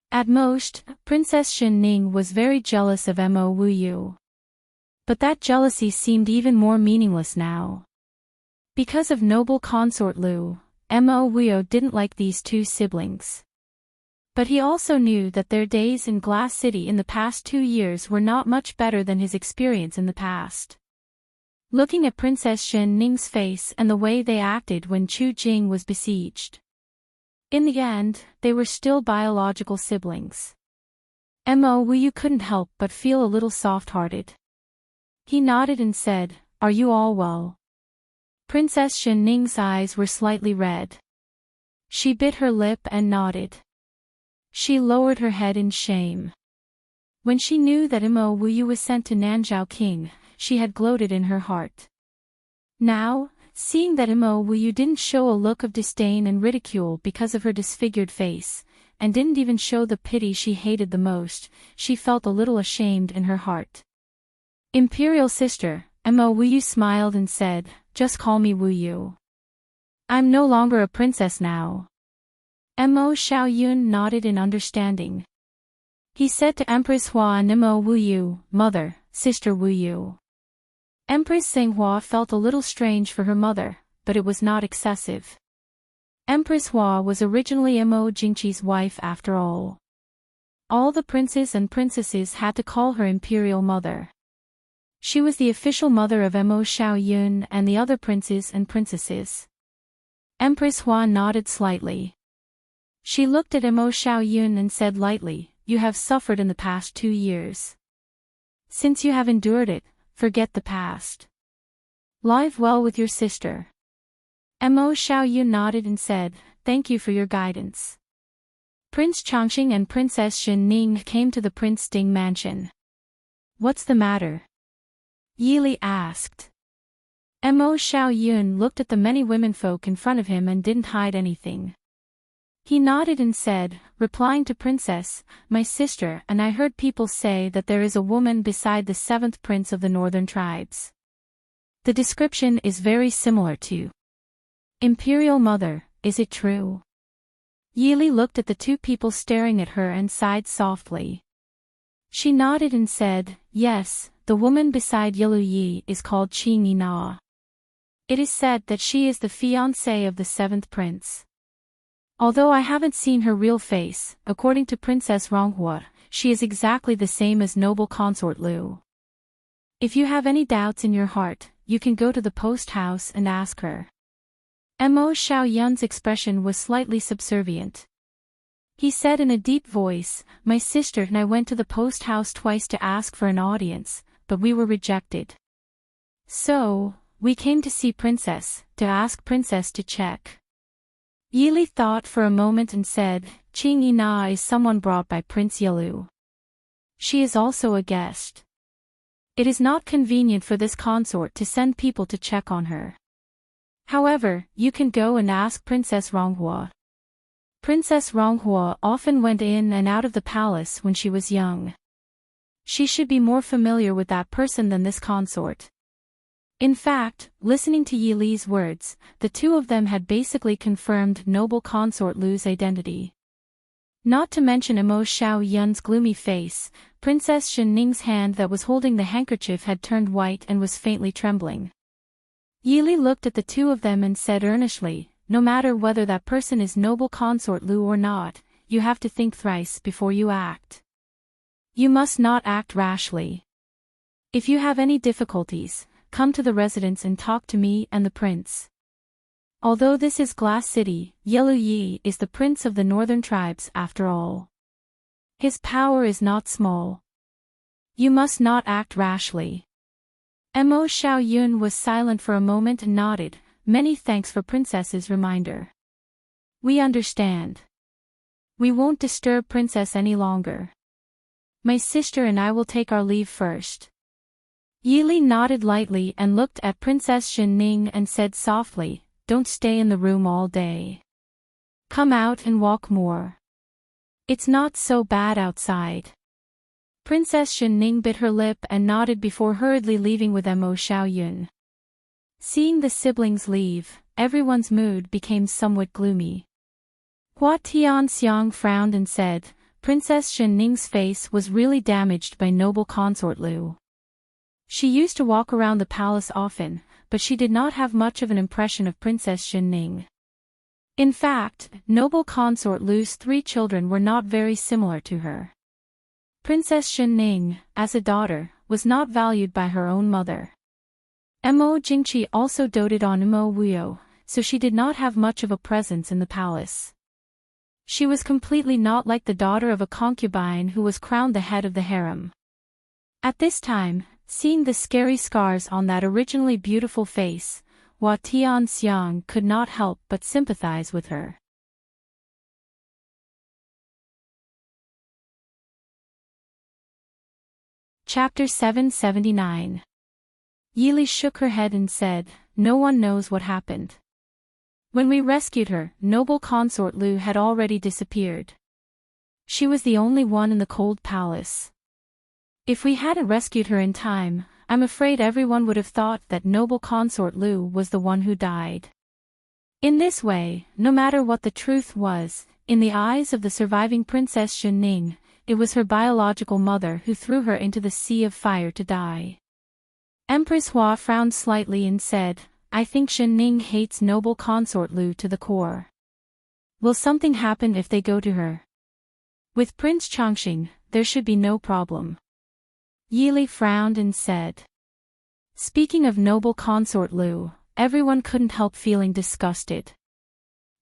At most, Princess Xin was very jealous of Mo Wuyu. But that jealousy seemed even more meaningless now. Because of noble consort Lu, Mo Wuyu didn't like these two siblings. But he also knew that their days in Glass City in the past 2 years were not much better than his experience in the past. Looking at Princess Xin face and the way they acted when Chu Jing was besieged. In the end, they were still biological siblings. Mo Wuyu couldn't help but feel a little soft-hearted. He nodded and said, "Are you all well?" Princess Xin eyes were slightly red. She bit her lip and nodded. She lowered her head in shame. When she knew that Mo Wuyu was sent to Nanzhao King, she had gloated in her heart. Now, seeing that Mo Wuyu didn't show a look of disdain and ridicule because of her disfigured face, and didn't even show the pity she hated the most, she felt a little ashamed in her heart. "Imperial sister," Mo Wuyu smiled and said, "Just call me Wuyu. I'm no longer a princess now." Mo Xiaoyun nodded in understanding. He said to Empress Hua and Mo Wuyu, "Mother, sister Wuyu." Empress Xinghua felt a little strange for her mother, but it was not excessive. Empress Hua was originally Mo Jingqi's wife after all. All the princes and princesses had to call her imperial mother. She was the official mother of Mo Xiaoyun and the other princes and princesses. Empress Hua nodded slightly. She looked at Mo Xiaoyun and said lightly, "You have suffered in the past 2 years. Since you have endured it, forget the past. Live well with your sister." Mo Xiaoyun nodded and said, "Thank you for your guidance." Prince Changxing and Princess Xin came to the Prince Ding mansion. "What's the matter?" Yili asked. Mo Xiaoyun looked at the many womenfolk in front of him and didn't hide anything. He nodded and said, replying to Princess, "My sister, and I heard people say that there is a woman beside the 7th prince of the northern tribes. The description is very similar to Imperial Mother, is it true?" Yili looked at the two people staring at her and sighed softly. She nodded and said, "Yes, the woman beside Yilu Yi is called Qing Yina. It is said that she is the fiancée of the 7th prince. Although I haven't seen her real face, according to Princess Ronghua, she is exactly the same as noble consort Lu. If you have any doubts in your heart, you can go to the post house and ask her." Mo Xiaoyun's expression was slightly subservient. He said in a deep voice, "My sister and I went to the post house twice to ask for an audience, but we were rejected. So, we came to see Princess, to ask Princess to check." Yili thought for a moment and said, "Qing Yina is someone brought by Prince Yilu. She is also a guest. It is not convenient for this consort to send people to check on her. However, you can go and ask Princess Ronghua." Princess Ronghua often went in and out of the palace when she was young. She should be more familiar with that person than this consort. In fact, listening to Yili's words, the two of them had basically confirmed noble consort Lu's identity. Not to mention Mo Xiaoyun's gloomy face, Princess Xin hand that was holding the handkerchief had turned white and was faintly trembling. Yili looked at the two of them and said earnestly, "No matter whether that person is noble consort Lu or not, you have to think thrice before you act. You must not act rashly. If you have any difficulties, come to the residence and talk to me and the prince. Although this is Glass City, Yilu Yi is the prince of the northern tribes after all. His power is not small. You must not act rashly." Mo Xiaoyun was silent for a moment and nodded, "Many thanks for Princess's reminder. We understand. We won't disturb Princess any longer. My sister and I will take our leave first." Yili nodded lightly and looked at Princess Xin and said softly, "Don't stay in the room all day. Come out and walk more. It's not so bad outside." Princess Xianning bit her lip and nodded before hurriedly leaving with Mo Xiaoyun. Seeing the siblings leave, everyone's mood became somewhat gloomy. Hua Tianxiang frowned and said, Princess Xianning's face was really damaged by noble consort Lu. She used to walk around the palace often, but she did not have much of an impression of Princess Xianning. In fact, noble consort Lu's 3 children were not very similar to her. Princess Xianning, as a daughter, was not valued by her own mother. Mo Jingqi also doted on Mo Wuyo, so she did not have much of a presence in the palace. She was completely not like the daughter of a concubine who was crowned the head of the harem. At this time, seeing the scary scars on that originally beautiful face, Hua Tianxiang could not help but sympathize with her. Chapter 779. Yili shook her head and said, No one knows what happened. When we rescued her, noble consort Lu had already disappeared. She was the only one in the cold palace. If we hadn't rescued her in time, I'm afraid everyone would have thought that noble consort Lu was the one who died. In this way, no matter what the truth was, in the eyes of the surviving Princess Xianning, it was her biological mother who threw her into the sea of fire to die. Empress Hua frowned slightly and said, I think Xianning hates noble consort Lu to the core. Will something happen if they go to her? With Prince Chongqing, there should be no problem. Yili frowned and said. Speaking of noble consort Lu, everyone couldn't help feeling disgusted.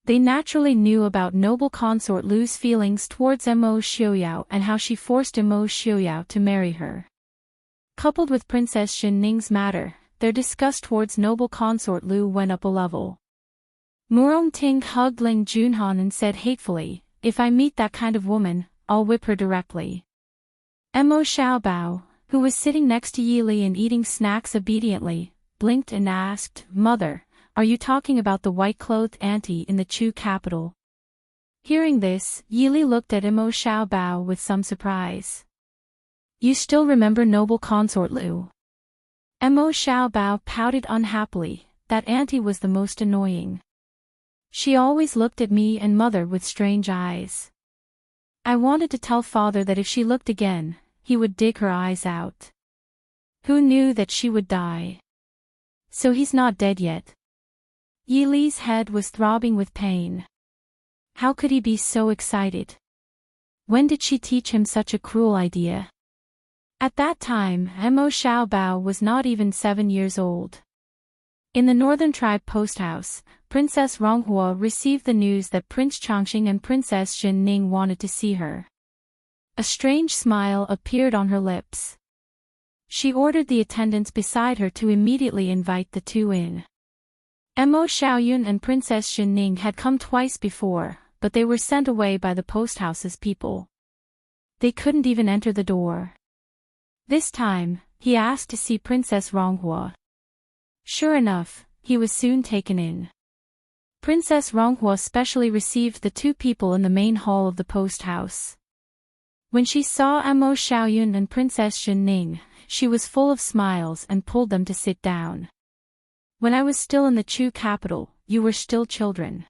They naturally knew about noble consort Lu's feelings towards Mo Xiaoyao and how she forced Mo Xiaoyao to marry her. Coupled with Princess Xianning's matter, their disgust towards noble consort Lu went up a level. Murong Ting hugged Ling Junhan and said hatefully, If I meet that kind of woman, I'll whip her directly. Mo Xiaobao, who was sitting next to Yili and eating snacks obediently, blinked and asked, Mother, are you talking about the white-clothed auntie in the Chu capital? Hearing this, Yili looked at Mo Xiaobao with some surprise. You still remember noble consort Lu? Mo Xiaobao pouted unhappily, that auntie was the most annoying. She always looked at me and mother with strange eyes. I wanted to tell father that if she looked again, he would dig her eyes out. Who knew that she would die? So he's not dead yet. Yili's head was throbbing with pain. How could he be so excited? When did she teach him such a cruel idea? At that time, Mo Xiaobao was not even 7 years old. In the Northern Tribe post house, Princess Ronghua received the news that Prince Chongqing and Princess Xianning wanted to see her. A strange smile appeared on her lips. She ordered the attendants beside her to immediately invite the two in. Mo Xiaoyun and Princess Xianning had come twice before, but they were sent away by the post house's people. They couldn't even enter the door. This time, he asked to see Princess Ronghua. Sure enough, he was soon taken in. Princess Ronghua specially received the two people in the main hall of the post house. When she saw Mo Xiaoyun and Princess Xianning, she was full of smiles and pulled them to sit down. When I was still in the Chu capital, you were still children.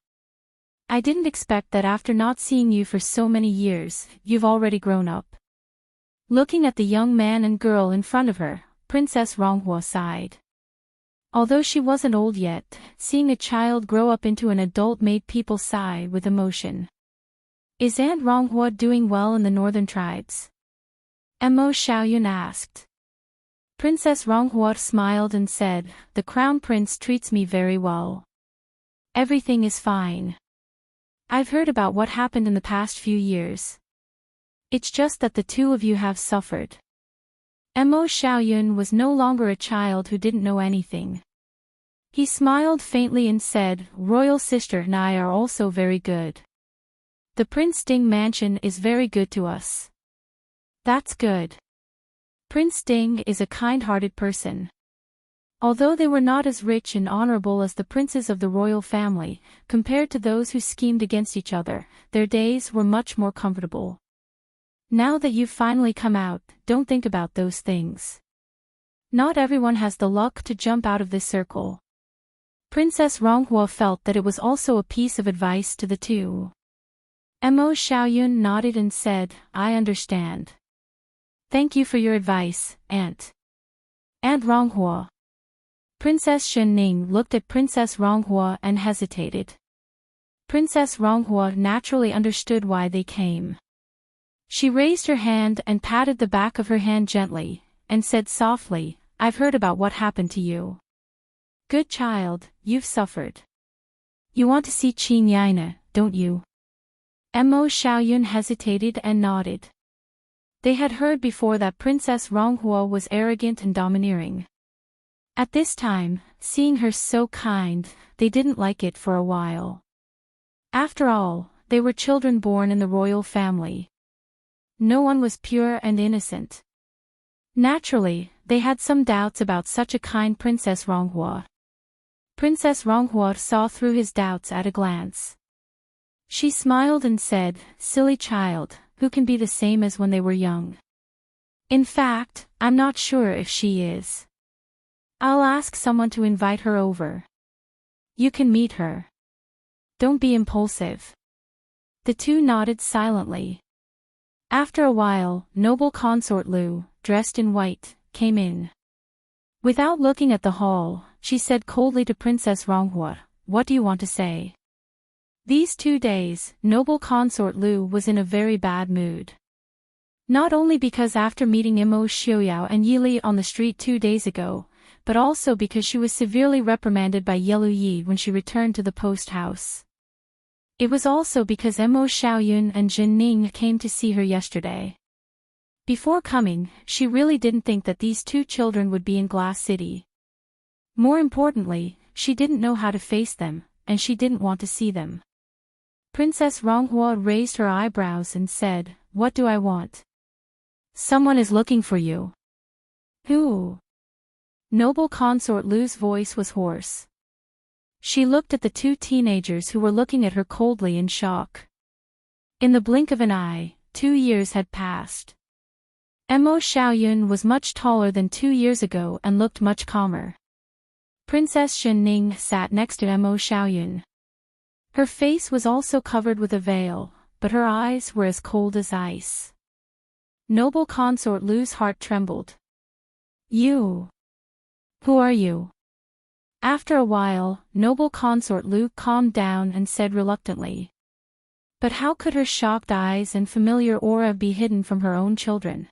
I didn't expect that after not seeing you for so many years, you've already grown up. Looking at the young man and girl in front of her, Princess Ronghua sighed. Although she wasn't old yet, seeing a child grow up into an adult made people sigh with emotion. Is Aunt Ronghua doing well in the northern tribes? Mo Xiaoyun asked. Princess Ronghua smiled and said, The crown prince treats me very well. Everything is fine. I've heard about what happened in the past few years. It's just that the two of you have suffered. Mo Xiaoyun was no longer a child who didn't know anything. He smiled faintly and said, Royal sister and I are also very good. The Prince Ding mansion is very good to us. That's good. Prince Ding is a kind-hearted person. Although they were not as rich and honorable as the princes of the royal family, compared to those who schemed against each other, their days were much more comfortable. Now that you've finally come out, don't think about those things. Not everyone has the luck to jump out of this circle. Princess Ronghua felt that it was also a piece of advice to the two. Mo Xiaoyun nodded and said, I understand. Thank you for your advice, Aunt. Aunt Ronghua. Princess Shenning looked at Princess Ronghua and hesitated. Princess Ronghua naturally understood why they came. She raised her hand and patted the back of her hand gently, and said softly, I've heard about what happened to you. Good child, you've suffered. You want to see Qin Yaina, don't you? Mo Xiaoyun hesitated and nodded. They had heard before that Princess Ronghua was arrogant and domineering. At this time, seeing her so kind, they didn't like it for a while. After all, they were children born in the royal family. No one was pure and innocent. Naturally, they had some doubts about such a kind Princess Ronghua. Princess Ronghua saw through his doubts at a glance. She smiled and said, Silly child, who can be the same as when they were young? In fact, I'm not sure if she is. I'll ask someone to invite her over. You can meet her. Don't be impulsive. The two nodded silently. After a while, noble consort Lu, dressed in white, came in. Without looking at the hall, she said coldly to Princess Ronghua, What do you want to say? These 2 days, noble consort Lu was in a very bad mood. Not only because after meeting Mo Xiaoyao and Yili on the street 2 days ago, but also because she was severely reprimanded by Yelu Yi when she returned to the post house. It was also because Mo Xiaoyun and Jin Ning came to see her yesterday. Before coming, she really didn't think that these two children would be in Glass City. More importantly, she didn't know how to face them, and she didn't want to see them. Princess Ronghua raised her eyebrows and said, What do I want? Someone is looking for you. Who? Noble consort Lu's voice was hoarse. She looked at the two teenagers who were looking at her coldly in shock. In the blink of an eye, 2 years had passed. Mo Xiaoyun was much taller than 2 years ago and looked much calmer. Princess Shenning sat next to Mo Xiaoyun. Her face was also covered with a veil, but her eyes were as cold as ice. Noble consort Lu's heart trembled. You? Who are you? After a while, noble consort Lu calmed down and said reluctantly. But how could her shocked eyes and familiar aura be hidden from her own children?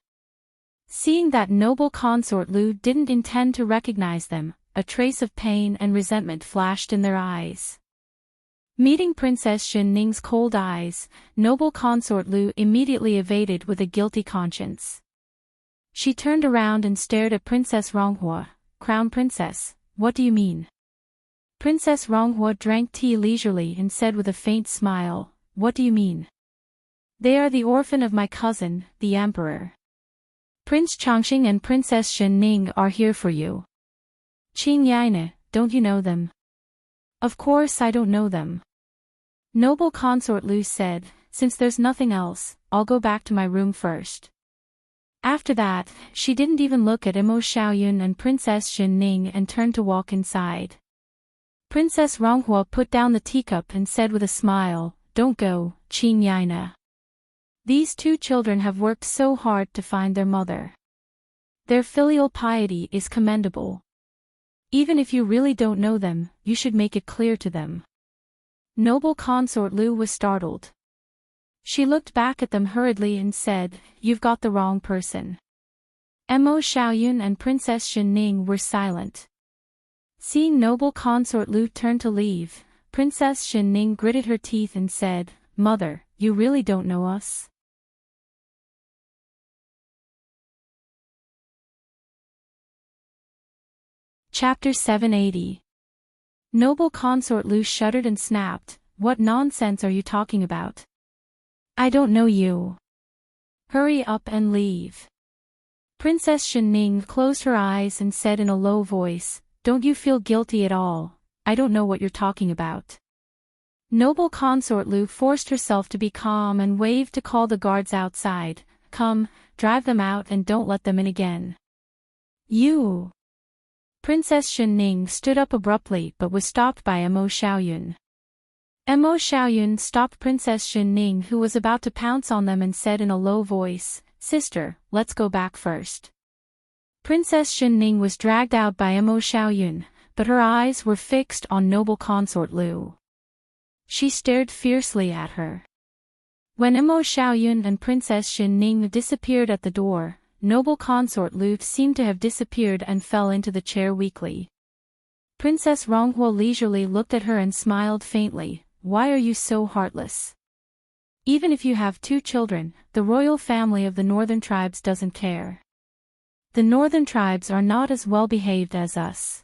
Seeing that noble consort Lu didn't intend to recognize them, a trace of pain and resentment flashed in their eyes. Meeting Princess Xinning's cold eyes, noble consort Lu immediately evaded with a guilty conscience. She turned around and stared at Princess Ronghua. Crown Princess, what do you mean? Princess Ronghua drank tea leisurely and said with a faint smile, What do you mean? They are the orphan of my cousin, the Emperor. Prince Changxing and Princess Shenning are here for you. Qin Yaina, don't you know them? Of course I don't know them. Noble consort Lu said, Since there's nothing else, I'll go back to my room first. After that, she didn't even look at Mo Xiaoyun and Princess Shenning and turned to walk inside. Princess Ronghua put down the teacup and said with a smile, Don't go, Qin Yaina. These two children have worked so hard to find their mother. Their filial piety is commendable. Even if you really don't know them, you should make it clear to them. Noble consort Lu was startled. She looked back at them hurriedly and said, You've got the wrong person. Mo Xiaoyun and Princess Shenning were silent. Seeing noble consort Lu turn to leave, Princess Shenning gritted her teeth and said, Mother, you really don't know us? Chapter 780. Noble consort Lu shuddered and snapped, What nonsense are you talking about? I don't know you. Hurry up and leave. Princess Shenning closed her eyes and said in a low voice, Don't you feel guilty at all? I don't know what you're talking about. Noble consort Lu forced herself to be calm and waved to call the guards outside, Come, drive them out and don't let them in again. You! Princess Xianning stood up abruptly but was stopped by Mo Xiaoyun. Mo Xiaoyun stopped Princess Xianning, who was about to pounce on them, and said in a low voice, "Sister, let's go back first." Princess Xianning was dragged out by Mo Xiaoyun, but her eyes were fixed on noble consort Lu. She stared fiercely at her. When Mo Xiaoyun and Princess Xianning disappeared at the door, noble consort Lu seemed to have disappeared and fell into the chair weakly. Princess Ronghua leisurely looked at her and smiled faintly. "Why are you so heartless? Even if you have 2 children, the royal family of the northern tribes doesn't care. The northern tribes are not as well behaved as us.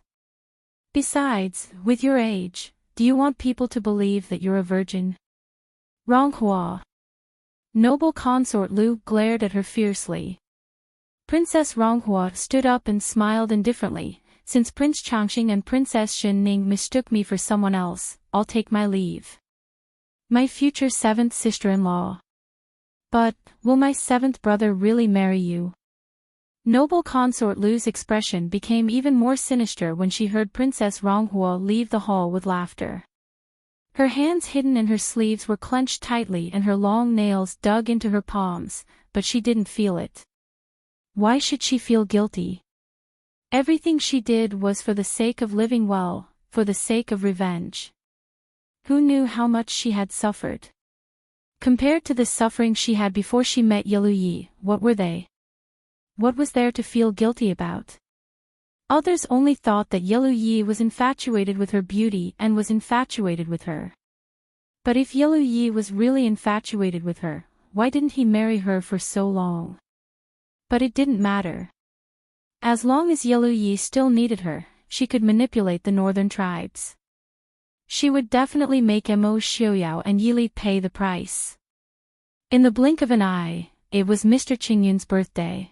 Besides, with your age, do you want people to believe that you're a virgin?" Ronghua. Noble consort Lu glared at her fiercely. Princess Ronghua stood up and smiled indifferently. "Since Prince Changxing and Princess Xianning mistook me for someone else, I'll take my leave. My future 7th sister-in-law. But, will my 7th brother really marry you?" Noble consort Lu's expression became even more sinister when she heard Princess Ronghua leave the hall with laughter. Her hands hidden in her sleeves were clenched tightly and her long nails dug into her palms, but she didn't feel it. Why should she feel guilty? Everything she did was for the sake of living well, for the sake of revenge. Who knew how much she had suffered? Compared to the suffering she had before she met Yi, what were they? What was there to feel guilty about? Others only thought that Yi was infatuated with her beauty and was infatuated with her. But if Yi was really infatuated with her, why didn't he marry her for so long? But it didn't matter. As long as Yi still needed her, she could manipulate the northern tribes. She would definitely make Mo Xiaoyao and Yili pay the price. In the blink of an eye, it was Mr. Qingyun's birthday.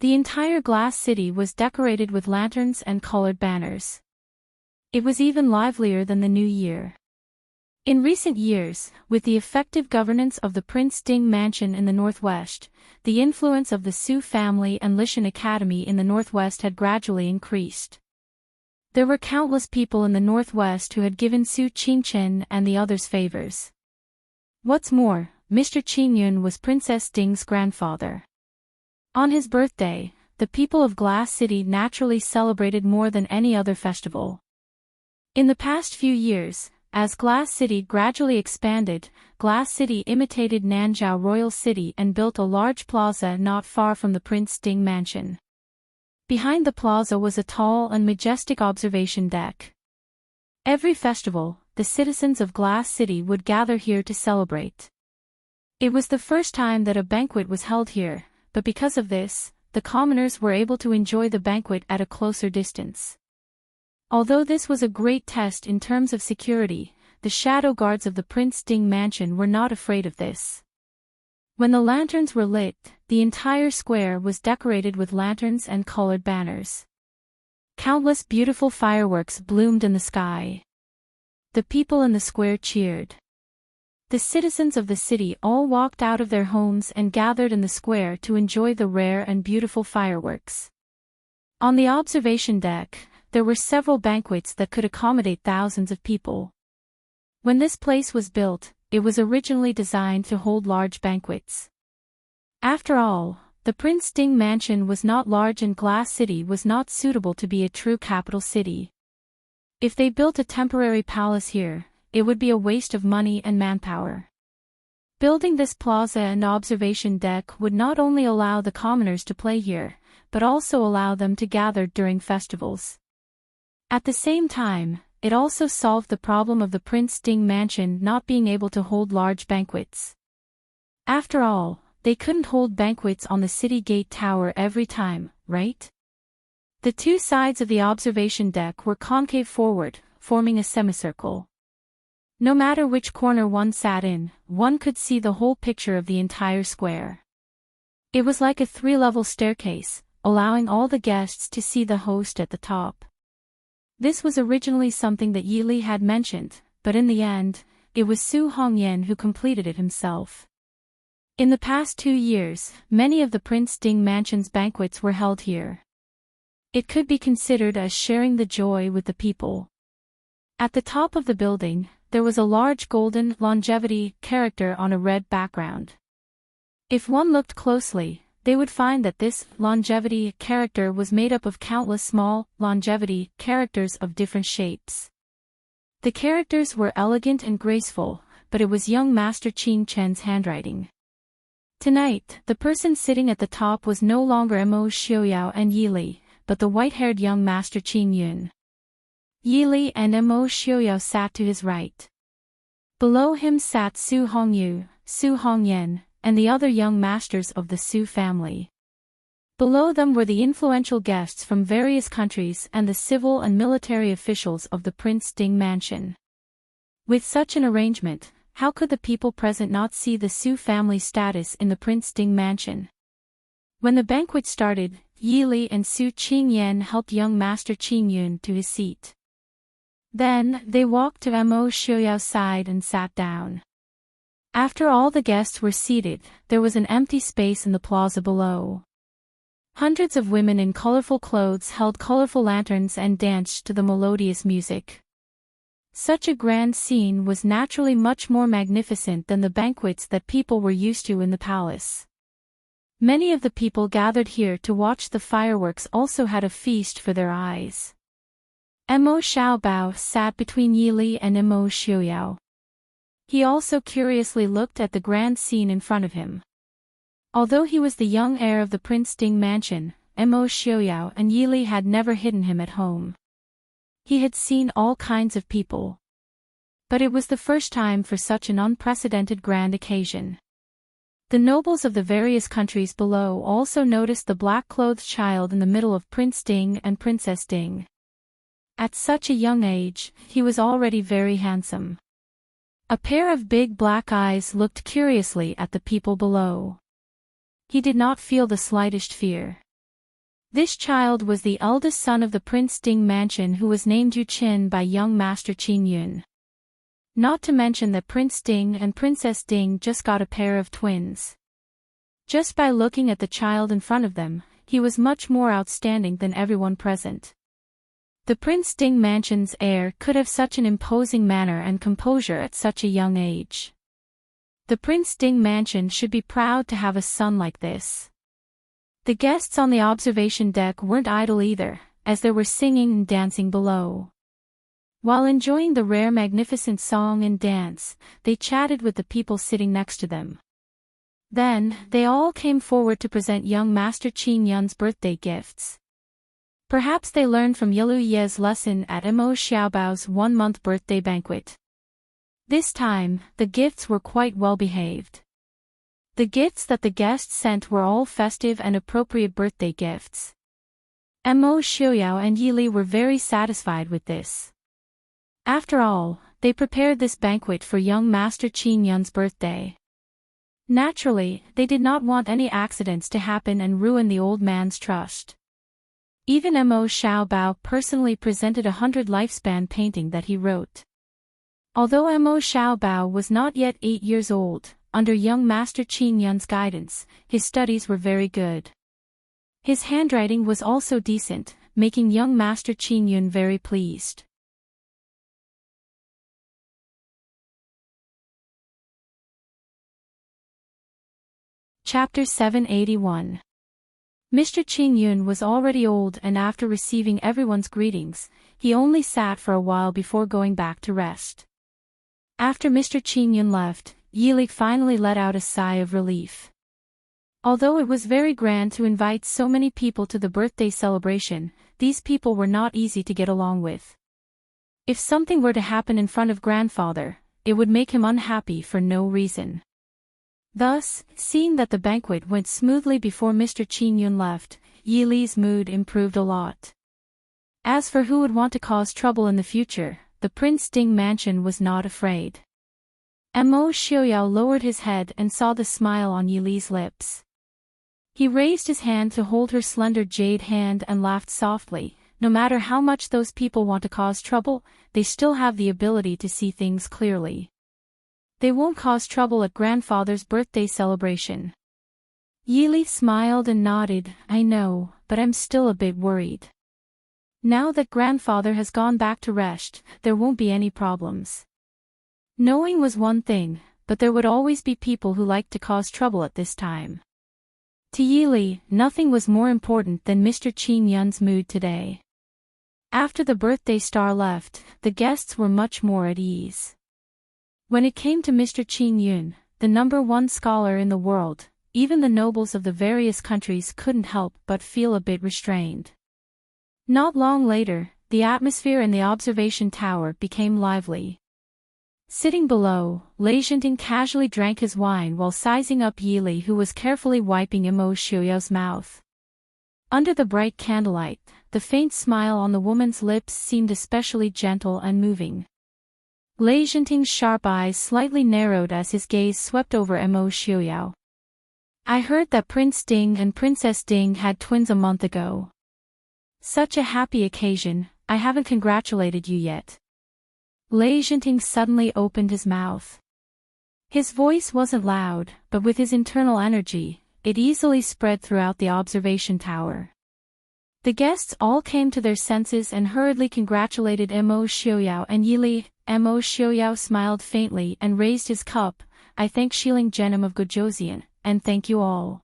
The entire glass city was decorated with lanterns and colored banners. It was even livelier than the New Year. In recent years, with the effective governance of the Prince Ding Mansion in the northwest, the influence of the Su family and Lishan Academy in the northwest had gradually increased. There were countless people in the northwest who had given Su Qingchen and the others favors. What's more, Mr. Qingyun was Princess Ding's grandfather. On his birthday, the people of Glass City naturally celebrated more than any other festival. In the past few years, as Glass City gradually expanded, Glass City imitated Nanzhao Royal City and built a large plaza not far from the Prince Ding Mansion. Behind the plaza was a tall and majestic observation deck. Every festival, the citizens of Glass City would gather here to celebrate. It was the first time that a banquet was held here, but because of this, the commoners were able to enjoy the banquet at a closer distance. Although this was a great test in terms of security, the shadow guards of the Prince Ding Mansion were not afraid of this. When the lanterns were lit, the entire square was decorated with lanterns and colored banners. Countless beautiful fireworks bloomed in the sky. The people in the square cheered. The citizens of the city all walked out of their homes and gathered in the square to enjoy the rare and beautiful fireworks. On the observation deck, there were several banquets that could accommodate thousands of people. When this place was built, it was originally designed to hold large banquets. After all, the Prince Ding Mansion was not large and Glass City was not suitable to be a true capital city. If they built a temporary palace here, it would be a waste of money and manpower. Building this plaza and observation deck would not only allow the commoners to play here, but also allow them to gather during festivals. At the same time, it also solved the problem of the Prince Ding Mansion not being able to hold large banquets. After all, they couldn't hold banquets on the city gate tower every time, right? The 2 sides of the observation deck were concave forward, forming a semicircle. No matter which corner one sat in, one could see the whole picture of the entire square. It was like a 3-level staircase, allowing all the guests to see the host at the top. This was originally something that Yi Li had mentioned, but in the end, it was Su Hongyan who completed it himself. In the past 2 years, many of the Prince Ding Mansion's banquets were held here. It could be considered as sharing the joy with the people. At the top of the building, there was a large golden longevity character on a red background. If one looked closely, they would find that this longevity character was made up of countless small longevity characters of different shapes. The characters were elegant and graceful, but it was young Master Qing Chen's handwriting. Tonight, the person sitting at the top was no longer Mo Xiaoyao and Yi Li, but the white-haired young Master Qing Yun. Yi Li and Mo Xiaoyao sat to his right. Below him sat Su Hongyu, Su Hongyan, and the other young masters of the Su family. Below them were the influential guests from various countries and the civil and military officials of the Prince Ding Mansion. With such an arrangement, how could the people present not see the Su family status in the Prince Ding Mansion? When the banquet started, Yi Li and Su Qingyan helped young Master Qing Yun to his seat. Then, they walked to Mo Xiaoyao's side and sat down. After all the guests were seated, there was an empty space in the plaza below. Hundreds of women in colorful clothes held colorful lanterns and danced to the melodious music. Such a grand scene was naturally much more magnificent than the banquets that people were used to in the palace. Many of the people gathered here to watch the fireworks also had a feast for their eyes. Mo Xiaobao sat between Yi Li and Mo Xiaoyao. He also curiously looked at the grand scene in front of him. Although he was the young heir of the Prince Ding Mansion, Mo Xiaoyao and Yi Li had never hidden him at home. He had seen all kinds of people. But it was the first time for such an unprecedented grand occasion. The nobles of the various countries below also noticed the black-clothed child in the middle of Prince Ding and Princess Ding. At such a young age, he was already very handsome. A pair of big black eyes looked curiously at the people below. He did not feel the slightest fear. This child was the eldest son of the Prince Ding Mansion who was named Yu Qin by young Master Qing Yun. Not to mention that Prince Ding and Princess Ding just got a pair of twins. Just by looking at the child in front of them, he was much more outstanding than everyone present. The Prince Ding Mansion's heir could have such an imposing manner and composure at such a young age. The Prince Ding Mansion should be proud to have a son like this. The guests on the observation deck weren't idle either, as there were singing and dancing below. While enjoying the rare magnificent song and dance, they chatted with the people sitting next to them. Then, they all came forward to present young Master Qing Yun's birthday gifts. Perhaps they learned from Yilu Ye's lesson at Mo Xiaobao's 1-month birthday banquet. This time, the gifts were quite well behaved. The gifts that the guests sent were all festive and appropriate birthday gifts. Mo Xiaoyao and Yi Li were very satisfied with this. After all, they prepared this banquet for young Master Qing Yun's birthday. Naturally, they did not want any accidents to happen and ruin the old man's trust. Even Mo Xiaobao personally presented a 100 lifespan painting that he wrote. Although Mo Xiaobao was not yet 8 years old, under young Master Qing Yun's guidance, his studies were very good. His handwriting was also decent, making young Master Qing Yun very pleased. Chapter 781. Mr. Qing Yun was already old and after receiving everyone's greetings, he only sat for a while before going back to rest. After Mr. Qing Yun left, Yi Li finally let out a sigh of relief. Although it was very grand to invite so many people to the birthday celebration, these people were not easy to get along with. If something were to happen in front of grandfather, it would make him unhappy for no reason. Thus, seeing that the banquet went smoothly before Mr. Qing Yun left, Yi Li's mood improved a lot. As for who would want to cause trouble in the future, the Prince Ding Mansion was not afraid. Mo Xiaoyao lowered his head and saw the smile on Yi Li's lips. He raised his hand to hold her slender jade hand and laughed softly. No matter how much those people want to cause trouble, they still have the ability to see things clearly. They won't cause trouble at grandfather's birthday celebration. Yili smiled and nodded. I know, but I'm still a bit worried. Now that grandfather has gone back to rest, there won't be any problems. Knowing was one thing, but there would always be people who liked to cause trouble at this time. To Yili, nothing was more important than Mr. Qin Yun's mood today. After the birthday star left, the guests were much more at ease. When it came to Mr. Qin Yun, the #1 scholar in the world, even the nobles of the various countries couldn't help but feel a bit restrained. Not long later, the atmosphere in the observation tower became lively. Sitting below, Enchanting casually drank his wine while sizing up Yili, who was carefully wiping Imo Xiuyao's mouth. Under the bright candlelight, the faint smile on the woman's lips seemed especially gentle and moving. Enchanting's sharp eyes slightly narrowed as his gaze swept over Imo Xiuyao. I heard that Prince Ding and Princess Ding had twins a month ago. Such a happy occasion, I haven't congratulated you yet. Enchanting suddenly opened his mouth. His voice wasn't loud, but with his internal energy, it easily spread throughout the observation tower. The guests all came to their senses and hurriedly congratulated Imo Xiuyao and Yili. Imo Xiuyao smiled faintly and raised his cup. I thank Shilling Genom of Gojoseon, and thank you all.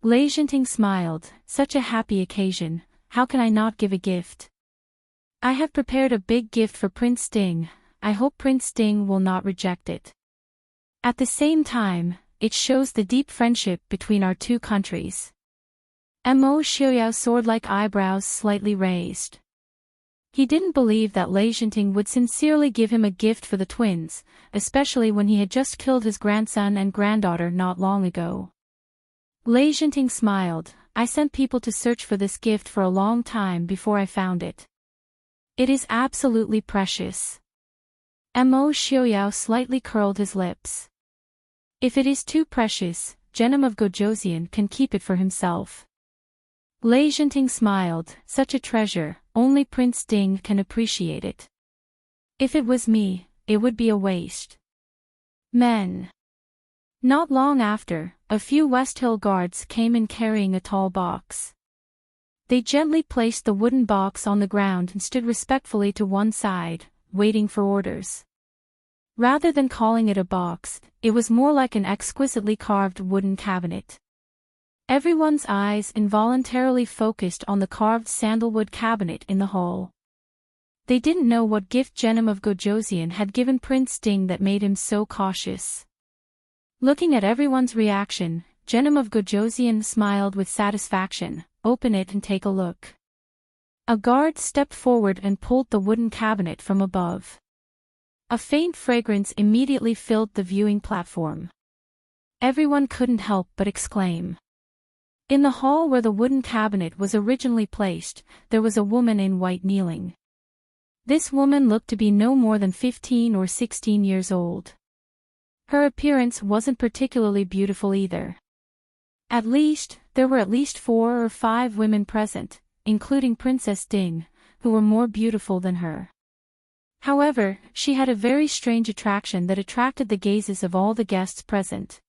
Enchanting smiled. Such a happy occasion, how can I not give a gift? I have prepared a big gift for Prince Ding. I hope Prince Ding will not reject it. At the same time, it shows the deep friendship between our two countries. Imo Xiuyao's sword-like eyebrows slightly raised. He didn't believe that Enchanting would sincerely give him a gift for the twins, especially when he had just killed his grandson and granddaughter not long ago. Enchanting smiled. I sent people to search for this gift for a long time before I found it. It is absolutely precious. Imo Xiuyao slightly curled his lips. If it is too precious, Genom of Gojoseon can keep it for himself. Enchanting smiled. Such a treasure, only Prince Ding can appreciate it. If it was me, it would be a waste. Men. Not long after, a few West Hill guards came in carrying a tall box. They gently placed the wooden box on the ground and stood respectfully to one side, waiting for orders. Rather than calling it a box, it was more like an exquisitely carved wooden cabinet. Everyone's eyes involuntarily focused on the carved sandalwood cabinet in the hall. They didn't know what gift Genom of Gojoseon had given Prince Ding that made him so cautious. Looking at everyone's reaction, Genom of Gojoseon smiled with satisfaction. Open it and take a look. A guard stepped forward and pulled the wooden cabinet from above. A faint fragrance immediately filled the viewing platform. Everyone couldn't help but exclaim. In the hall where the wooden cabinet was originally placed, there was a woman in white kneeling. This woman looked to be no more than 15 or 16 years old. Her appearance wasn't particularly beautiful either. There were at least 4 or 5 women present, including Princess Ding, who were more beautiful than her. However, she had a very strange attraction that attracted the gazes of all the guests present.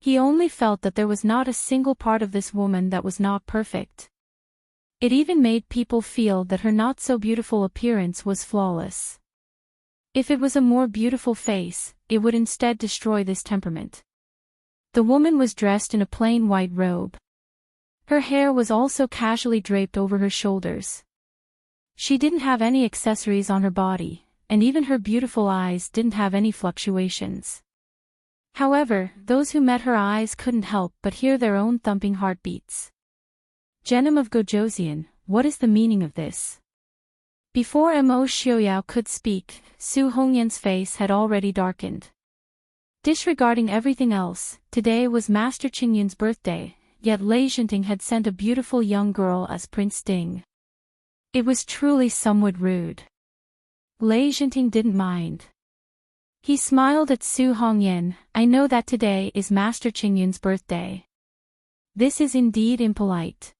He only felt that there was not a single part of this woman that was not perfect. It even made people feel that her not-so-beautiful appearance was flawless. If it was a more beautiful face, it would instead destroy this temperament. The woman was dressed in a plain white robe. Her hair was also casually draped over her shoulders. She didn't have any accessories on her body, and even her beautiful eyes didn't have any fluctuations. However, those who met her eyes couldn't help but hear their own thumping heartbeats. Genom of Gojoseon, what is the meaning of this? Before Imo Xiuyao could speak, Su Hongyan's face had already darkened. Disregarding everything else, today was Master Qingyun's birthday, yet Enchanting had sent a beautiful young girl as Prince Ding. It was truly somewhat rude. Enchanting didn't mind. He smiled at Su Hongyan. I know that today is Master Qingyun's birthday. This is indeed impolite.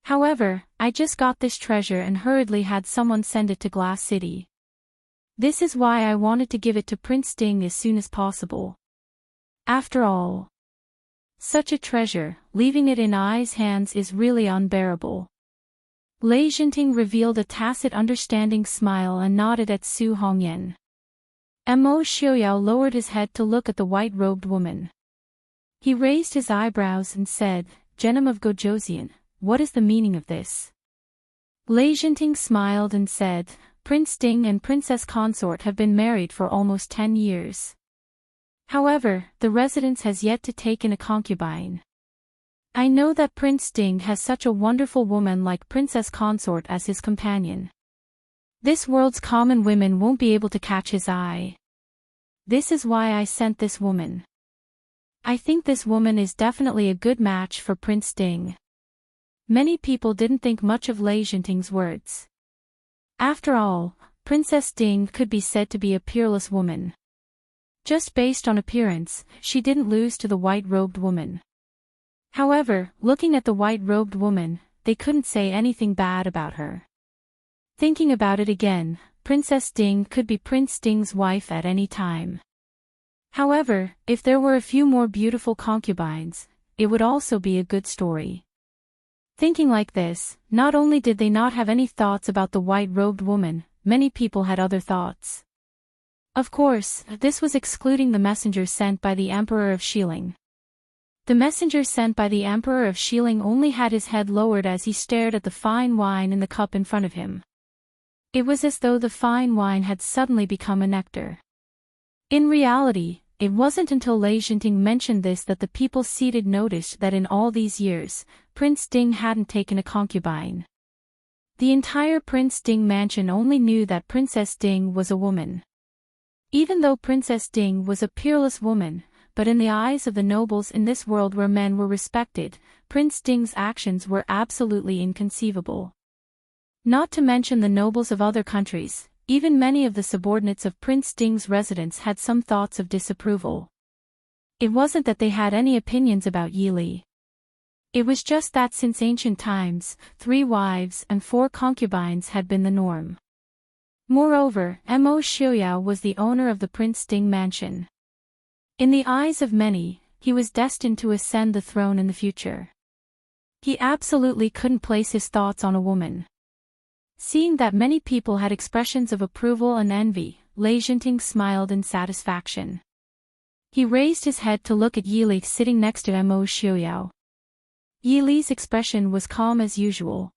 However, I just got this treasure and hurriedly had someone send it to Glass City. This is why I wanted to give it to Prince Ding as soon as possible. After all, such a treasure, leaving it in Ai's hands is really unbearable. Enchanting revealed a tacit understanding smile and nodded at Su Hongyan. Mo Xiaoyao lowered his head to look at the white-robed woman. He raised his eyebrows and said, "Genom of Gojoseon, what is the meaning of this?" Enchanting smiled and said, "Prince Ding and Princess Consort have been married for almost 10 years. However, the residence has yet to take in a concubine. I know that Prince Ding has such a wonderful woman like Princess Consort as his companion. This world's common women won't be able to catch his eye. This is why I sent this woman. I think this woman is definitely a good match for Prince Ding." Many people didn't think much of Enchanting's words. After all, Princess Ding could be said to be a peerless woman. Just based on appearance, she didn't lose to the white-robed woman. However, looking at the white-robed woman, they couldn't say anything bad about her. Thinking about it again, Princess Ding could be Prince Ding's wife at any time. However, if there were a few more beautiful concubines, it would also be a good story. Thinking like this, not only did they not have any thoughts about the white-robed woman, many people had other thoughts. Of course, this was excluding the messenger sent by the Emperor of Xiling. The messenger sent by the Emperor of Xiling only had his head lowered as he stared at the fine wine in the cup in front of him. It was as though the fine wine had suddenly become a nectar. In reality, it wasn't until Enchanting mentioned this that the people seated noticed that in all these years, Prince Ding hadn't taken a concubine. The entire Prince Ding mansion only knew that Princess Ding was a woman. Even though Princess Ding was a peerless woman, but in the eyes of the nobles in this world where men were respected, Prince Ding's actions were absolutely inconceivable. Not to mention the nobles of other countries, even many of the subordinates of Prince Ding's residence had some thoughts of disapproval. It wasn't that they had any opinions about Yi Li. It was just that since ancient times, 3 wives and 4 concubines had been the norm. Moreover, Mo Xiaoyao was the owner of the Prince Ding mansion. In the eyes of many, he was destined to ascend the throne in the future. He absolutely couldn't place his thoughts on a woman. Seeing that many people had expressions of approval and envy, Enchanting smiled in satisfaction. He raised his head to look at Yi Li sitting next to Mo Xiaoyao. Yi Li's expression was calm as usual.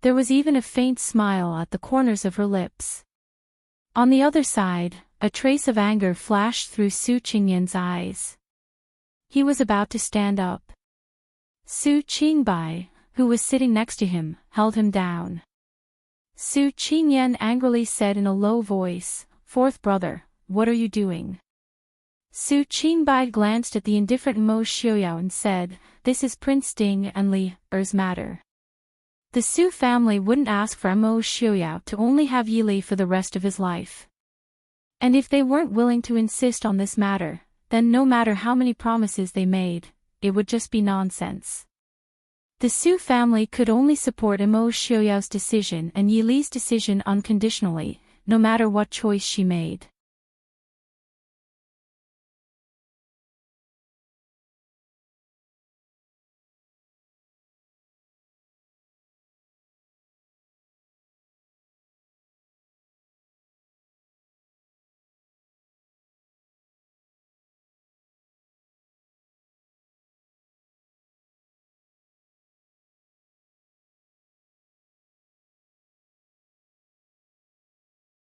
There was even a faint smile at the corners of her lips. On the other side, a trace of anger flashed through Su Qingyan's eyes. He was about to stand up. Su Qingbai, who was sitting next to him, held him down. Su Qingyan angrily said in a low voice, "Fourth brother, what are you doing?" Su Qingbai glanced at the indifferent Mo Xiaoyao and said, "This is Prince Ding and Li's matter." The Su family wouldn't ask for Mo Xiaoyao to only have Yi Li for the rest of his life. And if they weren't willing to insist on this matter, then no matter how many promises they made, it would just be nonsense. The Su family could only support Mo Xiaoyao's decision and Yi Li's decision unconditionally, no matter what choice she made.